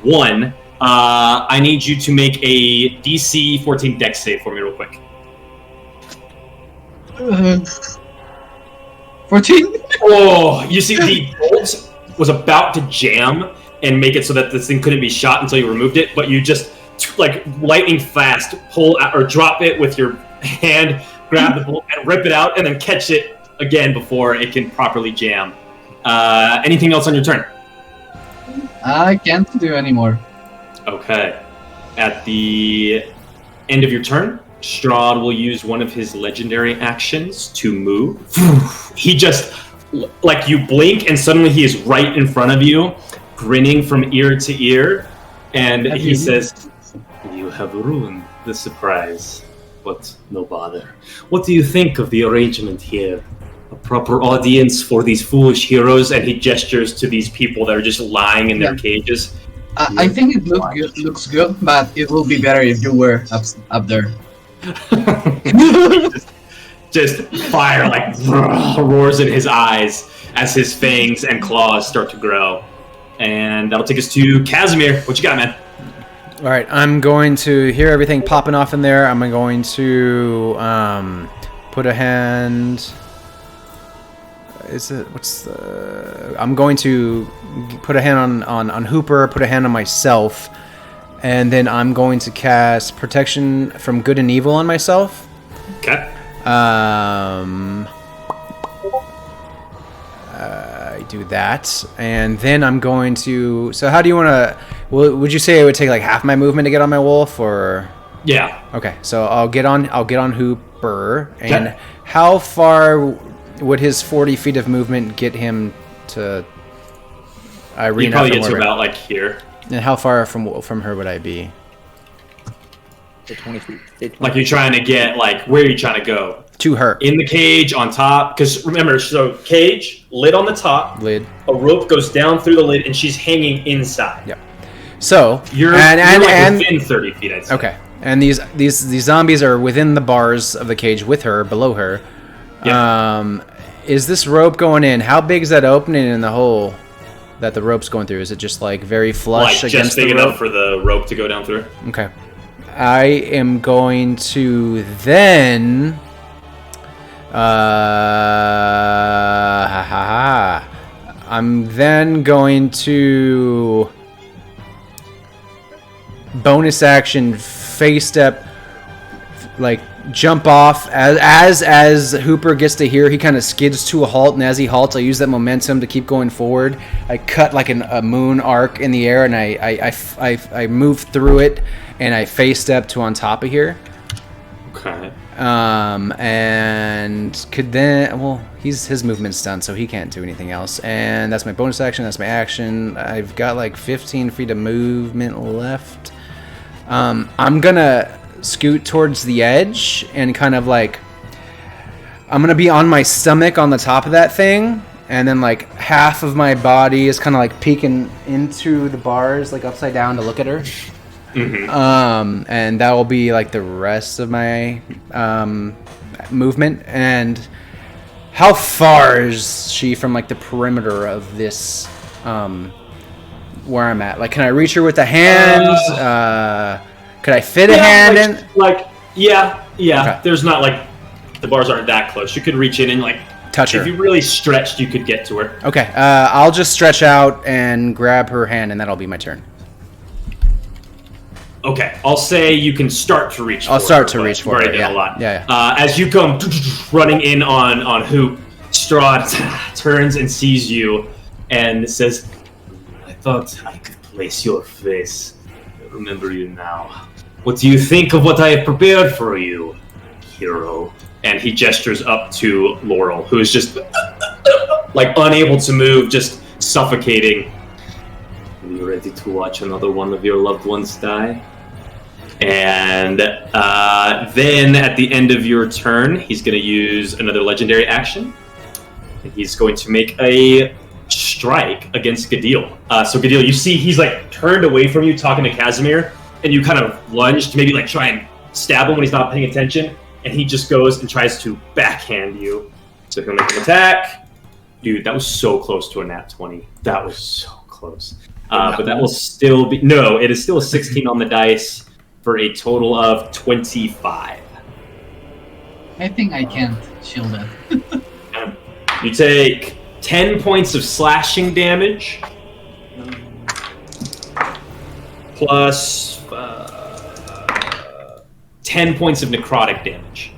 1, I need you to make a DC 14 dex save for me real quick. 14? Oh, you see the bolt was about to jam and make it so that this thing couldn't be shot until you removed it, but you just, like lightning fast, pull out, or drop it with your hand, grab the bolt, and rip it out, and then catch it again before it can properly jam. Anything else on your turn? I can't do anymore. Okay. At the end of your turn, Strahd will use one of his legendary actions to move. He just, like, you blink and suddenly he is right in front of you, grinning from ear to ear, and he says, "You have ruined the surprise, but no bother. What do you think of the arrangement here? A proper audience for these foolish heroes?" And he gestures to these people that are just lying in their cages. I think it looks good, but it will be better if you were up there. just fire like roars in his eyes as his fangs and claws start to grow. And that'll take us to Casimir. What you got, man? All right, I'm going to hear everything popping off in there. I'm going to put a hand. I'm going to put a hand on Hooper, put a hand on myself, and then I'm going to cast Protection from Good and Evil on myself. Okay. I do that, and then I'm going to. So how do you want to? Would you say it would take like half my movement to get on my wolf, or? Yeah. Okay, so I'll get on Hooper, and how far would his 40 feet of movement get him to Irina? You probably get to about like here. And how far from her would I be? 20 feet. Like you're trying to get, like, where are you trying to go? To her. In the cage, on top. Because remember, so cage, lid on the top. Lid. A rope goes down through the lid, and she's hanging inside. Yep. So you're within 30 feet, I'd say. Okay. And these zombies are within the bars of the cage with her, below her. Yep. Is this rope going in? How big is that opening in the hole that the rope's going through? Is it just like very flush against the rope? Just big enough for the rope to go down through. Okay. I am going to then I'm then going to bonus action face step, like jump off as Hooper gets to here. He kind of skids to a halt, and as he halts, I use that momentum to keep going forward. I cut like a moon arc in the air, and I move through it, and I face step to on top of here. Okay. And could then, well, his movement's done, so he can't do anything else. And that's my bonus action. That's my action. I've got like 15 feet of movement left. I'm gonna scoot towards the edge and kind of like, I'm gonna be on my stomach on the top of that thing, and then like half of my body is kind of like peeking into the bars, like upside down to look at her. Mm-hmm. And that will be like the rest of my movement. And how far is she from like the perimeter of this where I'm at? Like, can I reach her with the hands? Could I fit a hand in? Yeah. Okay. There's not like, the bars aren't that close. You could reach in and like touch her. If you really stretched, you could get to her. Okay. I'll just stretch out and grab her hand, and that'll be my turn. Okay, I'll say you can start to reach. I'll start to reach for her. Yeah. A lot. Yeah. As you come running in on Hoop, Strahd turns and sees you and says, "I thought I could place your face. I remember you now. What do you think of what I have prepared for you, hero?" And he gestures up to Laurel, who is just like unable to move, just suffocating. Are you ready to watch another one of your loved ones die? And then at the end of your turn, he's going to use another legendary action. And he's going to make a strike against Gadil. So Gadil, you see he's like turned away from you talking to Casimir, and you kind of lunge to maybe like try and stab him when he's not paying attention, and he just goes and tries to backhand you. So he'll make an attack. Dude, that was so close to a nat 20. That was so close. But that will still be... No, it is still a 16 on the dice for a total of 25. I think I can't shield it. You take 10 points of slashing damage, plus 10 points of necrotic damage.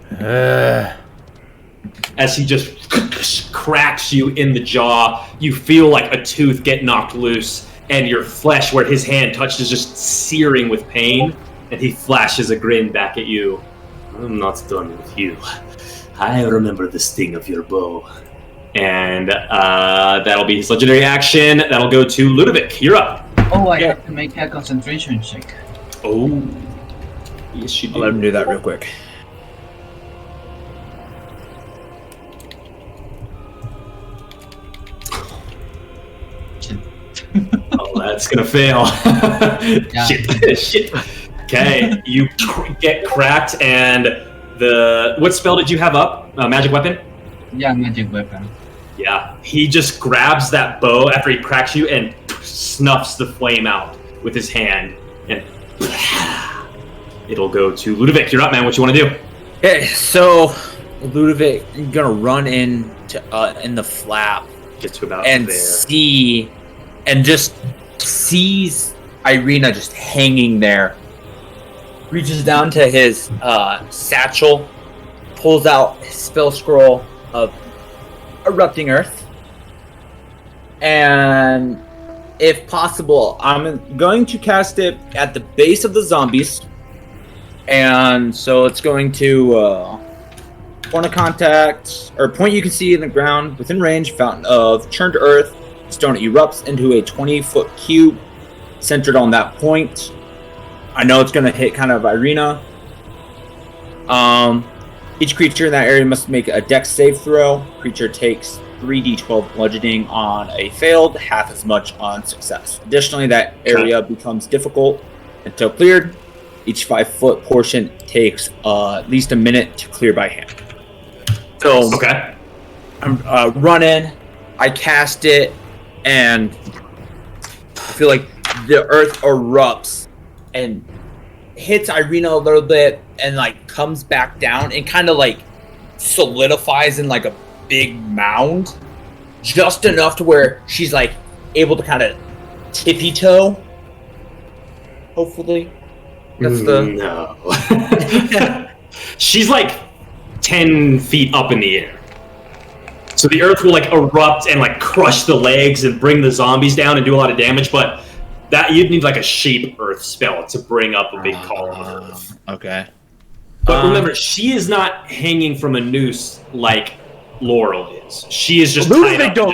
As he just cracks you in the jaw, you feel like a tooth get knocked loose, and your flesh where his hand touched is just searing with pain, and he flashes a grin back at you. I'm not done with you. I remember the sting of your bow. And that'll be his legendary action. That'll go to Ludovic. You're up. Oh, I have to make a concentration check. Oh. Yes, you do. I'll let him do that real quick. Oh, that's gonna fail. Shit. Okay, you get cracked, and what spell did you have up? Magic weapon? Yeah, magic weapon. Yeah, he just grabs that bow after he cracks you and snuffs the flame out with his hand, and it'll go to Ludovic. You're up, man. What you want to do? Okay, so Ludovic is gonna run in the flap Get to about and there. just sees Irina just hanging there. Reaches down to his satchel, pulls out his spell scroll of Erupting Earth, and if possible, I'm going to cast it at the base of the zombies, and so it's going to point of contact, or point you can see in the ground within range, fountain of churned earth. Stone erupts into a 20-foot cube centered on that point. I know it's going to hit kind of Irina. Each creature in that area must make a dex save throw. Creature takes 3d12 bludgeoning on a failed, half as much on success. Additionally, that area becomes difficult until cleared. Each 5-foot portion takes at least a minute to clear by hand. So, Okay. I'm running. I cast it, and I feel like the earth erupts and hits Irina a little bit, and like comes back down and kind of like solidifies in like a big mound, just enough to where she's like able to kind of tippy toe. Hopefully, that's No. She's like 10 feet up in the air. So the earth will like erupt and like crush the legs and bring the zombies down and do a lot of damage, but that you'd need like a shape earth spell to bring up a big column of earth. Okay. But remember, she is not hanging from a noose like Laurel is. She is just tied up.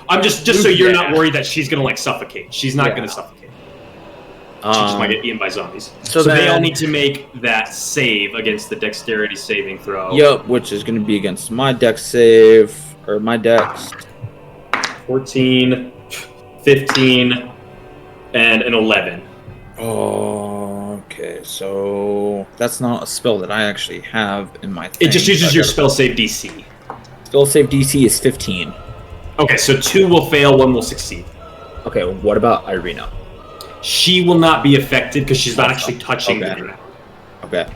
I'm just so you're not worried that she's gonna like suffocate. She's not gonna suffocate. She just might get eaten by zombies. So they all need to make that save against the dexterity saving throw. Yep, which is going to be against my dex save, or my dex. 14, 15, and an 11. Oh, okay. So that's not a spell that I actually have in my thing. It just uses your spell save DC. Spell save DC is 15. Okay, so 2 will fail, 1 will succeed. Okay, what about Irina? She will not be affected because she's not actually touching the ground. Okay.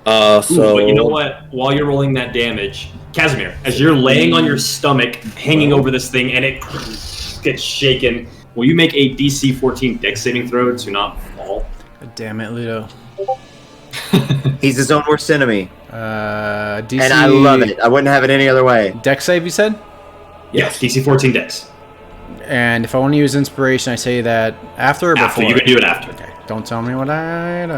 But you know what? While you're rolling that damage, Casimir, as you're laying on your stomach, hanging over this thing, and it gets shaken, will you make a DC 14 dex saving throw to not fall? God damn it, Ludo. He's his own worst enemy. DC... And I love it. I wouldn't have it any other way. Dex save, you said? Yes, DC 14 dex. And if I want to use inspiration, I say that after or before? After. You can do it after. Okay. Don't tell me what I do.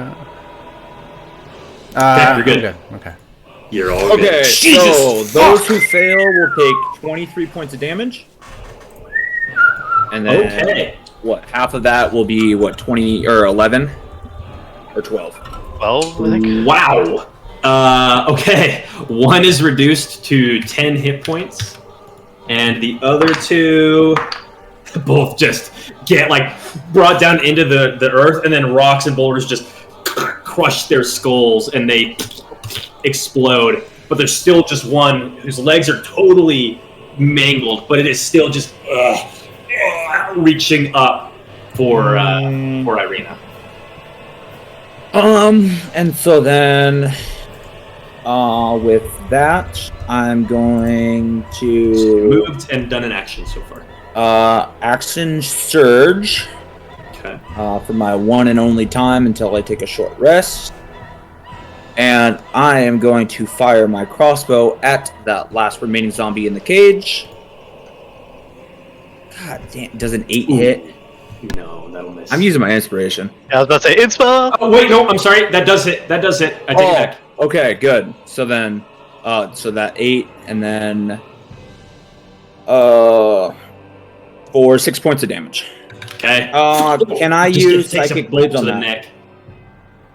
Okay, you're good. Okay. You're all good. Okay, so those who fail will take 23 points of damage. And then, half of that will be, 20 or 11? Or 12? 12, I think. Wow. Okay. One is reduced to 10 hit points. And the other 2... both just get like brought down into the earth, and then rocks and boulders just crush their skulls and they explode. But there's still just one whose legs are totally mangled, but it is still just reaching up for Irina. And so then With that, I'm going to moved and done an action so far. Action surge. Okay. For my one and only time until I take a short rest. And I am going to fire my crossbow at that last remaining zombie in the cage. God damn, does an 8 hit? No, that'll miss. I'm using my inspiration. I was about to say, inspo! Oh, wait, no, I'm sorry. That does hit. I take it back. Okay, good. So then, so that 8, and then, for 6 points of damage. Okay. Can I use Psychic Blades on the that? neck?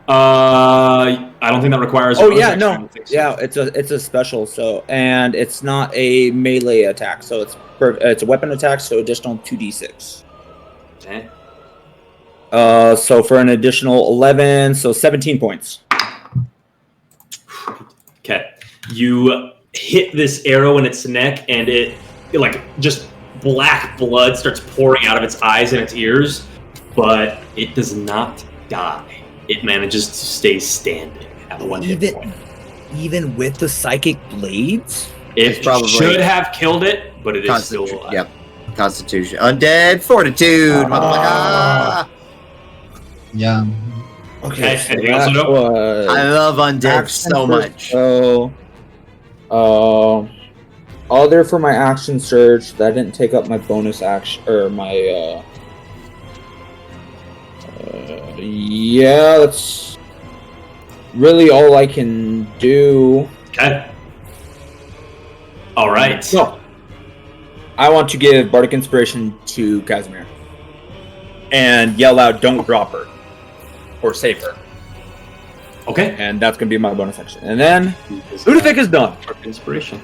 I don't think that requires. Oh yeah, no, yeah, it's a special. So, and it's not a melee attack, so it's a weapon attack, so additional 2d6. Okay. So for an additional 11, so 17 points. Okay. You hit this arrow in its neck, and it like just black blood starts pouring out of its eyes and its ears, but it does not die. It manages to stay standing at one hit point. Even with the Psychic Blades? It probably should have killed it, but it is still alive. Yep. Constitution. Undead Fortitude, motherfucker! Yeah. Okay, so anything else to know? I love undead so much. So, other for my action surge, that didn't take up my bonus action, or my, yeah, that's really all I can do. Okay. All right. So, I want to give Bardic Inspiration to Casimir. And yell out, don't drop her. Or save her. Okay. And that's going to be my bonus action. And then, Ludovic is done. Bardic Inspiration.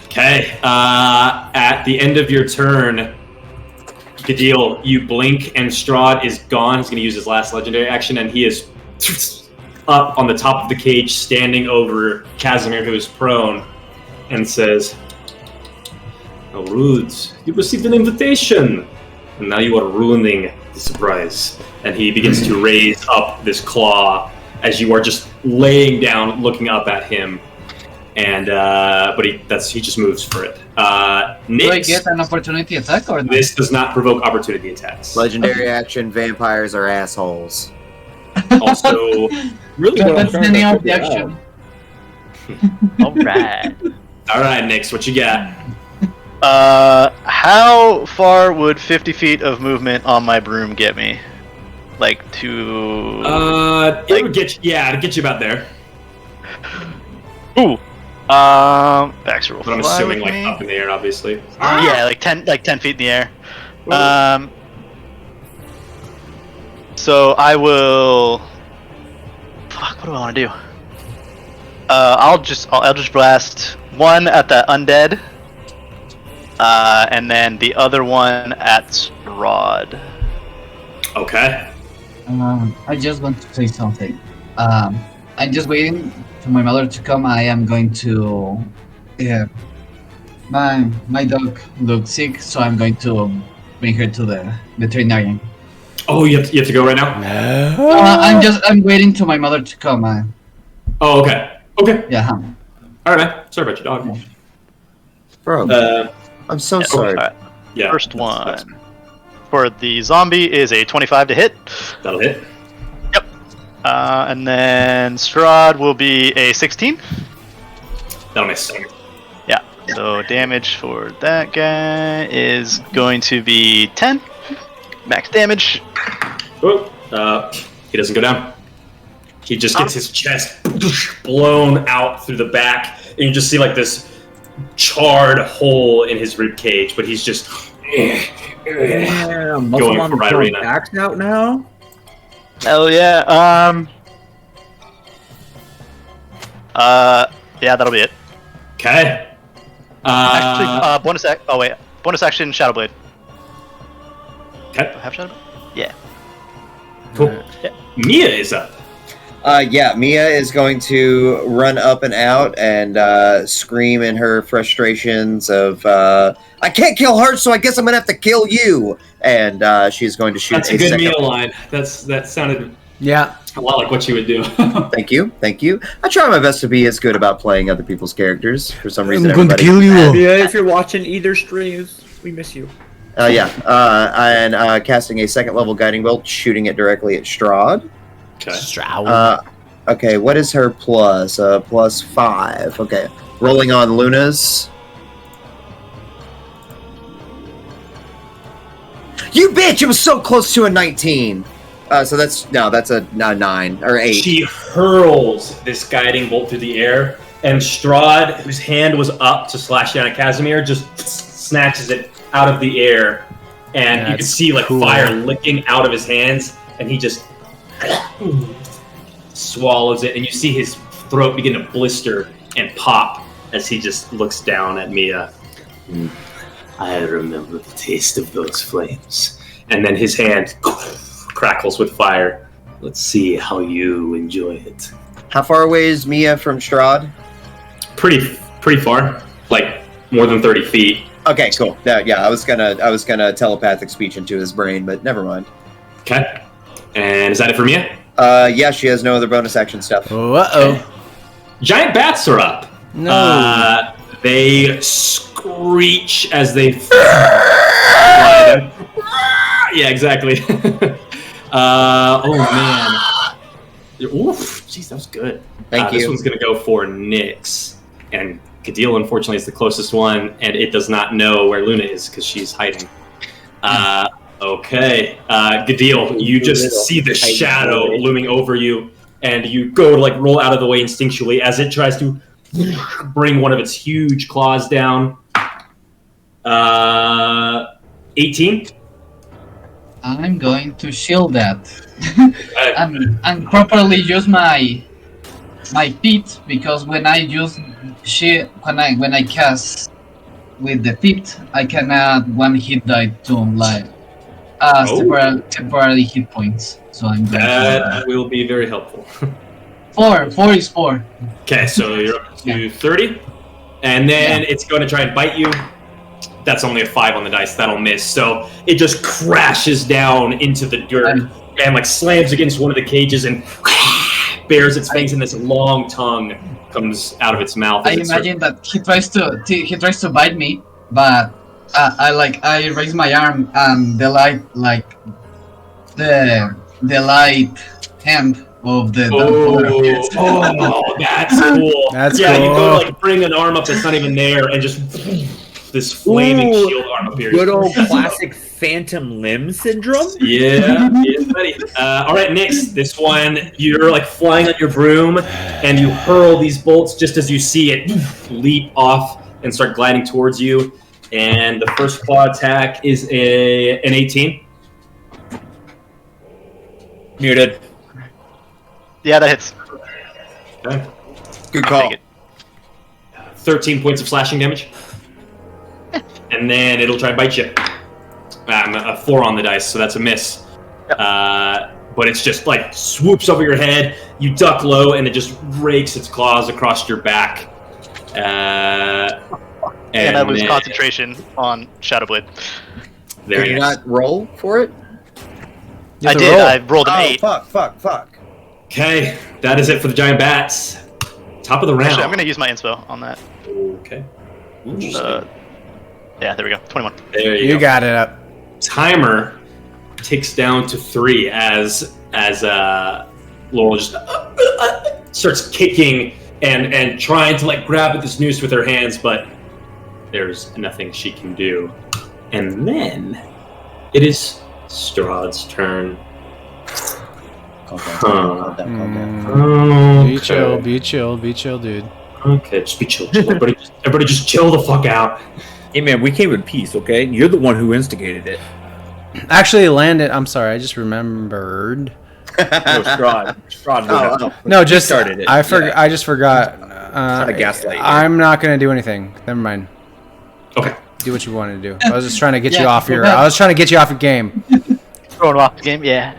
Okay. At the end of your turn, Gadil, you blink and Strahd is gone. He's going to use his last legendary action, and he is up on the top of the cage, standing over Casimir, who is prone, and says, "Oh, Rudes, you received an invitation, and now you are ruining the surprise." And he begins to raise up this claw as you are just laying down, looking up at him. And but he just moves for it. Nix, Do I get an opportunity attack or not? this does not provoke opportunity attacks. Legendary action, vampires are assholes. Also, really But what I'm that's trying the to name of the figure action. Alright. Alright, Nix, what you got? How far would 50 feet of movement on my broom get me? Like to... It would get you, it'd get you about there. Ooh. Bax roll. But I'm fly assuming with like me. up in the air, obviously. Yeah, like 10 feet in the air. So I will. Fuck. What do I want to do? I'll just blast one at the undead, and then the other one at Strahd. Okay. I just want to say something. I'm just waiting for my mother to come. I am going to. Yeah. My dog looks sick, so I'm going to bring her to the veterinarian. Oh, you have to go right now? I'm waiting till my mother to come. Oh, okay. Okay. Yeah. Alright, man. Sorry about your dog. Bro, I'm so sorry. Alright. Yeah. First one for the zombie is a 25 to hit. That'll hit. Yep. And then Strahd will be a 16. That'll miss. Yeah. So damage for that guy is going to be 10. Max damage. Oh, he doesn't go down. He just gets his chest blown out through the back, and you just see like this charred hole in his rib cage. But he's just Damn, going for Irina. Backs out now. Hell yeah. Yeah, that'll be it. Okay. Actually, bonus action, Shadow Blade. Okay. Do I have Shadow Blade? Yeah. Cool. Yeah. Mia is up. Yeah, Mia is going to run up and out and scream in her frustrations of, I can't kill her, so I guess I'm going to have to kill you. And she's going to shoot That's a good second. Mia line. That sounded Yeah. A lot like what you would do. Thank you. I try my best to be as good about playing other people's characters. For some reason, I'm going to everybody- kill you. Yeah, if you're watching either streams, we miss you. And casting a second level guiding bolt, shooting it directly at Strahd. Okay. Strahd. Okay, what is her plus? Plus 5. Okay, rolling on Luna's. You bitch! It was so close to a 19. So that's a 9 or 8. She hurls this guiding bolt through the air, and Strahd, whose hand was up to slash down at Casimir, just snatches it out of the air, and you can That's see like cool. fire licking out of his hands, and he just swallows it, and you see his throat begin to blister and pop as he just looks down at Mia. I remember the taste of those flames. And then his hand crackles with fire. Let's see how you enjoy it. How far away is Mia from Strahd? Pretty far, like more than 30 feet. Okay, cool. Yeah, I was gonna telepathic speech into his brain, but never mind. Okay. And is that it for Mia? Yeah, she has no other bonus action stuff. Uh-oh. Giant bats are up. No. They screech as they fly. Yeah, exactly. Oh man. Oof, jeez, that was good. Thank you. This one's gonna go for Nyx, and Cadil unfortunately is the closest one, and it does not know where Luna is because she's hiding. Okay, Gadil, you just see the shadow looming over you, and you go to like roll out of the way instinctually as it tries to bring one of its huge claws down. 18. I'm going to shield that. and properly use my feet, because when I use when I cast with the feet, I can add 1 hit die to life as temporary hit points. So I'm going That will be very helpful. 4 is 4. Okay, so you're up to 30, and then it's going to try and bite you. That's only a 5 on the dice. That'll miss. So it just crashes down into the dirt and like slams against one of the cages and bares its fangs, and this long tongue comes out of its mouth. I imagine that he tries to bite me, but I raise my arm, and the light hand of the Oh, that's cool. That's yeah, cool. you go to like bring an arm up that's not even there, and just this flaming shield arm appears. Good old classic phantom limb syndrome. Yeah, buddy. All right, Nyx, this one, you're like flying on your broom, and you hurl these bolts just as you see it leap off and start gliding towards you. And the first claw attack is an 18. Muted. Yeah, that hits. Okay. Good call. Take it. 13 points of slashing damage. And then it'll try and bite you. A 4 on the dice, so that's a miss. Yep. But it's just like swoops over your head, you duck low, and it just rakes its claws across your back. And I lose concentration on Shadowblade. There Did you you go. not roll for it? You I have to did. roll. I rolled an 8. Fuck. Okay, that is it for the giant bats. Top of the round. Actually, I'm going to use my inspo on that. Okay. Interesting. Yeah, there we go. 21. There you You go. got it up. Timer ticks down to 3 as Laurel just starts kicking and trying to like grab at this noose with her hands, but there's nothing she can do. And then it is Strahd's turn. Calm down. Be chill, be chill, dude. Okay, just be chill. Everybody just chill the fuck out. Hey man, we came in peace, okay? You're the one who instigated it. Actually, Landon, I'm sorry, I just remembered. No, Strahd. Strahd would have No, just started it. I just forgot. Trying to gaslight you. I'm not gonna do anything. Never mind. Okay. Do what you want to do. I was just trying to get you Yeah, off your. go ahead. I was trying to get you off your game. Throwing off the game, yeah.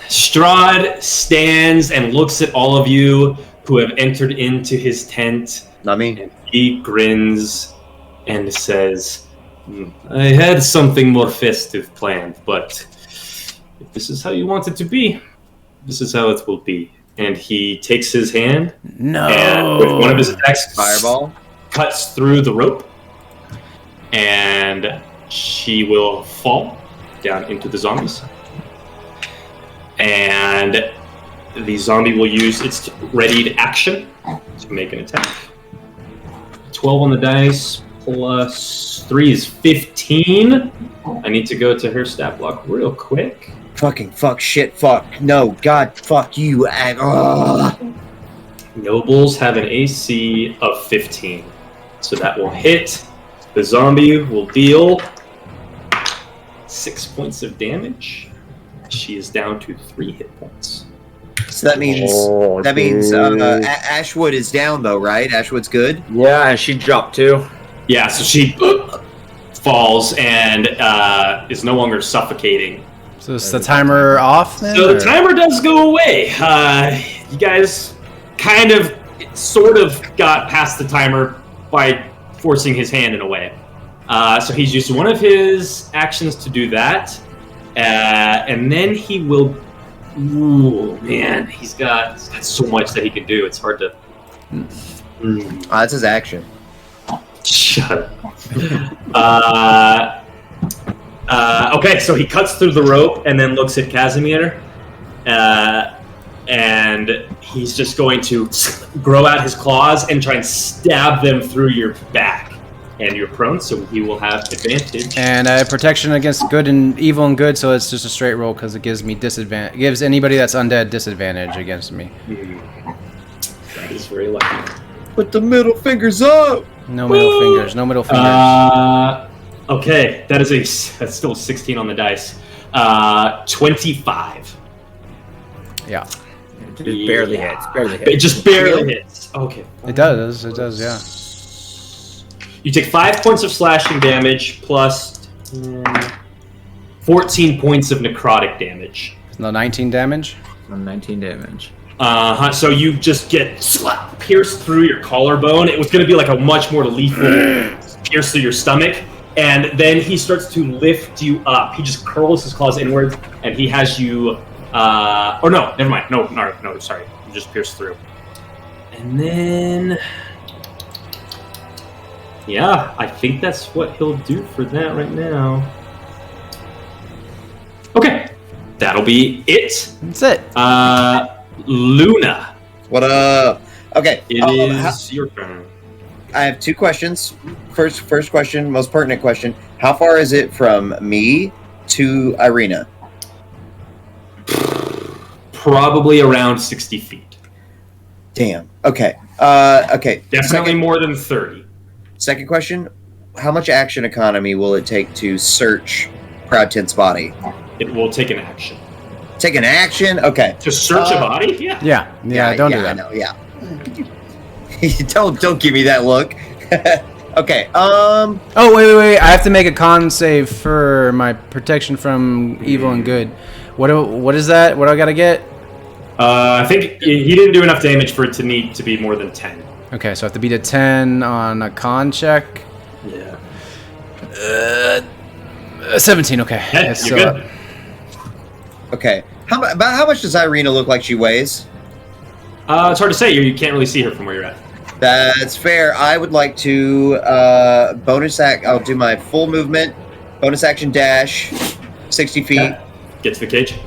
Strahd stands and looks at all of you who have entered into his tent. Not me. And he grins and says, I had something more festive planned, but if this is how you want it to be, this is how it will be. And he takes his hand No. and with one of his attacks, Fireball. cuts through the rope, and she will fall down into the zombies. And the zombie will use its readied action to make an attack. 12 on the dice plus 3 is 15. I need to go to her stat block real quick. Fucking fuck, shit, fuck. No, God, fuck you. Nobles have an AC of 15. So that will hit. The zombie will deal 6 points of damage. She is down to 3 hit points. So that means Ashwood is down though, right? Ashwood's good. Yeah, and she dropped too. Yeah, so she falls and is no longer suffocating. So is the timer off then? So the timer does go away. You guys kind of, sort of got past the timer by forcing his hand in a way. So he's used one of his actions to do that. And then he will... Ooh, man, he's got so much that he can do. It's hard to... That's his action. Shut up. Okay, so he cuts through the rope and then looks at Casimir. And he's just going to grow out his claws and try and stab them through your back. And you're prone, so he will have advantage. And I have protection against good and evil and good, so it's just a straight roll because it gives me disadvantage. It gives anybody that's undead disadvantage against me. That is very lucky. Put the middle fingers up. No middle fingers. No middle fingers. Okay, that's still 16 on the dice. 25. Yeah. It barely hits. Barely It hits. just barely hits. Okay. It does. It does. Yeah. You take 5 points of slashing damage plus 14 points of necrotic damage. No 19 damage. 19 damage. So you just get pierced through your collarbone. It was going to be like a much more lethal pierce through your stomach. And then he starts to lift you up. He just curls his claws inwards, and he has you... or no, never mind. No, sorry. You just pierced through. And then... Yeah, I think that's what he'll do for that right now. Okay, that'll be it. That's it. Luna, What up? Okay. it is your turn. I have 2 questions. First question, most pertinent question. How far is it from me to Irina? Probably around 60 feet. Damn. Okay. Okay. Definitely more than 30. Second question. How much action economy will it take to search Proud Tent's body? It will take an action. Take an action? Okay. To search a body? Yeah. Yeah. Don't do that. I know, yeah. don't give me that look. Okay. Oh wait! I have to make a con save for my protection from evil and good. What is that? What do I gotta get? I think he didn't do enough damage for it to need to be more than 10. Okay, so I have to beat a 10 on a con check. Yeah. 17. Okay. Yeah, That's you're still good. up. Okay. About how much does Irina look like she weighs? It's hard to say. You can't really see her from where you're at. That's fair. I would like to bonus act. I'll do my full movement, bonus action dash, 60 feet. Okay. Get to the cage.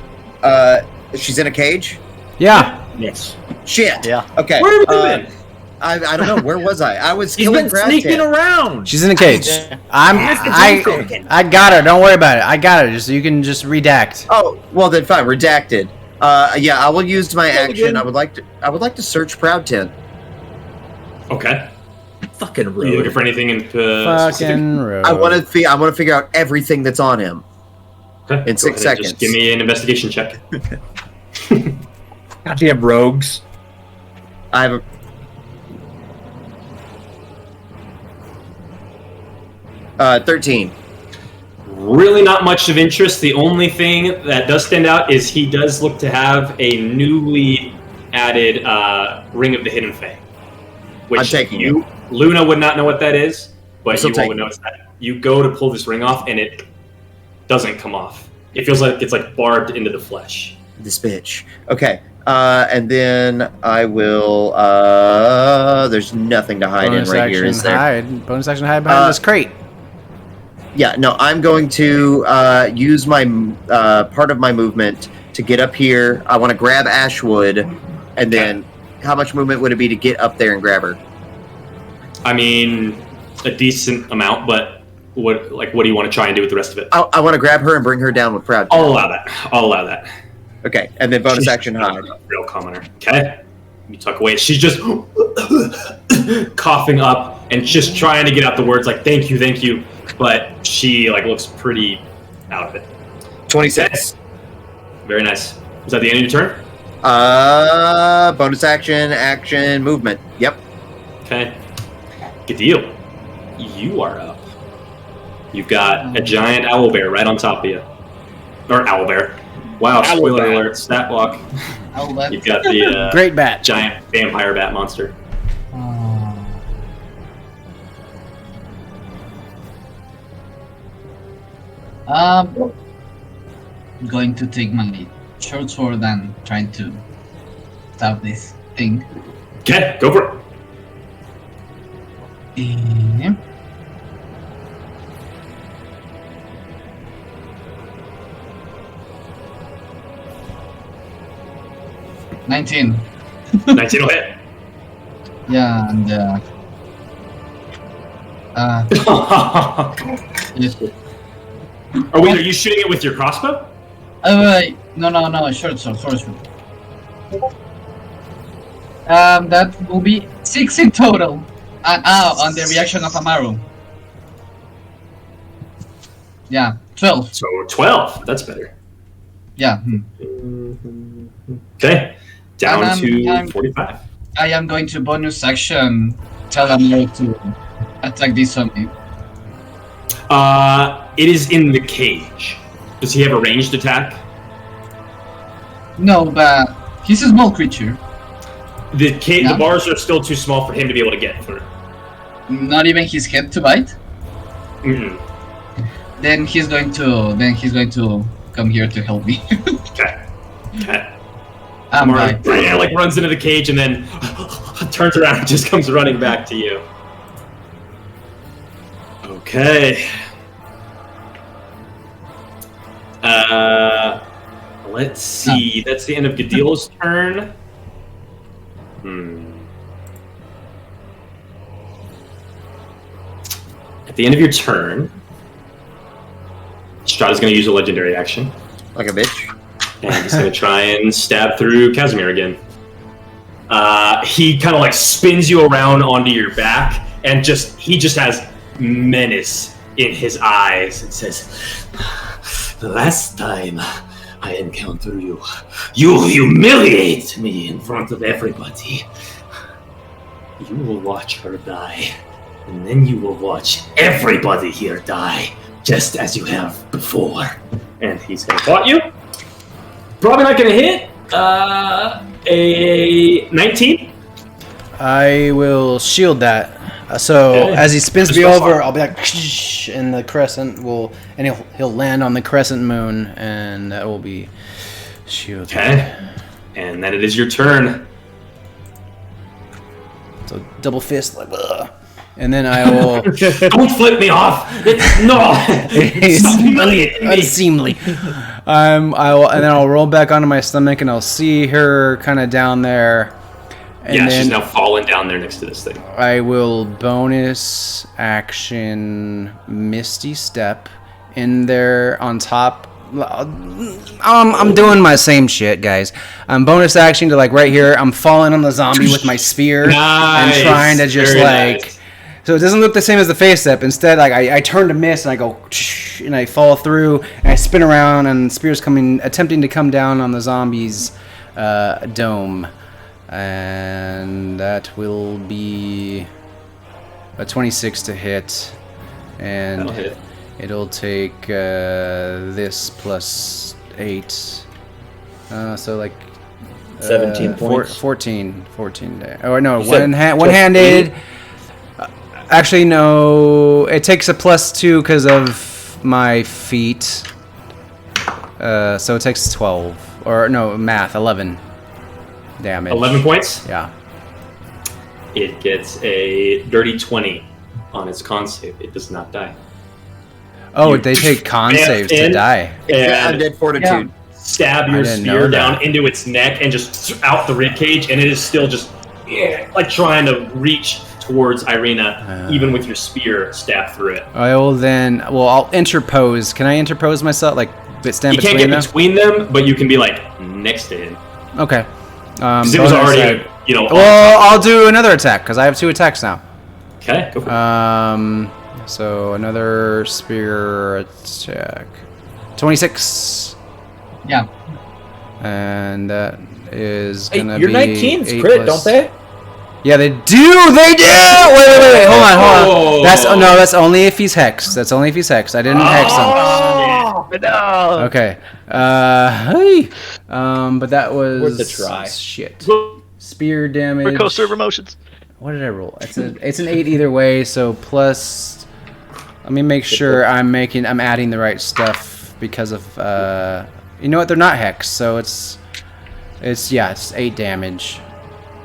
She's in a cage. Yeah. Yes. Shit. Yeah. Okay. Where have you been? I don't know. Where was I? I was He's killing been Proud sneaking Tent. around. She's in a cage. I got her. Don't worry about it. I got her. Just you can just redact. Oh, well then fine. Redacted. Yeah, I will use my action. I would like to search Proud Tent. Okay. Fucking Are you looking rude. for anything in specific? Fucking road. I want to figure out everything that's on him. Okay. In Go 6 ahead and seconds. Just give me an investigation check. Goddamn rogues. I have a 13. Really not much of interest. The only thing that does stand out is he does look to have a newly added Ring of the Hidden Fae. Which I'm taking you. Luna would not know what that is, but still you all taking would know it's that. You go to pull this ring off, and it doesn't come off. It feels like it's like barbed into the flesh. This bitch. Okay. And then I will. There's nothing to hide Bonus in right action here, is there? hide. Bonus action hide behind this crate. Yeah, no, I'm going to use my part of my movement to get up here. I want to grab Ashwood, and then how much movement would it be to get up there and grab her? I mean, a decent amount, but what do you want to try and do with the rest of it? I want to grab her and bring her down with Proud. I'll allow that. Okay, and then bonus action hide. Real commoner. Okay. You tuck away. She's just coughing up and just trying to get out the words like "thank you," but she looks pretty out of it. 26. Very nice. Was that the end of your turn? Bonus action, movement. Yep. Okay. Good deal. You are up. You've got a giant owlbear right on top of you. Or owlbear. Wow, spoiler alert, stat block. You've got the Great bat. Giant vampire bat monster. I'm going to take my short sword and trying to stab this thing. Okay, go for it. Yeah. $19. 19 will hit. Yeah, and yes. Oh wait, are you shooting it with your crossbow? No, short sword. That will be 6 in total. On the reaction of Amaru. Yeah, 12. So 12. That's better. Yeah. Okay, down to I'm 45. I am going to bonus action tell Amaru to attack this zombie. It is in the cage. Does he have a ranged attack? No, but he's a small creature. The bars are still too small for him to be able to get through. Not even his head to bite. Mm-mm. Then he's going to come here to help me. Okay. Right. Runs into the cage and then turns around and just comes running back to you. Okay. Let's see. That's the end of Gadil's turn. At the end of your turn, Strahd is going to use a legendary action. Like a bitch. And he's going to try and stab through Casimir again. He kind of spins you around onto your back, and he just has menace in his eyes and says, "The last time I encounter you, you humiliate me in front of everybody. You will watch her die, and then you will watch everybody here die, just as you have before." And he's going to plot you. Probably not going to hit. A 19. I will shield that. So as he spins me over, I'll be like, and the crescent he'll land on the crescent moon, and that will be shielded. Okay. And then it is your turn. So double fist, and then I will. Don't flip me off. Stop humiliating me. Unseemly. I'll roll back onto my stomach, and I'll see her kind of down there. And then she's now fallen down there next to this thing. I will bonus action Misty Step in there on top. I'm doing my same shit, guys. I'm bonus action to right here. I'm falling on the zombie with my spear and trying to just nice. So it doesn't look the same as the face step. Instead, I turn to miss and I go and I fall through and I spin around and spear's attempting to come down on the zombie's dome. And that will be a 26 to hit, and it'll take this plus 8, so 17 points. 14 day. Oh no, one-handed. Actually, no. It takes a plus 2 because of my feet. So it takes 12 or no, math, 11 damage. 11 points? Yeah. It gets a dirty 20 on its con save. It does not die. Oh, You they take con saves to in die. And Undead fortitude. stab I your didn't spear know down that. into its neck and just out the ribcage, and it is still just like trying to reach towards Irina, even with your spear stabbed through it. I will then. Well, I'll interpose. Can I interpose myself? Like, stand You can't between get them? between them, but you can be like next to him. Okay. Because it was bonus already, attack. on Well, top. I'll do another attack because I have 2 attacks now. Okay, go for it. So another spear attack. 26. Yeah. And that is Hey, gonna your be Night Kings 8 crit, plus- don't they? Yeah, they do. They do. Wait. Hold on. Oh. That's only if he's hexed. That's only if he's hexed. I didn't hex him. Oh, no. Okay. Hey. But that was Worth a try. Shit. Spear damage. We're co-server motions. What did I roll? It's an 8 either way. So plus. Let me make sure I'm adding the right stuff because of you know what? They're not hexed, so it's 8 damage.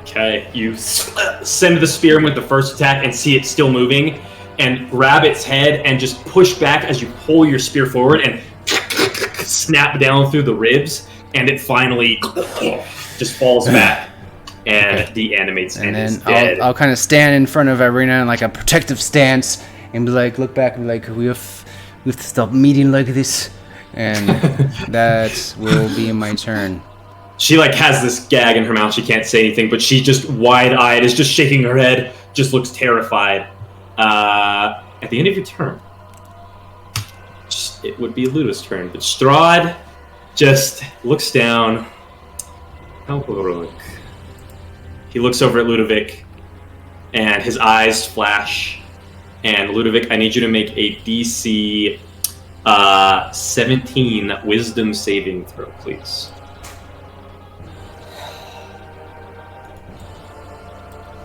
Okay, you send the spear with the first attack and see it still moving, and grab its head and just push back as you pull your spear forward and snap down through the ribs, and it finally just falls back and deanimates and is then dead. I'll kind of stand in front of Irina in like a protective stance and be like, look back and be like, we have to stop meeting like this, and that will be my turn. She like has this gag in her mouth. She can't say anything, but she just wide-eyed is just shaking her head, just looks terrified. At the end of your turn, it would be Luda's turn, but Strahd just looks down. How heroic. He looks over at Ludovic, and his eyes flash. And Ludovic, I need you to make a DC 17 Wisdom saving throw, please.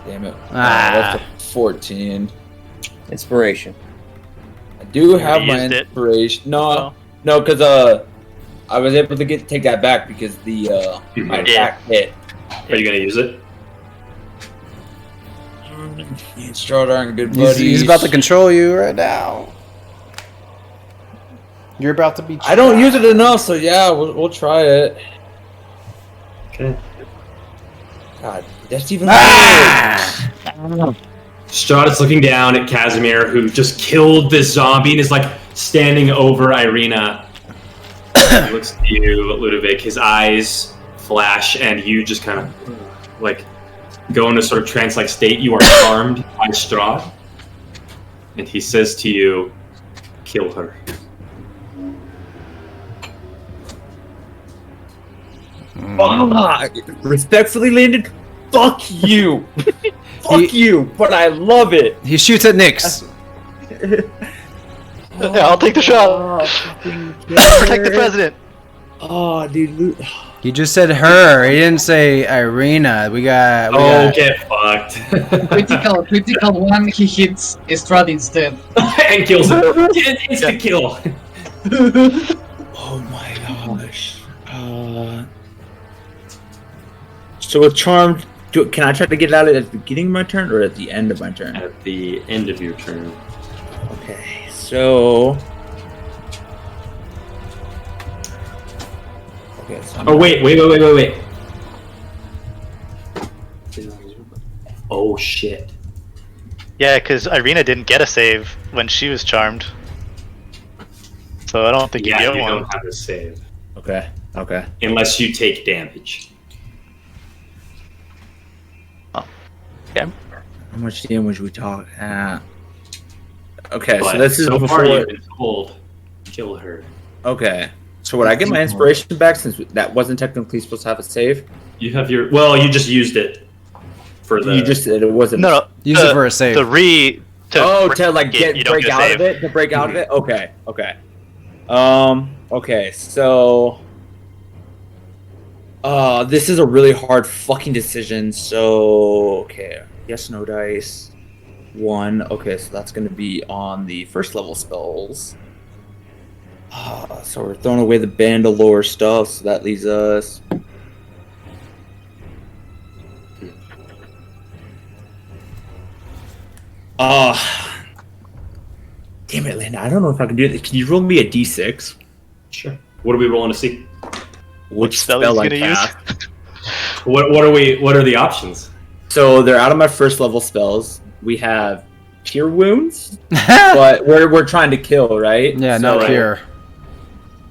Damn it. Ah. That's a 14. Inspiration. I do have my used it. inspiration. Oh. No, because I was able to take that back because the my attack hit. Are you going to use it? Me and Strahd aren't good buddies. He's about to control you right now. You're about to be. I don't use it enough, so yeah, we'll try it. Okay. God, that's even Strahd is looking down at Casimir, who just killed this zombie and is like standing over Irina. He looks at you, Ludovic. His eyes flash, and you just kind of like go into sort of trance-like state. You are charmed by Strahd, and he says to you, "Kill her." Respectfully, Landon, fuck you. Fuck you, but I love it. He shoots at Nyx. Yeah, I'll take the shot. Protect the president. Oh, dude. He just said her. He didn't say Irina. We got. Get fucked. Critical one, he hits Strahd instead. And kills him. Instant kill. Oh my gosh. So with charmed, can I try to get out of it at the beginning of my turn or at the end of my turn? At the end of your turn. Okay, so. Okay, so Oh wait. Oh shit. Yeah, because Irina didn't get a save when she was charmed. So I don't think you Yeah, get you one. don't have a save. Okay. Unless you take damage. Okay. How much damage we talk? Okay, But so this is so before. far you've been told, kill her. Okay, so would I get my inspiration back since that wasn't technically supposed to have a save? You have your. Well, you just used it for the. You just said it wasn't. No. Use it for a save. To To like you don't break get a out save. of it. To break out of it. Okay. Okay. So. This is a really hard fucking decision. So okay. Yes. No dice. 1. Okay. So that's gonna be on the first level spells. So we're throwing away the Bandalore stuff, so that leaves us. Damn it, Linda. I don't know if I can do this. Can you roll me a d6? Sure. What are we rolling to see? Which spell he's I gonna use? cast. What are the options? So they're out of my first level spells. We have Cure Wounds, but we're trying to kill, right? Yeah, so, no cure.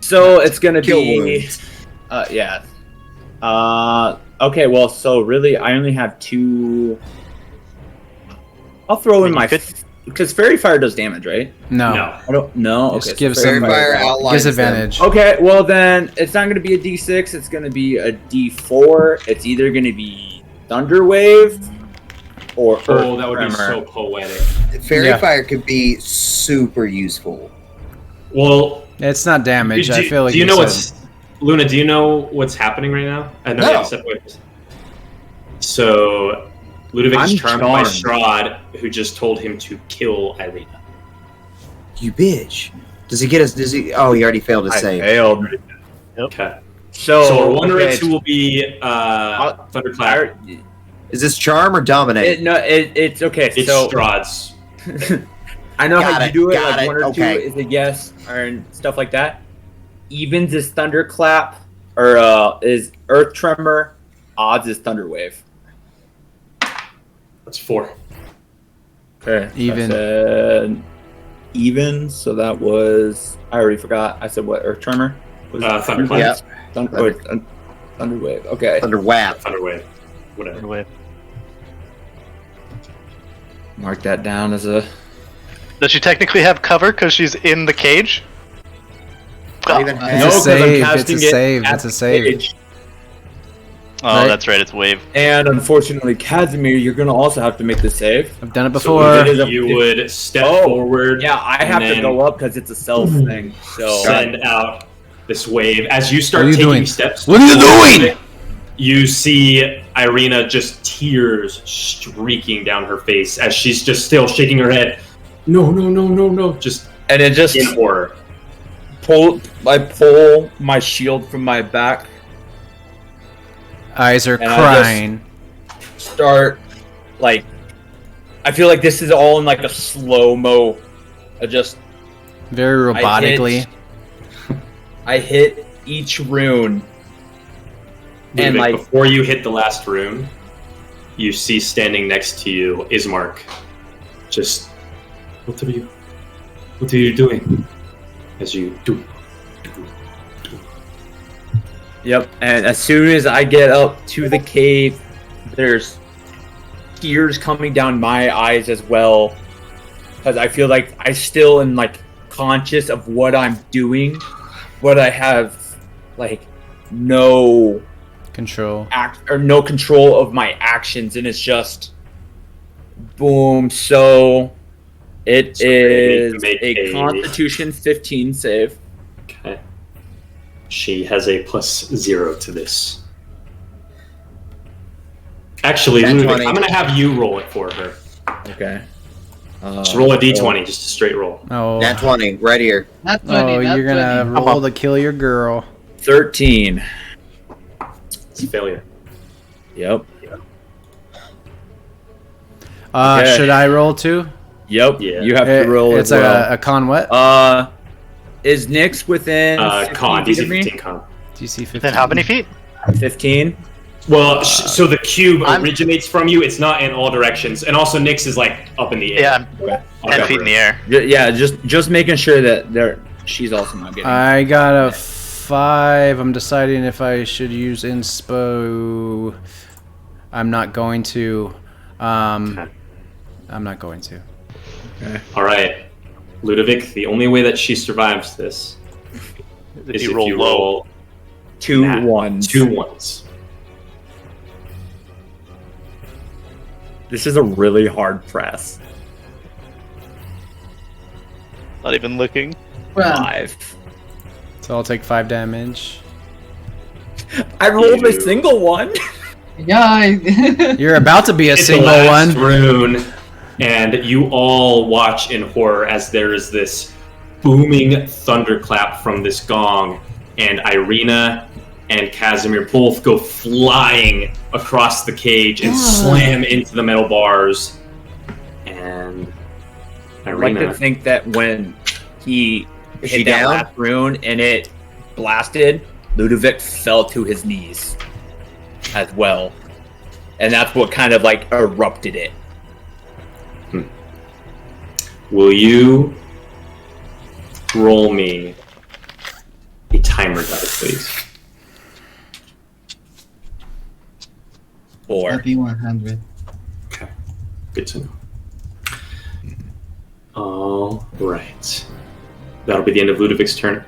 So it's gonna Kill be, wounds. yeah. Okay, well, so really, I only have 2. I'll throw in my because Fairy Fire does damage, right? No. I don't know. Just Okay, give so Fairy some Fire outlines disadvantage. Okay, well then it's not going to be a D6. It's going to be a D4. It's either going to be Thunder Wave or Oh, that would be Tremor. so poetic. them. Fairy Yeah. Fire could be super useful. Well, It's not damage. I feel like do you you know said- what's Luna? Do you know what's happening right now? No. No. Yeah, step away. So Ludovic is I'm charmed by charmed. Strahd, who just told him to kill Irina. You bitch. Does he get us? Does he? Oh, he already failed his I save. failed. Okay. So, So our wonder okay, is who will be Thunderclap. Is this charm or dominate? it's okay. It's so Strahd's. I know how Got you it, do it. got Like it, 1 or 2 okay. is a yes, or stuff like that. Evens is Thunderclap, or is Earth Tremor. Odds is Thunder Wave. That's 4. Okay. Even. I said even, so that was. I already forgot. I said what? Earth Tremor? Was it Thunderclap. Yep. Thunder Wave. Okay. Thunder Whap. Thunderwave. Whatever. Wait. Mark that down as a. Does she technically have cover because she's in the cage? Not even It's half. a 'cause I'm save, casting it's a it save, at it's a the save. stage. Oh, Right. that's right. It's wave. And unfortunately, Casimir, you're gonna also have to make the save. I've done it So before. it is a- you would step Oh, forward. Yeah, I have and to then go up because it's a self thing. So Send out this wave. As you start What are you taking doing? steps. What are you forward, doing? You see Irina just tears streaking down her face as she's just still shaking her head. No. Just and it just in horror. I pull my shield from my back, Eyes are And I crying. start like I feel like this is all in like a slow mo. Very robotically. I hit each rune. And, Ludwig, like- before you hit the last rune, you see standing next to you Ismark. Just, what are you doing? As you do. Yep, and as soon as I get up to the cave, there's tears coming down my eyes as well. Because I feel like I still am like conscious of what I'm doing, but I have like no Control. no control of my actions, and it's just boom. So it So you need is to make a a- Constitution 15 save. Okay. She has a +0 to this. Actually, Nat Ludwig, 20. I'm going to have you roll it for her. Okay. Just roll a d20, just a straight roll. Oh, Nat 20, right here. Not 20, oh, not you're gonna 20. roll to kill your girl. 13. It's a failure. Yep. Okay. Should I roll too? Yep. Yeah. You have to roll It's as well. a con what? Is Nyx within Con, 15 feet DC of me? 15 con. DC 15. Then how many feet? 15? Well, so the cube I'm- originates from you. It's not in all directions, and also Nyx is like up in the air. Yeah, I'm 10 Okay. feet in the air. Yeah, just making sure that she's also not getting. I got a 5. I'm deciding if I should use inspo. I'm not going to. I'm not going to. All right, Ludovic. The only way that she survives this If is you if roll you low. roll 2 nat- 1s. 2 1s. This is a really hard press. Not even looking. Well, 5. So I'll take 5 damage. I rolled a You- single one. yeah, I... You're about to be a It's single the last one. rune, and you all watch in horror as there is this booming thunderclap from this gong, and Irina and Casimir both go flying across the cage and slam into the metal bars. And Irina... I'd like to think that when he hit that down? last rune and it blasted, Ludovic fell to his knees as well. And that's what kind of like erupted it. Will you roll me a timer dice, please? Or Happy 100. Okay, good to know. All right. That'll be the end of Ludovic's turn.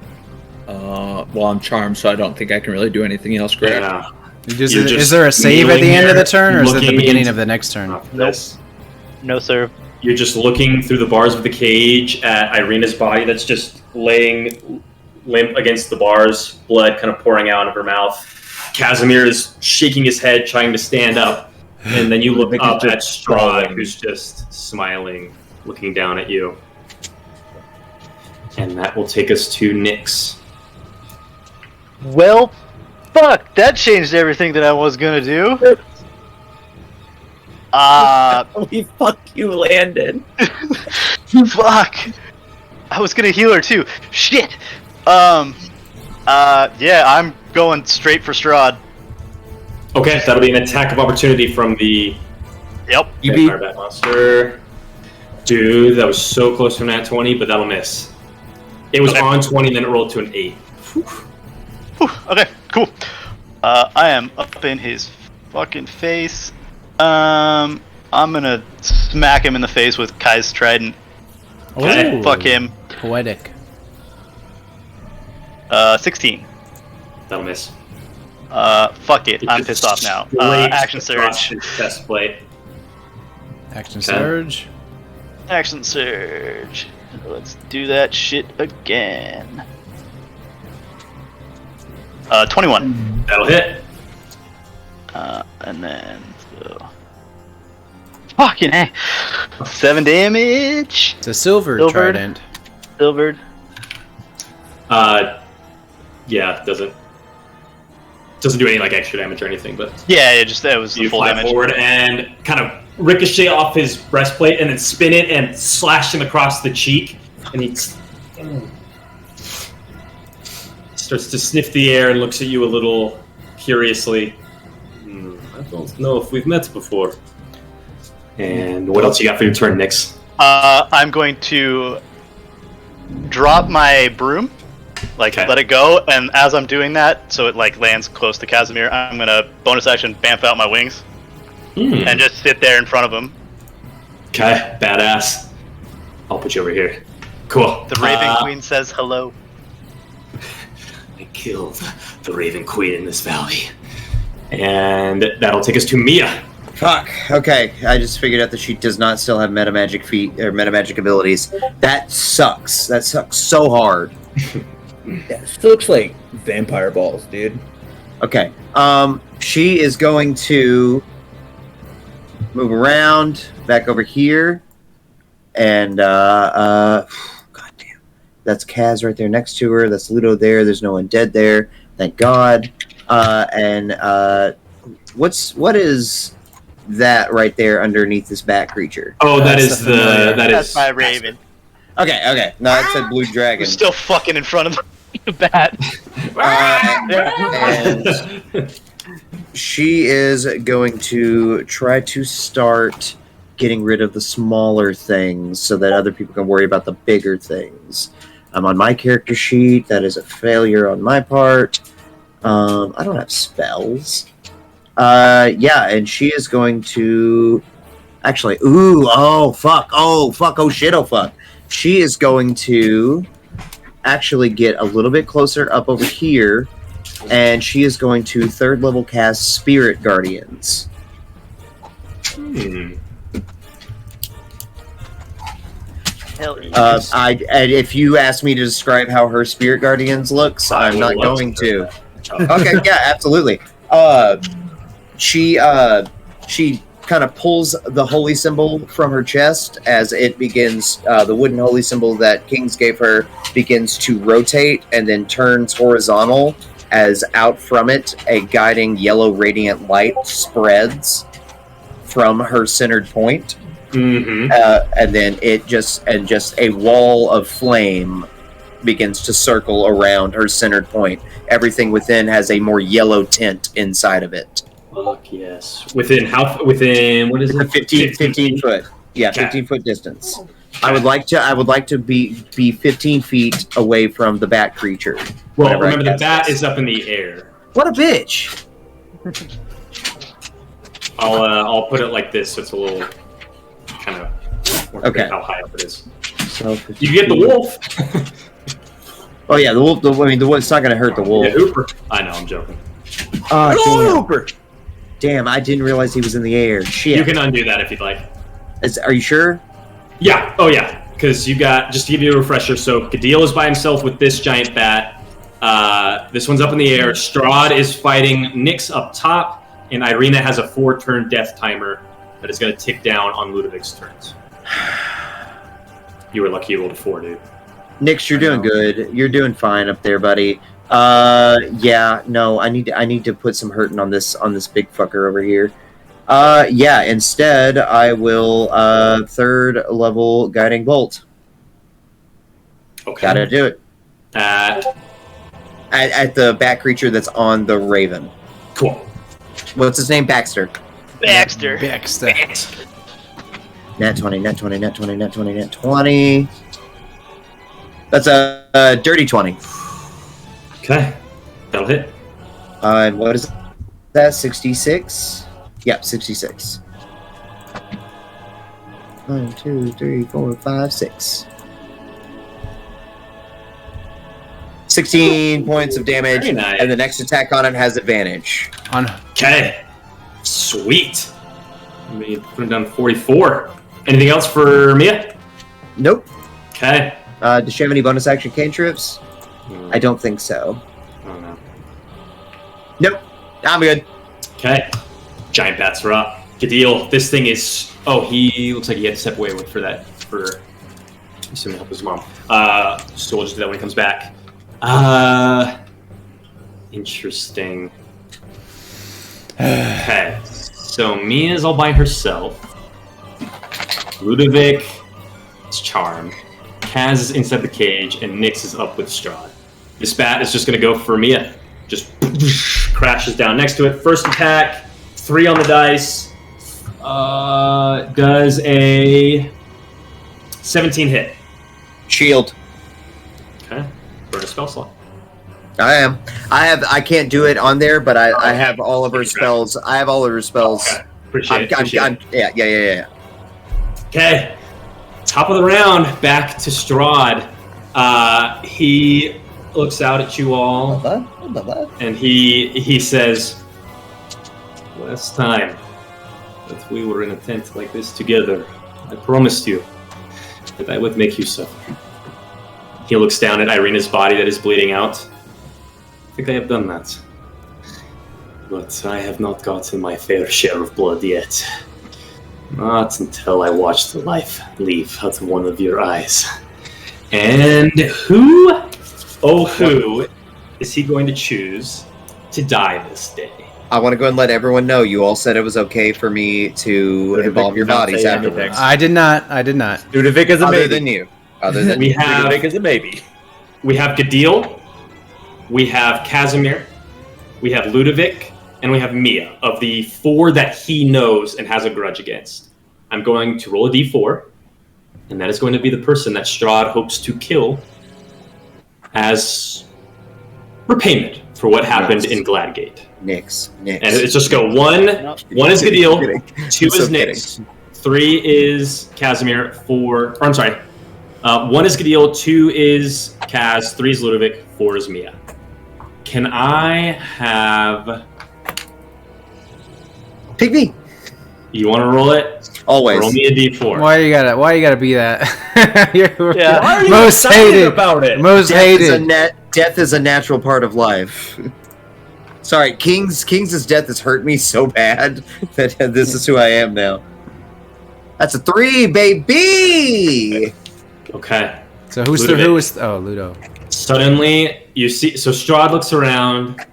well, I'm charmed, so I don't think I can really do anything else, Greg. Yeah. Is there a save at the end of the turn, or is it the beginning of the next turn? Nope. No, sir. You're just looking through the bars of the cage at Irina's body that's just laying limp against the bars, blood kind of pouring out of her mouth. Casimir is shaking his head, trying to stand up, and then you look up at Strahd, who's just smiling, looking down at you. And that will take us to Nyx. Well, fuck! That changed everything that I was gonna do. Holy fuck you, Landon. Fuck! I was gonna heal her too. Shit! Yeah, I'm going straight for Strahd. Okay, that'll be an attack of opportunity from the Yep. Vampire Bat Monster. Dude, that was so close to an nat 20, but that'll miss. It was on 20, then it rolled to an 8. Whew, okay, cool. I am up in his fucking face. I'm gonna smack him in the face with Kai's trident. Okay. Ooh, Fuck him. Poetic. 16. That'll miss. Fuck it. It I'm just pissed off now. scrapes Action across surge. his chest plate. Action Okay. surge. Action surge. Let's do that shit again. 21. That'll hit. And then fucking A. 7 damage. It's a silver Silvered. trident. Silvered. Yeah, doesn't do any like extra damage or anything, but Yeah, that was the you full fly damage. forward and kind of ricochet off his breastplate and then spin it and slash him across the cheek, and he starts to sniff the air and looks at you a little curiously. I don't know if we've met before. And what else you got for your turn, Nyx? I'm going to drop my broom, Okay. let it go, and as I'm doing that, so it like lands close to Casimir, I'm gonna bonus action bamf out my wings and just sit there in front of him. Okay, badass. I'll put you over here. Cool. The Raven Queen says hello. I killed the Raven Queen in this valley. And that'll take us to Mia. Fuck. Okay, I just figured out that she does not still have metamagic feat or metamagic abilities. That sucks. That sucks so hard. Yeah, it still looks like vampire balls, dude. Okay. She is going to move around back over here, and God damn, that's Kaz right there next to her. That's Ludo there. There's no one dead there. Thank God. What is that right there underneath this bat creature? Oh, That's That's my Raven. Okay. No, it said blue dragon. Who's still fucking in front of the bat. And she is going to try to start getting rid of the smaller things so that other people can worry about the bigger things. I'm on my character sheet. That is a failure on my part. I don't have spells. Yeah, and she is going to actually. Oh fuck! Oh shit! Oh fuck! She is going to actually get a little bit closer up over here, and she is going to 3rd level cast Spirit Guardians. Hell yeah. And if you ask me to describe how her Spirit Guardians looks, I'm not going to. Okay, yeah, absolutely. She kind of pulls the holy symbol from her chest as it begins, the wooden holy symbol that Kings gave her begins to rotate and then turns horizontal as out from it a guiding yellow radiant light spreads from her centered point. Mm-hmm. And then just a wall of flame begins to circle around her centered point. Everything within has a more yellow tint inside of it. Fuck yes. Within what is it? 15 foot. Yeah, 15-foot distance. I would like to be 15 feet away from the bat creature. Well, remember the bat is up in the air. What a bitch! I'll put it like this so it's a little kind of okay. How high up it is. So you get the wolf. Oh yeah, the wolf. The wolf's not going to hurt the wolf. Yeah, Hooper. I know, I'm joking. Oh, Hooper! Damn, I didn't realize he was in the air. Shit. You can undo that if you'd like. Are you sure? Yeah. Oh yeah. Because you got, just to give you a refresher. So Gadil is by himself with this giant bat. This one's up in the air. Strahd is fighting Nyx up top, and Irina has a 4-turn death timer that is going to tick down on Ludovic's turns. You were lucky you rolled a 4, dude. Nyx, you're doing good. You're doing fine up there, buddy. Yeah, no, I need to put some hurting on this big fucker over here. Yeah, instead I will 3rd level guiding bolt. Okay. Gotta do it. At the bat creature that's on the raven. Cool. What's his name? Baxter. Baxter. Nat 20, nat 20, nat 20, nat 20, nat 20. That's a dirty 20. Okay. That'll hit. And what is that? 66? Yep, 66. 1, 2, 3, 4, 5, 6. 16 points of damage, Very nice. and the next attack on it has advantage. Okay. Sweet. Let me put him down to 44. Anything else for Mia? Nope. Okay. Does she have any bonus action cantrips? I don't think so. Oh no. Nope. I'm good. Okay. Giant bats are up. Gadil, this thing is... Oh, he looks like he had to step away for he's going to help his mom. So we'll just do that when he comes back. Interesting. Okay. So Mia's all by herself. Ludovic is charmed. Kaz is inside the cage, and Nyx is up with Strahd. This bat is just going to go for Mia. Just crashes down next to it. First attack, 3 on the dice. Does a 17 hit. Shield. Okay. Burn a spell slot. I can't do it on there, but I have all of her spells. I have all of her spells. Okay. Appreciate it. Yeah. Okay. Top of the round, back to Strahd. He looks out at you all, and he says, "Last time that we were in a tent like this together, I promised you that I would make you suffer." He looks down at Irina's body that is bleeding out. I think I have done that. But I have not gotten my fair share of blood yet. Not until I watched the life leave out of one of your eyes. And who is he going to choose to die this day? I want to go and let everyone know you all said it was okay for me to involve your bodies afterwards. I did not. Ludovic is a Other maybe. than you. Other than We have Ludovic is a maybe. We have Gadil, we have Casimir, we have Ludovic, and we have Mia, of the 4 that he knows and has a grudge against. I'm going to roll a d4, and that is going to be the person that Strahd hopes to kill as repayment for what happened in Gladgate. Nyx. And it's just go 1 is Gadil, 2 is Nyx, 3 is Casimir, 1 is Gadil, 2 is Kaz, 3 is Ludovic, 4 is Mia. Can I have... Pick me. You want to roll it? Always. Roll me a d4. Why you gotta be that? You're Yeah, why are you most excited hated about it? Most hated. Death is a natural part of life. Sorry, King's death has hurt me so bad that this is who I am now. That's a 3, baby! Okay. So who is? Oh, Ludo. Suddenly, you see. So Strahd looks around,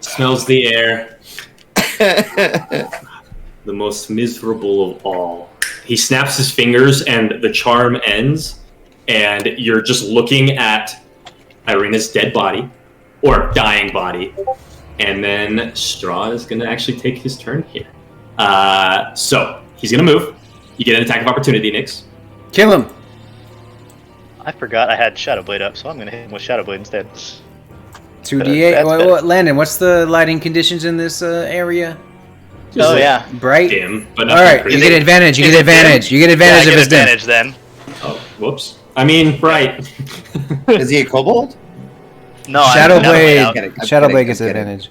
smells the air. The most miserable of all. He snaps his fingers, and the charm ends, and you're just looking at Irina's dead body, or dying body, and then Strahd is going to actually take his turn here. So he's going to move. You get an attack of opportunity, Nix. Kill him. I forgot I had Shadow Blade up, so I'm gonna hit him with Shadow Blade instead. 2d8. What, Landon, what's the lighting conditions in this area? Oh yeah, bright. Dim, but all right, you get advantage. You get advantage. You get advantage if it's dim. Advantage then. Oh, whoops. I mean, bright. Is he a kobold? No, Shadow I'm Blade. Shadow Blade gets advantage.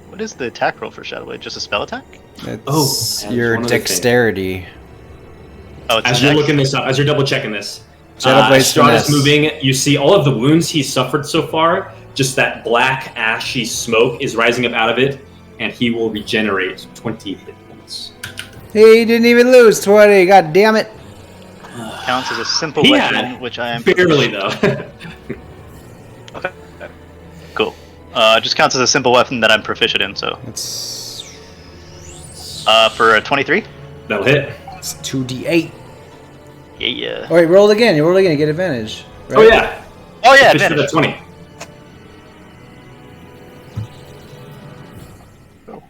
What is the attack roll for Shadow Blade? Just a spell attack? It's your dexterity. Oh, it's as you're looking this up, as you're double checking this, Shadow Blade's Strahd is moving. You see all of the wounds he's suffered so far. Just that black, ashy smoke is rising up out of it, and he will regenerate 20 hit points. He didn't even lose 20. God damn it! Counts as a simple weapon, which I am barely though. Okay, cool. Just counts as a simple weapon that I'm proficient in. So it's for a 23. That'll hit. It's 2d8. Yeah. All right, roll it again. You roll it again. You get advantage. Right? Oh yeah. Oh yeah. Advantage. Advantage. 20. Oh.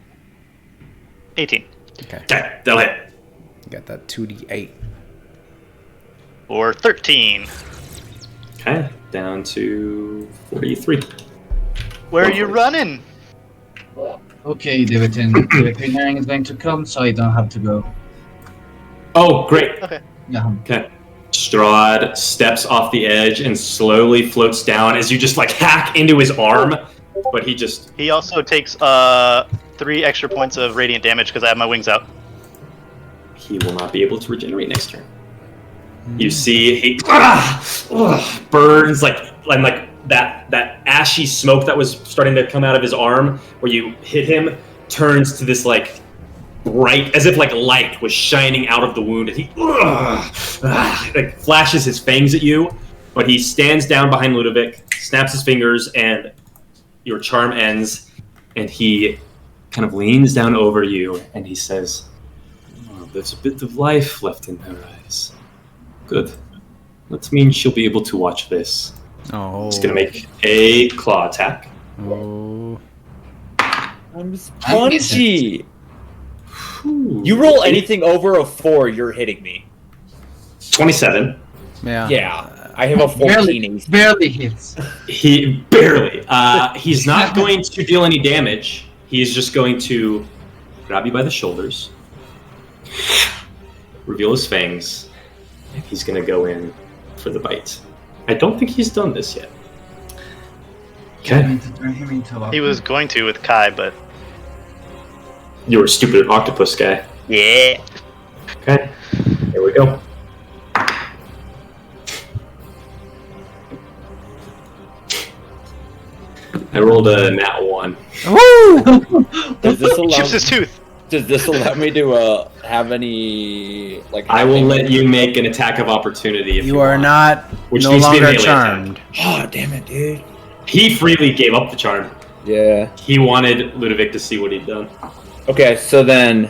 18. Okay. That'll hit. You got that 2d8. Or 13. Okay, down to 43. Where are you running? Okay, the veterinarian is going to come, so I don't have to go. Oh, great. Okay. Yeah. Okay. Strahd steps off the edge and slowly floats down as you just like hack into his arm, but He also takes 3 extra points of radiant damage because I have my wings out. He will not be able to regenerate next turn. You see he burns like that ashy smoke that was starting to come out of his arm where you hit him turns to this like bright, as if like light was shining out of the wound, and he like flashes his fangs at you, but he stands down behind Ludovic, snaps his fingers, and your charm ends, and he kind of leans down over you, and he says, "Oh, there's a bit of life left in her eyes. Good. That means she'll be able to watch this." Oh. He's gonna make a claw attack. Oh. I'm spongy. Ooh. You roll anything over a 4, you're hitting me. 27. Yeah. Yeah, I have a 14. Barely hits. He barely. He's not going to deal any damage. He's just going to grab you by the shoulders, reveal his fangs, and he's going to go in for the bite. I don't think he's done this yet. Okay. He was going to with Kai, but You were a stupid octopus guy. yeah. Okay. Here we go. I rolled a nat 1. Woo! Does this allow? Chips his tooth. Does this allow me to have any like? I will let you make an attack of opportunity if you You are want. not Which no needs to be a longer melee charmed. Oh damn it, dude! He freely gave up the charm. Yeah. He wanted Ludovic to see what he'd done. Okay, so then,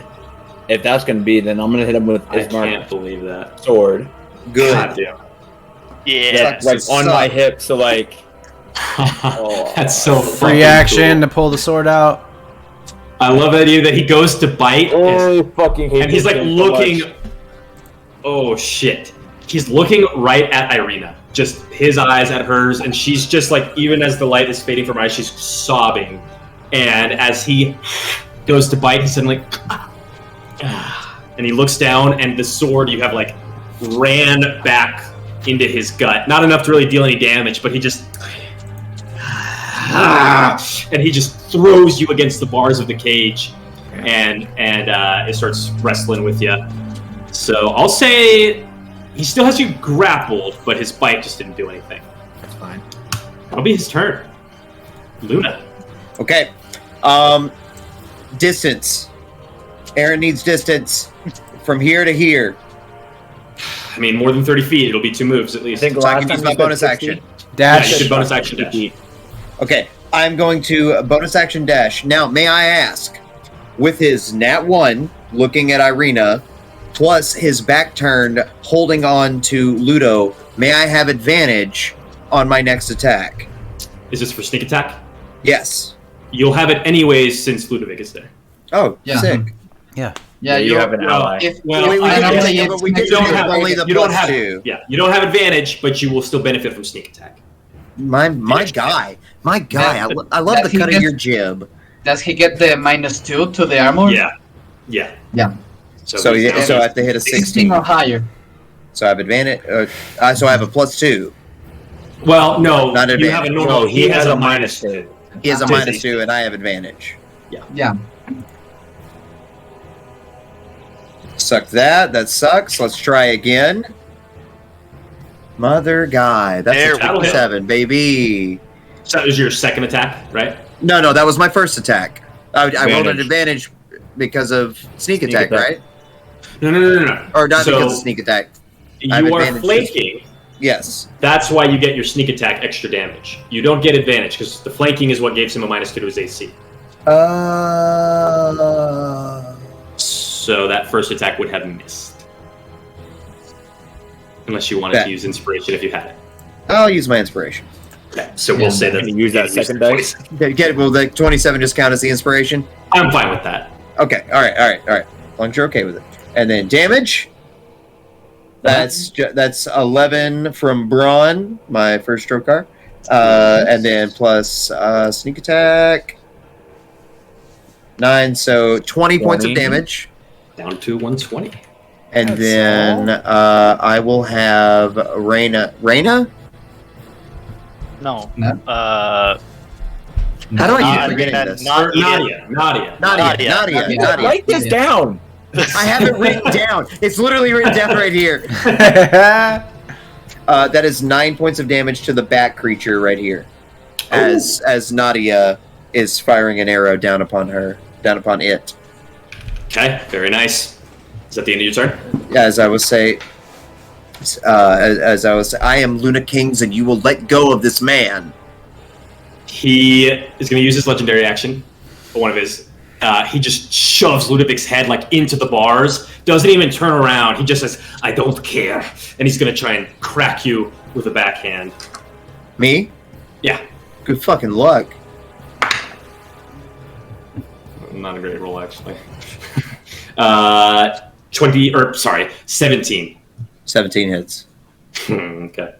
if that's gonna be, then I'm gonna hit him with I Ismar's can't believe that. sword. Good. God damn. Yeah. Like on my hip, so like. That's so Free fucking action cool. to pull the sword out. I love that that he goes to bite Oh, fucking hate and he's this like game so looking. much. Oh shit! He's looking right at Irina, just his eyes at hers, and she's just like, even as the light is fading from her eyes, she's sobbing. And as he goes to bite, he suddenly, and he looks down, and the sword you have like ran back into his gut. Not enough to really deal any damage, but he just. And he just throws you against the bars of the cage, and it starts wrestling with you. So I'll say he still has you grappled, but his bite just didn't do anything. That's fine. That'll be his turn. Luna. Okay. Distance. Aaron needs distance from here to here. I mean, more than 30 feet. It'll be 2 moves at I least. think So I last can time use you my said bonus 60. action. Yeah, Dash. you should bonus action dash. Okay, I'm going to bonus action dash. Now, may I ask, with his nat 1 looking at Irina, plus his back turned holding on to Ludo, may I have advantage on my next attack? Is this for sneak attack? Yes. You'll have it anyways since Ludovic is there. Oh, Yeah. sick. Yeah. Yeah, you have an ally. Well, we I can guess- only, but we you can don't do have only the you don't plus have 2. Yeah, you don't have advantage, but you will still benefit from sneak attack. My guy. I love that the he cut of gets- your jib. Does he get the -2 to the armor? Yeah. So I have to hit a 16. or higher. So I have advantage. So I have a plus 2. Well, no, Not you advantage. have a normal. No, he has a minus. -2. He has a Disney. minus 2, and I have advantage. Yeah. Suck that. That sucks. Let's try again. Mother guy. That's There a we go. 27, baby. So that was your second attack, right? No, that was my first attack. I rolled an Advantage. advantage because of sneak attack, attack. right? No. Or not So- because of sneak attack. I have You are advantage. flanking. Yes. That's why you get your sneak attack extra damage. You don't get advantage because the flanking is what gives him a -2 to his AC. So that first attack would have missed. Unless you wanted Yeah. to use inspiration if you had it. I'll use my inspiration. Okay, so Yeah. we'll say that Can you use that second dice? Will the 27 just count as the inspiration? I'm fine with that. Okay. All right. As long as you're okay with it. And then damage. That's 11 from Braun, my first stroke card. And then plus sneak attack. 9, so 20 points of 20. damage. Down to 120. And That's then I will have Reyna. Reyna? No. No. How do I keep forgetting Arena, this? not Nadia. Nadia. Write this down. I have it written down. It's literally written down right here. That is 9 points of damage to the bat creature right here. As Nadia is firing an arrow down upon it. Okay, very nice. Is that the end of your turn? As I was saying, I am Luna Kings, and you will let go of this man. He is going to use his legendary action, or one of his. He just shoves Ludovic's head like into the bars. Doesn't even turn around. He just says, "I don't care," and he's going to try and crack you with a backhand. Me? Yeah, Good fucking luck. not a great roll actually. 17. 17 hits. Okay.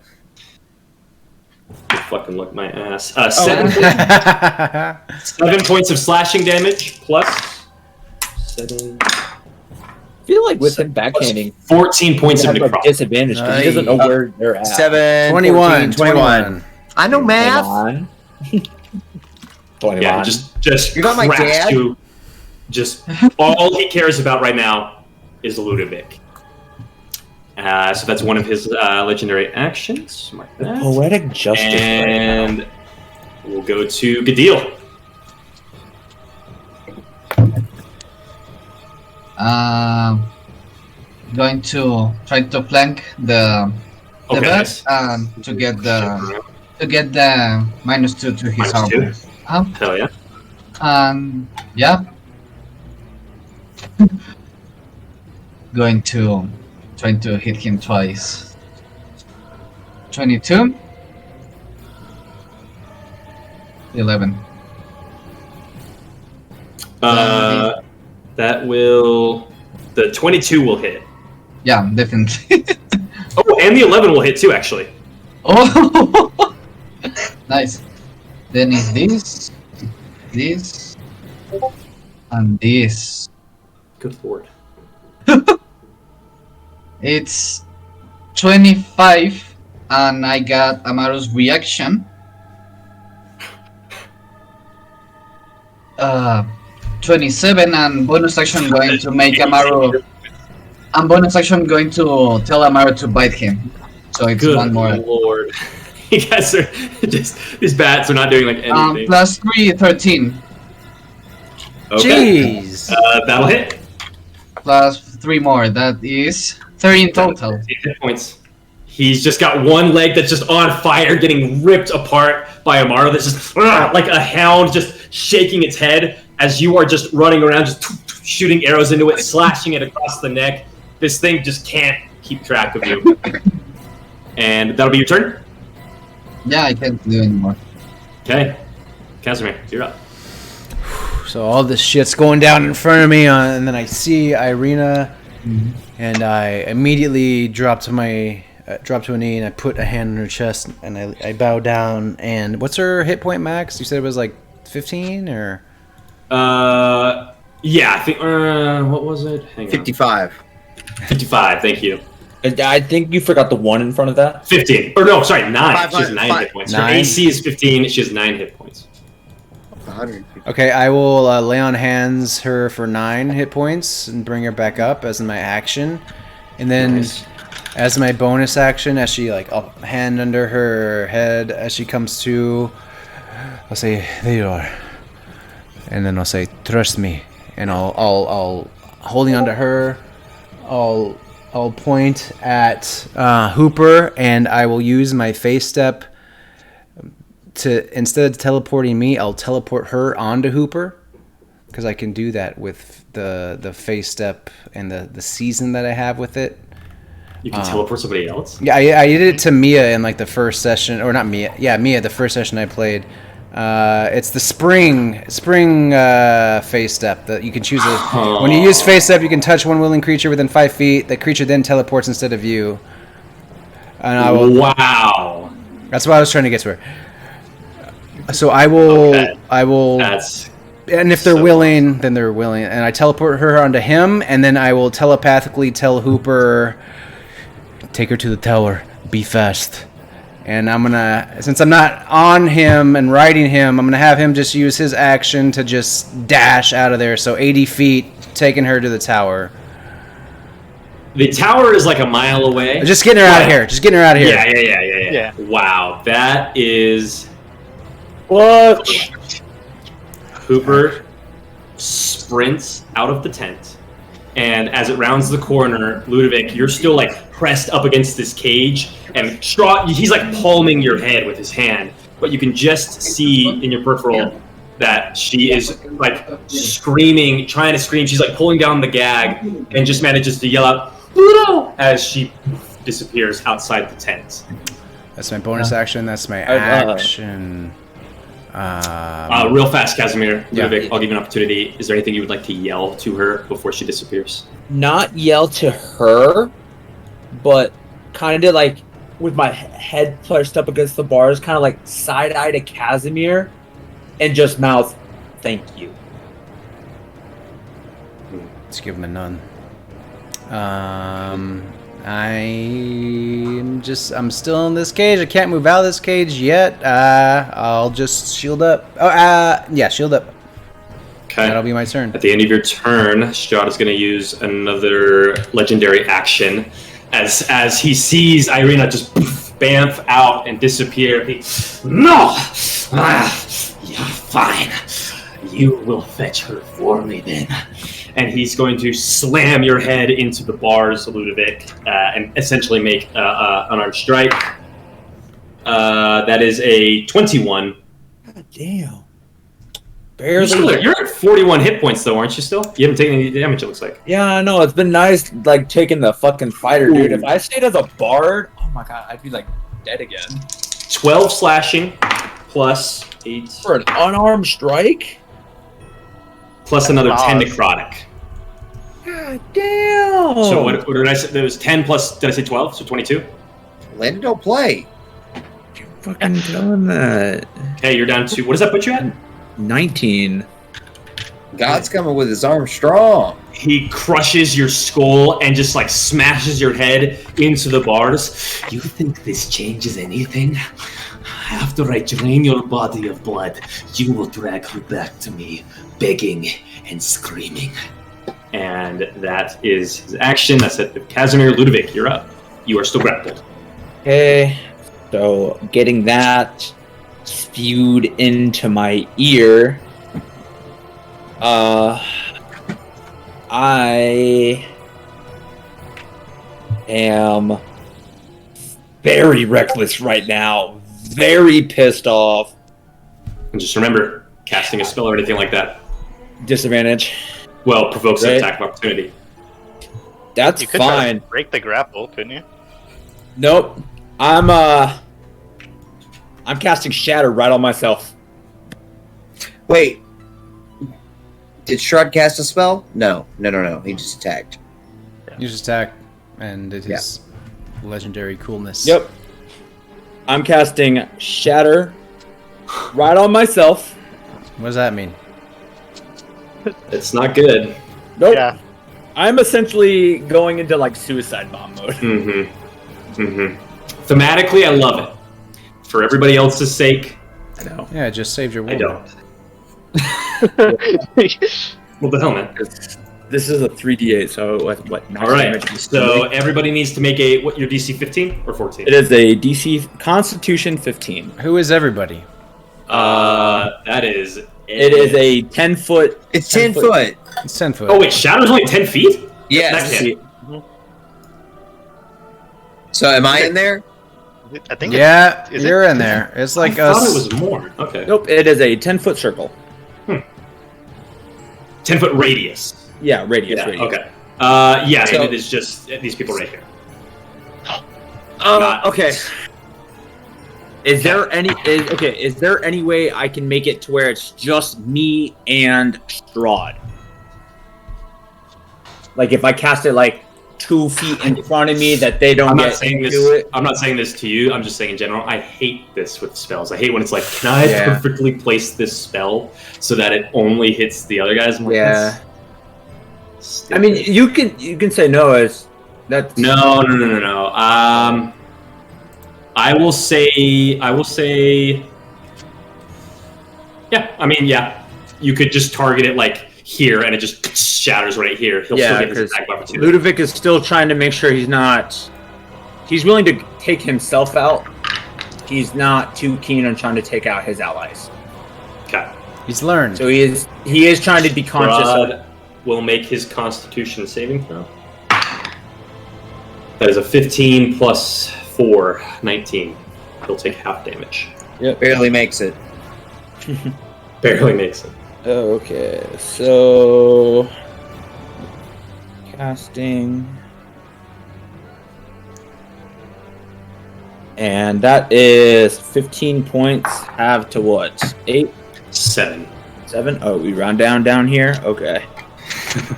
Fucking look my ass. Oh. 7 points of slashing damage plus 7. I feel like with him backhanding, 14 points he of has a necrotic. disadvantage because he doesn't know where they're at. 7, 21. 21. I know math. 21. Yeah, just You're not my cracks dad? you. Just all he cares about right now is Ludovic. So that's one of his legendary actions. Mark that. Poetic justice. And we'll go to Gadil. Going to try to flank the Okay, bat nice. to get the -2 to his -2? armor. Hell yeah. Yeah. Going to trying to hit him twice. 22. 11. That will. The 22 will hit. Yeah, definitely. Oh, and the 11 will hit too, actually. Oh, nice. Then it's this, and this. Good lord. It's 25, and I got Amaru's reaction. 27, and bonus action going to make Amaru. And bonus action going to tell Amaru to bite him. So it's Good one more. lord. You guys are just these bats are not doing like anything. Plus 3, 13. Okay. Jeez. That'll hit. Plus 3 more. That is 30 in total. 15 hit points. He's just got one leg that's just on fire, getting ripped apart by Amaro. That's just like a hound, just shaking its head as you are just running around, just shooting arrows into it, slashing it across the neck. This thing just can't keep track of you. And that'll be your turn. Yeah, I can't do anymore. Okay, Casimir, you're up. So all this shit's going down in front of me, and then I see Irina, and I immediately drop to a knee, and I put a hand on her chest, and I bow down. And what's her hit point max? You said it was like 15, or? Yeah, I think. What was it? Hang on. 55. 55. Thank you. I think you forgot the 1 in front of that. 15. Or no, sorry, 9. She has 9 5. hit points. 9? Her AC is 15. She has 9 hit points. 150. Okay, I will lay on hands her for 9 hit points and bring her back up as my action, and then Nice. as my bonus action, as she I'll hand under her head as she comes to, I'll say, "There you are," and then I'll say, "Trust me," and I'll holding onto her, I'll point at Hooper, and I will use my face step to, instead of teleporting me, I'll teleport her onto Hooper, because I can do that with the face step and the season that I have with it. You can teleport somebody else? Yeah, I did it to Mia in like the first session, or not Mia. Yeah, Mia, the first session I played. It's the spring face step that you can choose. When you use face step, you can touch one willing creature within 5 feet. The creature then teleports instead of you. And I will. Wow. That's what I was trying to get to her. So I will. Okay. I will. That's And if they're so willing, then they're willing. And I teleport her onto him, and then I will telepathically tell Hooper, take her to the tower, be fast. And I'm gonna, since I'm not on him and riding him, I'm gonna have him just use his action to just dash out of there. So 80 feet, taking her to the tower. The tower is like a mile away. Just getting her out of here. Just getting her out of here. Yeah. Wow, that is. What? Hooper sprints out of the tent, and as it rounds the corner, Ludovic, you're still like pressed up against this cage, and Strahd, he's like palming your head with his hand, but you can just see in your peripheral that she is like screaming, trying to scream. She's like pulling down the gag and just manages to yell out "Ludo!" as she disappears outside the tent. That's my bonus action. That's my action. Real fast, Casimir, Yeah. Ludovic, I'll give you an opportunity. Is there anything you would like to yell to her before she disappears? Not yell to her, but kind of like with my head pushed up against the bars, kind of like side eye to Casimir, and just mouth, "Thank you." Let's give him a none. I'm still in this cage. I can't move out of this cage yet. I'll just shield up. Yeah, shield up. Okay. That'll be my turn. At the end of your turn, Strahd is going to use another legendary action. As he sees Irina just bamf out and disappear, no! Yeah, fine. You will fetch her for me then. And he's going to slam your head into the bars, Ludovic, and essentially make an unarmed strike. That is a 21. God damn. Barely. You're at 41 hit points, though, aren't you still? You haven't taken any damage, it looks like. Yeah, I know. It's been nice, like, taking the fucking fighter, dude. If I stayed as a bard, oh my god, I'd be, like, dead again. 12 slashing, plus 8. For an unarmed strike? Plus another 10 necrotic. God damn! So what did I say? There was 10 plus, did I say 12? So 22? Lendo play. You fucking done that. Okay, you're down to, what does that put you at? 19. God's coming with his arm strong. He crushes your skull and just like smashes your head into the bars. You think this changes anything? After I drain your body of blood, you will drag her back to me, begging and screaming. And that is his action. That's it. Casimir, Ludovic, you're up. You are still grappled. Okay. So getting that spewed into my ear, I am very reckless right now, very pissed off. And just remember, casting a spell or anything like that, Disadvantage. well, provokes an Right. attack of opportunity. That's You could try fine. to break the grapple, couldn't you? Nope. I'm casting Shatter right on myself. Wait. Did Strahd cast a spell? No. He just attacked. Use attack, and it is legendary coolness. Yep. I'm casting Shatter right on myself. What does that mean? It's not good. Nope. Yeah. I'm essentially going into like suicide bomb mode. Thematically, I love it. For everybody else's sake, I know. Yeah, it just saved your I wound. don't. What the hell, man? This is a 3d8, so what? All right. So everybody needs to make a your DC 15 or 14. it is a DC Constitution 15. Who is everybody? That is. It is a 10-foot. It's 10 foot. It's 10 foot. Oh wait, Shadow's only 10 feet. Yes. That can't- So am I in there? I think. Yeah, is you're in there. It's like I thought us. it was more. Okay. Nope, it is a 10-foot circle. 10-foot radius. Yeah, radius. Yeah. radius. Okay. Yeah, So- and it is just these people right here. Okay. Is there any way I can make it to where it's just me and Strahd? Like if I cast it like 2 feet in front of me, that they don't I'm get not saying into this. it. I'm not saying this to you. I'm just saying in general. I hate this with spells. I hate when it's like, can I Yeah. perfectly place this spell so that it only hits the other guys? I'm like, Yeah. that's I mean, stupid. you can say no as that's No. I will say. Yeah. I mean, yeah. You could just target it like here, and it just shatters right here. He'll Yeah, still get his 'cause attack of opportunity. Ludovic is still trying to make sure he's willing to take himself out. He's not too keen on trying to take out his allies. Okay. He's learned. So he is trying to be conscious of Strahd will make his Constitution saving throw. That is a 15 plus 4, 19. He'll take half damage. Barely makes it. Barely makes it. Okay, so casting, and that is 15 points. Have to what? 8, 7. 7? Oh, we round down here. Okay.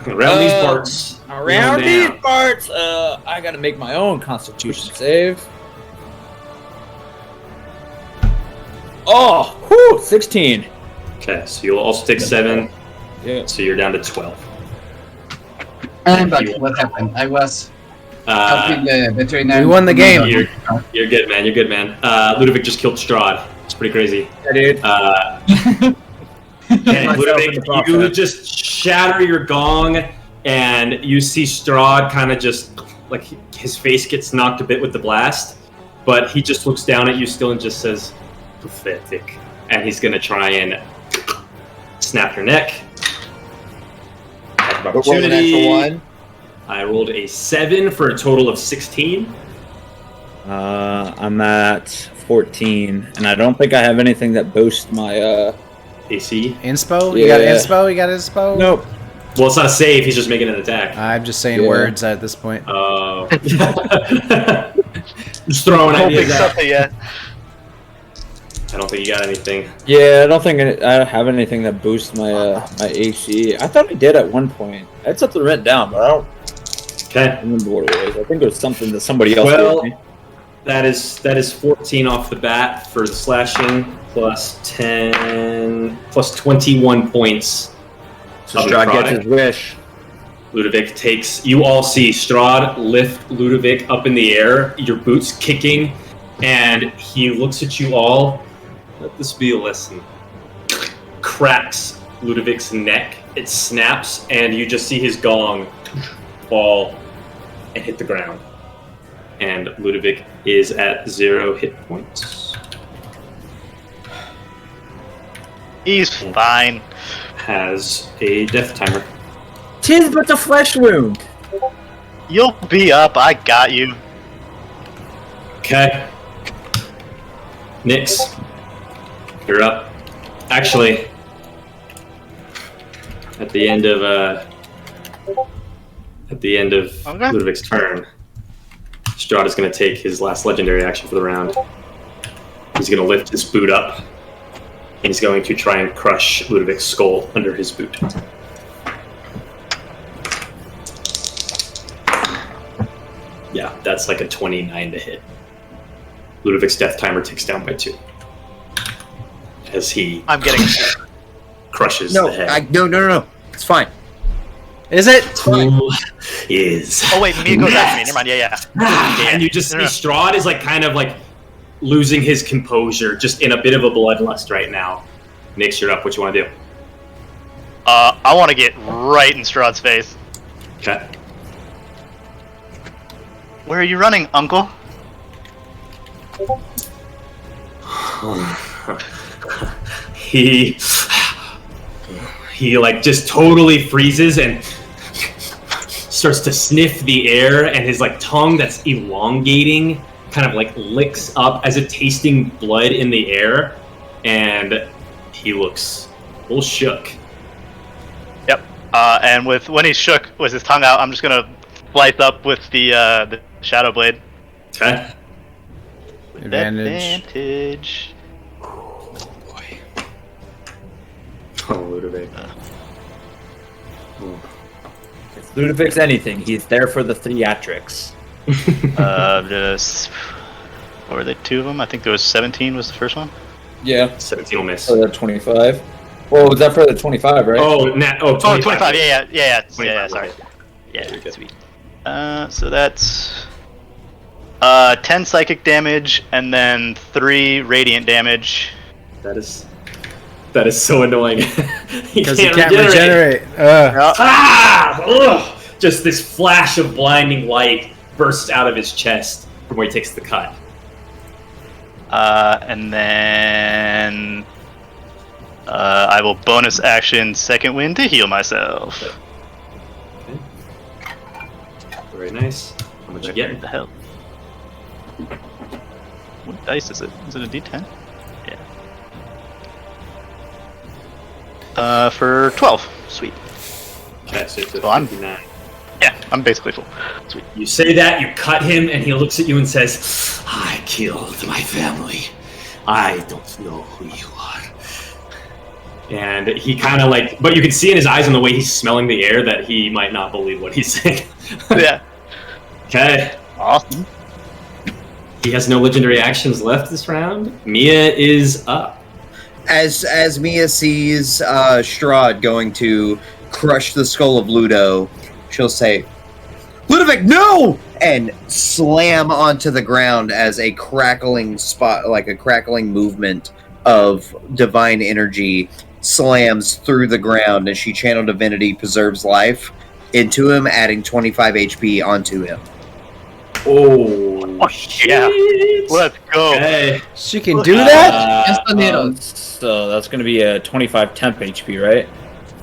Around these parts. Around down. these parts, I gotta make my own Constitution save. Oh, whew, 16. Okay, so you'll also take 7. Yeah. So you're down to 12. And back, what happened? I was helping the veterinarian. We won the game. You're good, man. You're good, man. Ludovic just killed Strahd. It's pretty crazy. Yeah, dude. Okay, Myself in Ludovic, the process. you just shatter your gong, and you see Strahd kind of just, like, his face gets knocked a bit with the blast, but he just looks down at you still and just says, pathetic. And he's going to try and snap your neck. But roll an natural 1. I rolled a 7 for a total of 16. I'm at 14, and I don't think I have anything that boosts my AC. Inspo? You got Yeah. inspo? You got inspo? Nope. Well, it's not a save. He's just making an attack. I'm just saying Yeah. words at this point. Oh. Just throwing I don't think ideas out. something yet. I don't think you got anything. Yeah, I don't think I have anything that boosts my my AC. I thought I did at one point. I had something written down, but I don't Okay. remember what it was. I think it was something that somebody else Well, gave me. that is 14 off the bat for the slashing, plus 10, plus 21 points. So of Strahd necrotic. gets his wish. Ludovic takes. You all see Strahd lift Ludovic up in the air, your boots kicking, and he looks at you all. Let this be a lesson. Cracks Ludovic's neck. It snaps, and you just see his gong fall and hit the ground. and Ludovic is at 0 hit points. He's fine. Has a death timer. 'Tis but a flesh wound. You'll be up. I got you. Okay. Nyx, you're up. Actually, at the end of Okay. Ludovic's turn, Strahd is going to take his last legendary action for the round. He's going to lift his boot up. He's going to try and crush Ludovic's skull under his boot. Yeah, that's like a 29 to hit. Ludovic's death timer ticks down by 2 as he I'm getting crushes No, the head. no. It's fine. Is it? Who is? Oh wait, Mia goes after me. Never mind. Yeah. And you just see No. Strahd is like kind of like losing his composure, just in a bit of a bloodlust right now. Nyx, you're up. What you want to do? I want to get right in Strahd's face. Okay. Where are you running, Uncle? He like just totally freezes and starts to sniff the air, and his like tongue that's elongating kind of like licks up as if tasting blood in the air, and he looks a little shook. Yep. And when he's shook with his tongue out, I'm just gonna slice up with the shadow blade. Okay. Advantage. Oh, Ludovic. If Ludovic's anything, he's there for the theatrics. Just what were they? 2 of them? I think there was 17 was the first one. Yeah. 17 will miss. For the 25. Well, was that for the 25, right? Oh, 25. 25. Yeah. 25, Sorry. okay. Yeah, You're good. sweet. So that's 10 psychic damage and then 3 radiant damage. That is so annoying. Because he can't regenerate. Ah! Ugh! Just this flash of blinding light bursts out of his chest from where he takes the cut. And then I will bonus action second wind to heal myself. Okay. Very nice. How much you What get? the hell? What dice is it? Is it a D10? Yeah. For 12. Sweet. Okay, so it's a Well, I'm- 59. Yeah, I'm basically full. Sweet. You say that, you cut him, and he looks at you and says, I killed my family. I don't know who you are. And he kind of like, but you can see in his eyes and the way he's smelling the air that he might not believe what he's saying. Yeah. Okay. Awesome. He has no legendary actions left this round. Mia is up. As Mia sees Strahd going to crush the skull of Ludo, she'll say, "Ludovic, no!" and slam onto the ground as a crackling movement of divine energy slams through the ground as she channeled divinity preserves life into him, adding 25 HP onto him. Oh, yeah. shit. Let's go. Okay. She can do that? Just a little. So that's going to be a 25 temp HP, right?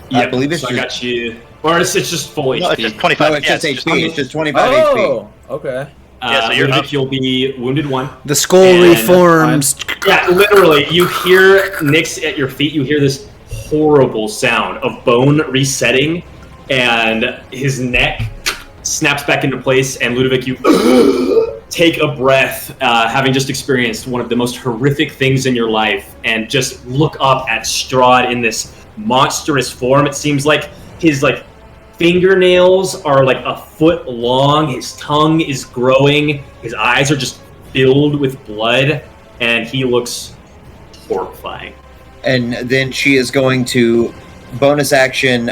Yeah, I believe it's so I just- got you. Or it's just full No, HP. it's just 25. No, it's yeah, just HP. It's just 25 HP. Oh, okay. Yeah, so you're Ludovic, up. you'll be wounded 1. The skull And reforms. Yeah, literally, you hear Nyx at your feet. You hear this horrible sound of bone resetting, and his neck snaps back into place. And Ludovic, you take a breath, having just experienced one of the most horrific things in your life, and just look up at Strahd in this monstrous form. It seems like his fingernails are like a foot long. His tongue is growing. His eyes are just filled with blood, and he looks horrifying. And then she is going to bonus action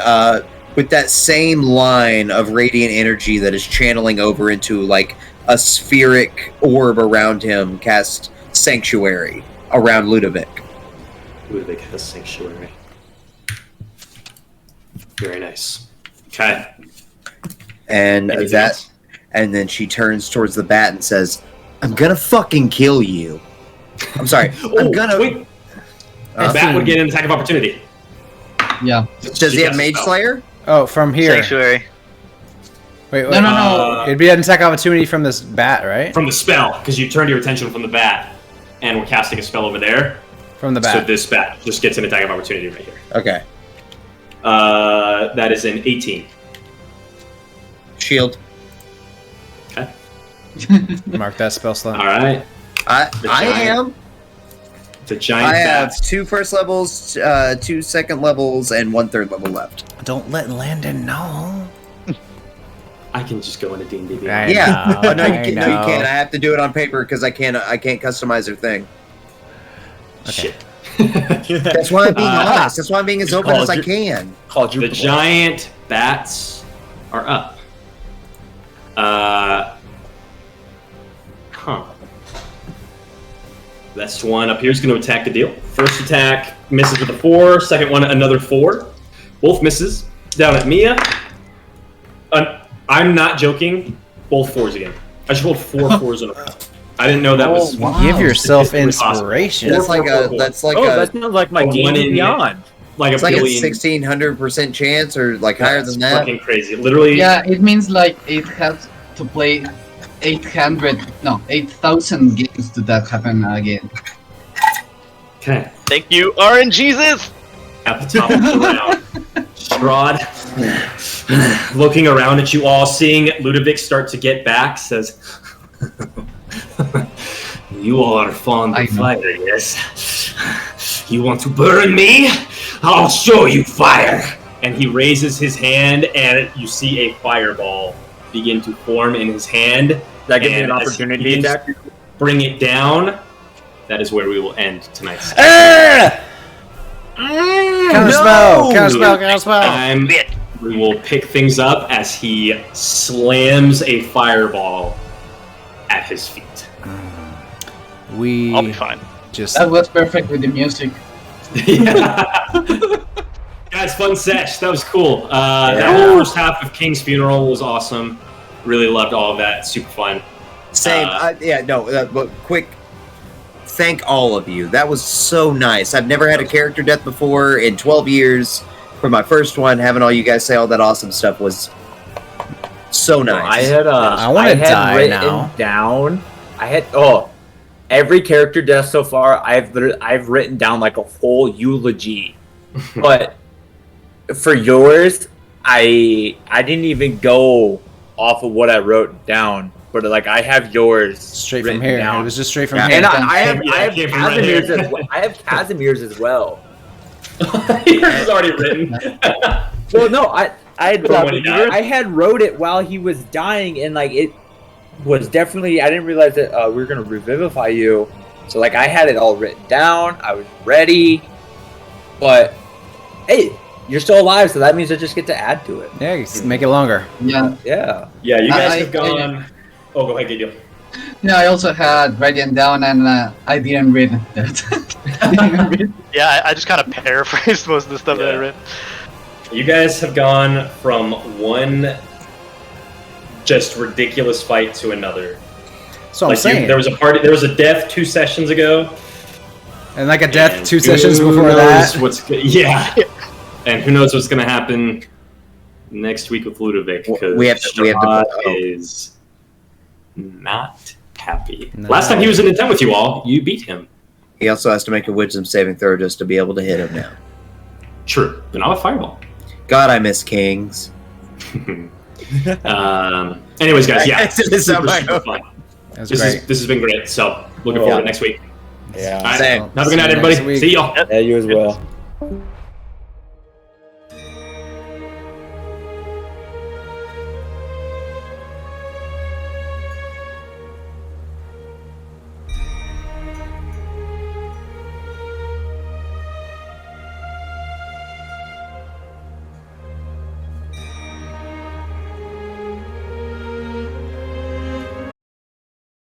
with that same line of radiant energy that is channeling over into like a spheric orb around him, cast Sanctuary around Ludovic. Ludovic has Sanctuary. Very nice. Okay. And Anything that else? and then she turns towards the bat and says, "I'm gonna fucking kill you." I'm sorry. I'm gonna. Wait. The bat would get an attack of opportunity. Yeah. Does he have Mage Slayer? Oh, from here. Sanctuary. Wait. No. It'd be an attack opportunity from this bat, right? From the spell, because you turned your attention from the bat, and we're casting a spell over there. From the bat. So this bat just gets an attack of opportunity right here. Okay. That is an 18. Shield. Okay. Mark that spell slot. All right. I am. The giant I bat. have 2 first levels, 2 second levels, and 1 third level left. Don't let Landon know. I can just go into D&D. Yeah. know, No, you I can't. I have to do it on paper because I can't customize their thing. Shit. That's why I'm being honest. That's why I'm being as open as I can. The giant bats are up. This one up here is going to attack the deal. First attack misses with a 4. Second one, another 4. Both misses. Down at Mia. I'm not joking. Both 4s again. I just rolled 4 4s in a row. I didn't know that was. Give yourself statistically inspiration. That's like a. That's like that sounds like my a game one in- beyond. Like It's a like a billion. 1600% chance, or like higher That's than that. fucking crazy. Literally. Yeah, it means like it has to play 8,000 games to that happen again. Okay. Thank you, RNGesus! At the top of the round, Strahd, looking around at you all, seeing Ludovic start to get back, says, "You all are fond I of know. fire, yes? You want to burn me? I'll show you fire!" And he raises his hand, and you see a fireball begin to form in his hand. That gives me And an as he opportunity begins attack. to bring it down. That is where we will end tonight's Counterspell. We will pick things up as he slams a fireball at his feet. I'll be We fine. just That was perfect with the music. Guys, fun sesh. That was cool. That whole first half of King's Funeral was awesome. Really loved all of that. Super fun. Same. But quick. Thank all of you. That was so nice. I've never had a character death before in 12 years. For my first one, having all you guys say all that awesome stuff was so nice. I had I wanna die written now. down. Every character death so far. I've written down like a whole eulogy, but for yours, I didn't even go off of what I wrote down. But like I have yours straight written from here. down. It was just straight from Yeah. here. And I have came from right Casimir's here. as well. I have Casimir's as well. Yours is already written. Well, no, I when he died. had wrote it while he was dying, and like it was definitely. I didn't realize that we were gonna revivify you, so like I had it all written down. I was ready, but hey, you're still alive, so that means I just get to add to it. Yeah, you can make it longer. Yeah. Yeah. Yeah, you guys I- have gone. Oh, go ahead, Gideon. Yeah, I also had written down and I didn't read that. Yeah, I just kind of paraphrased most of the stuff that I Yeah. read. You guys have gone from one just ridiculous fight to another. So I'm saying. there was a party. There was a death 2 sessions ago. And like a death and 2 who sessions before knows that. Yeah. And who knows what's going to happen next week with Ludovic? Because We have to- is not happy. No. Last time he was in intent with you all, you beat him. He also has to make a wisdom saving throw just to be able to hit him now. True, but not a fireball. God, I miss kings. Anyways, guys, yeah, This is super, my super hope. fun. That was This great. has been great. So looking forward to next week. Yeah. All right, Same. have a good night, See you next everybody. week. See y'all. Yeah, you as well.